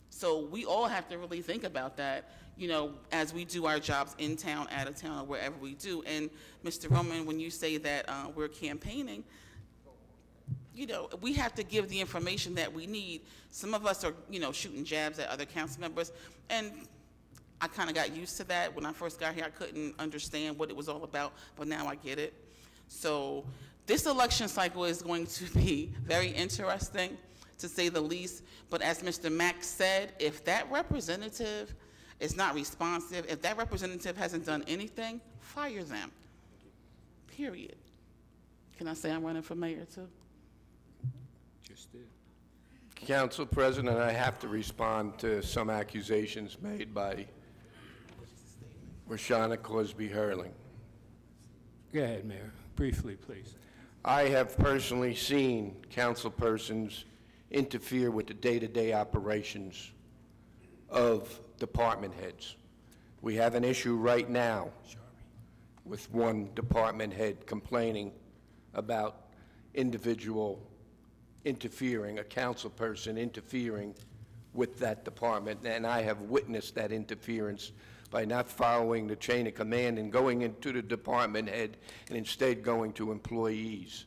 So we all have to really think about that, you know, as we do our jobs in town, out of town, or wherever we do. And Mr. Roman, when you say that we're campaigning, you know, we have to give the information that we need. Some of us are, you know, shooting jabs at other council members, and I kind of got used to that. When I first got here, I couldn't understand what it was all about, but now I get it. So this election cycle is going to be very interesting, to say the least. But as Mr. Mack said, if that representative is not responsive, if that representative hasn't done anything, fire them, period. Can I say I'm running for mayor too? Just did. Council President, I have to respond to some accusations made by Roshana Cosby Hurling. Go ahead, Mayor. Briefly, please. I have personally seen councilpersons interfere with the day-to-day operations of department heads. We have an issue right now with one department head complaining about individual interfering, a council person interfering with that department, and I have witnessed that interference by not following the chain of command and going into the department head and instead going to employees.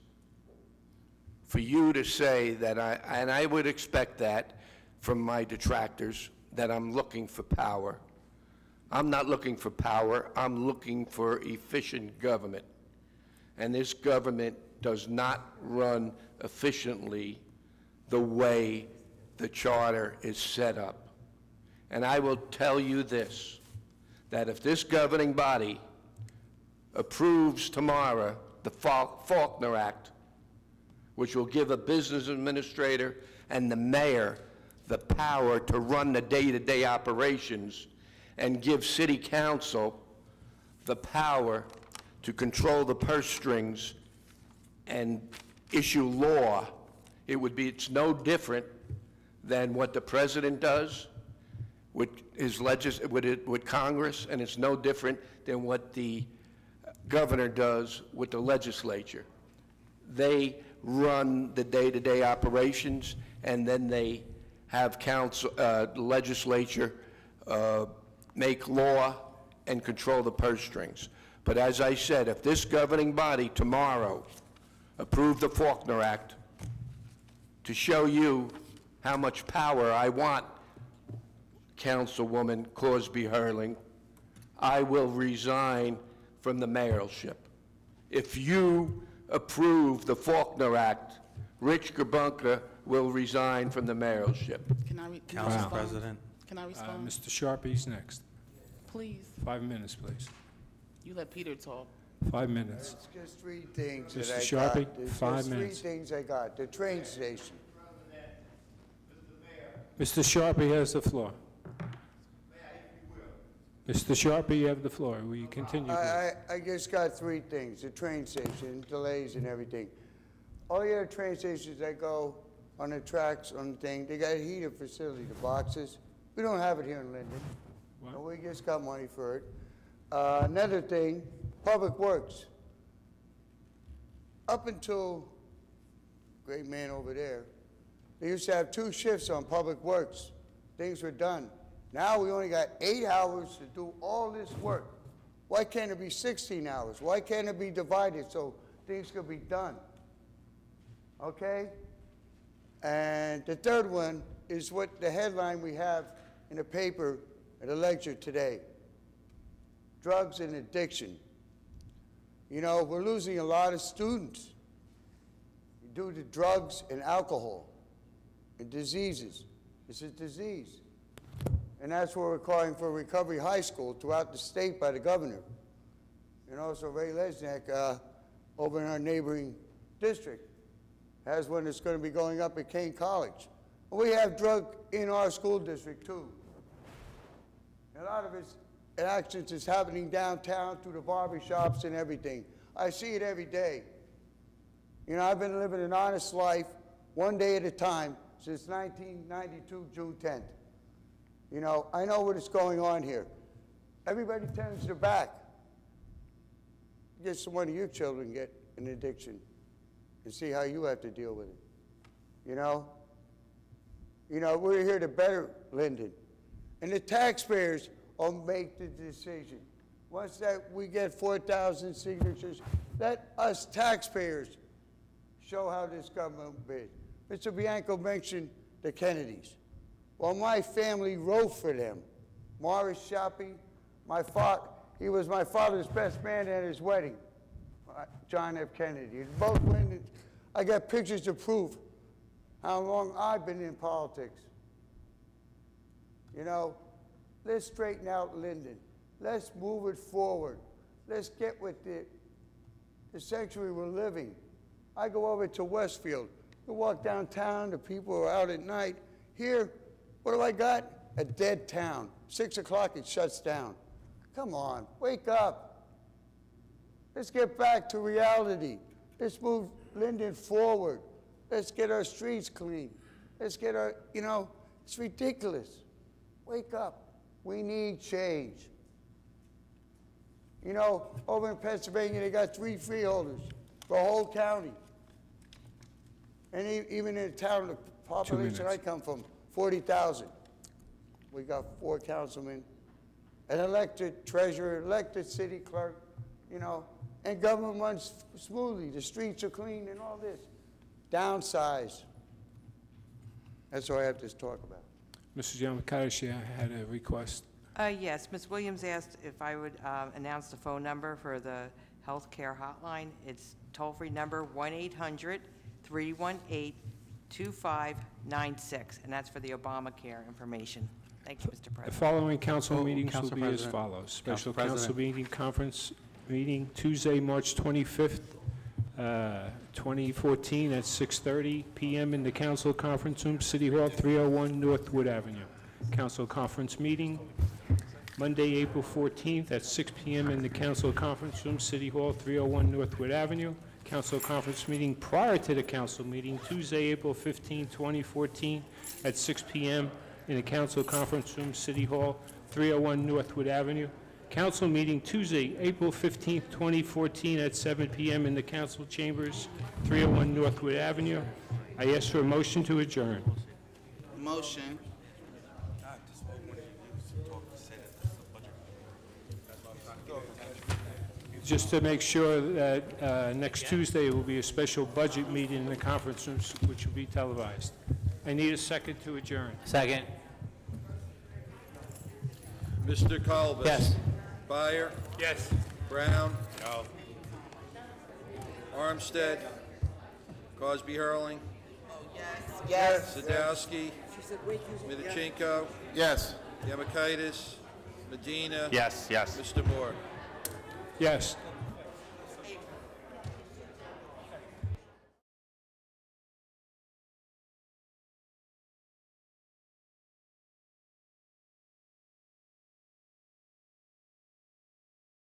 For you to say that and I would expect that from my detractors, that I'm looking for power. I'm not looking for power, I'm looking for efficient government. And this government does not run efficiently the way the charter is set up. And I will tell you this, that if this governing body approves tomorrow the Faulkner Act, which will give a business administrator and the mayor the power to run the day-to-day operations, and give city council the power to control the purse strings and issue law, it's no different than what the president does with his with Congress, and it's no different than what the governor does with the legislature. They run the day-to-day operations, and then they have council, legislature make law and control the purse strings. But as I said, if this governing body tomorrow approved the Faulkner Act, to show you how much power I want, Councilwoman Cosby Hurling, I will resign from the mayoralship. If you approve the Faulkner Act, Rich Grabunka will resign from the mayoralship. Council President. Can I respond? Mr. Sharpie's next. Please. 5 minutes, please. You let Peter talk. 5 minutes. It's just three things that Mr. I Sharpie, got. There's 5 just minutes. three things I got. The train station. Mr. Sharpie has the floor. Mr. Sharpie, you have the floor. Will you continue, please? I just got three things. The train station, delays and everything. All the other train stations that go on the tracks, on the thing, they got a heated facility, the boxes. We don't have it here in Linden. But we just got money for it. Another thing, Public Works. Up until, great man over there, they used to have 2 shifts on Public Works. Things were done. Now we only got 8 hours to do all this work. Why can't it be 16 hours? Why can't it be divided so things could be done? Okay? And the third one is what the headline we have in the paper at a lecture today. Drugs and addiction. You know, we're losing a lot of students due to drugs and alcohol and diseases. It's a disease. And that's what we're calling for Recovery High School throughout the state by the governor. And also Ray Lesniak over in our neighboring district has one that's going to be going up at Kane College. We have drug in our school district too. A lot of its actions is happening downtown through the barber shops and everything. I see it every day. You know, I've been living an honest life, one day at a time, since 1992, June 10th. You know, I know what is going on here. Everybody turns their back. Get one of your children get an addiction and see how you have to deal with it. You know? You know, we're here to better Linden. And the taxpayers will make the decision. Once that we get 4,000 signatures, let us taxpayers show how this government is. Mr. Bianco mentioned the Kennedys. Well, my family wrote for them. Morris Shoppy, he was my father's best man at his wedding, John F. Kennedy. Both Linden, I got pictures to prove how long I've been in politics. You know, let's straighten out Linden. Let's move it forward. Let's get with the century we're living. I go over to Westfield. We walk downtown, the people are out at night. Here, what do I got? A dead town. 6 o'clock, it shuts down. Come on, wake up. Let's get back to reality. Let's move Linden forward. Let's get our streets clean. Let's get our, you know, it's ridiculous. Wake up. We need change. You know, over in Pennsylvania, they got 3 freeholders for a whole county. And even in a town, the population I come from, 40,000. We got 4 councilmen, an elected treasurer, elected city clerk, you know, and government runs smoothly. The streets are clean and all this. Downsize. That's all I have to talk about. Mrs. Yamakashi, I had a request. Yes, Ms. Williams asked if I would announce the phone number for the health care hotline. It's toll-free number 1-800-318-2596, and that's for the Obamacare information. Thank you, Mr. The President. following council meetings will Council be as President. follows. Special Council council President. meeting, conference meeting, Tuesday, March 25th, 2014 at 6:30 p.m. in the council conference room, City Hall, 301 Northwood Avenue. Council conference meeting, Monday, April 14th at 6 p.m. in the council conference room, City Hall, 301 Northwood Avenue. Council conference meeting prior to the council meeting, Tuesday, April 15, 2014 at 6 p.m. in the council conference room, City Hall, 301 Northwood Avenue. Council meeting Tuesday, April 15, 2014 at 7 p.m. in the council chambers, 301 Northwood Avenue. I ask for a motion to adjourn. Motion. Just to make sure that next Tuesday will be a special budget meeting in the conference rooms, which will be televised. I need a second to adjourn. Second. Mr. Colvin? Yes. Byer? Yes. Brown? No. Armstead? Cosby Hurling? Yes. Sadowski? Midachinko? Yes. Yamakaitis? Medina? Yes, yes. Mr. Moore? Yes.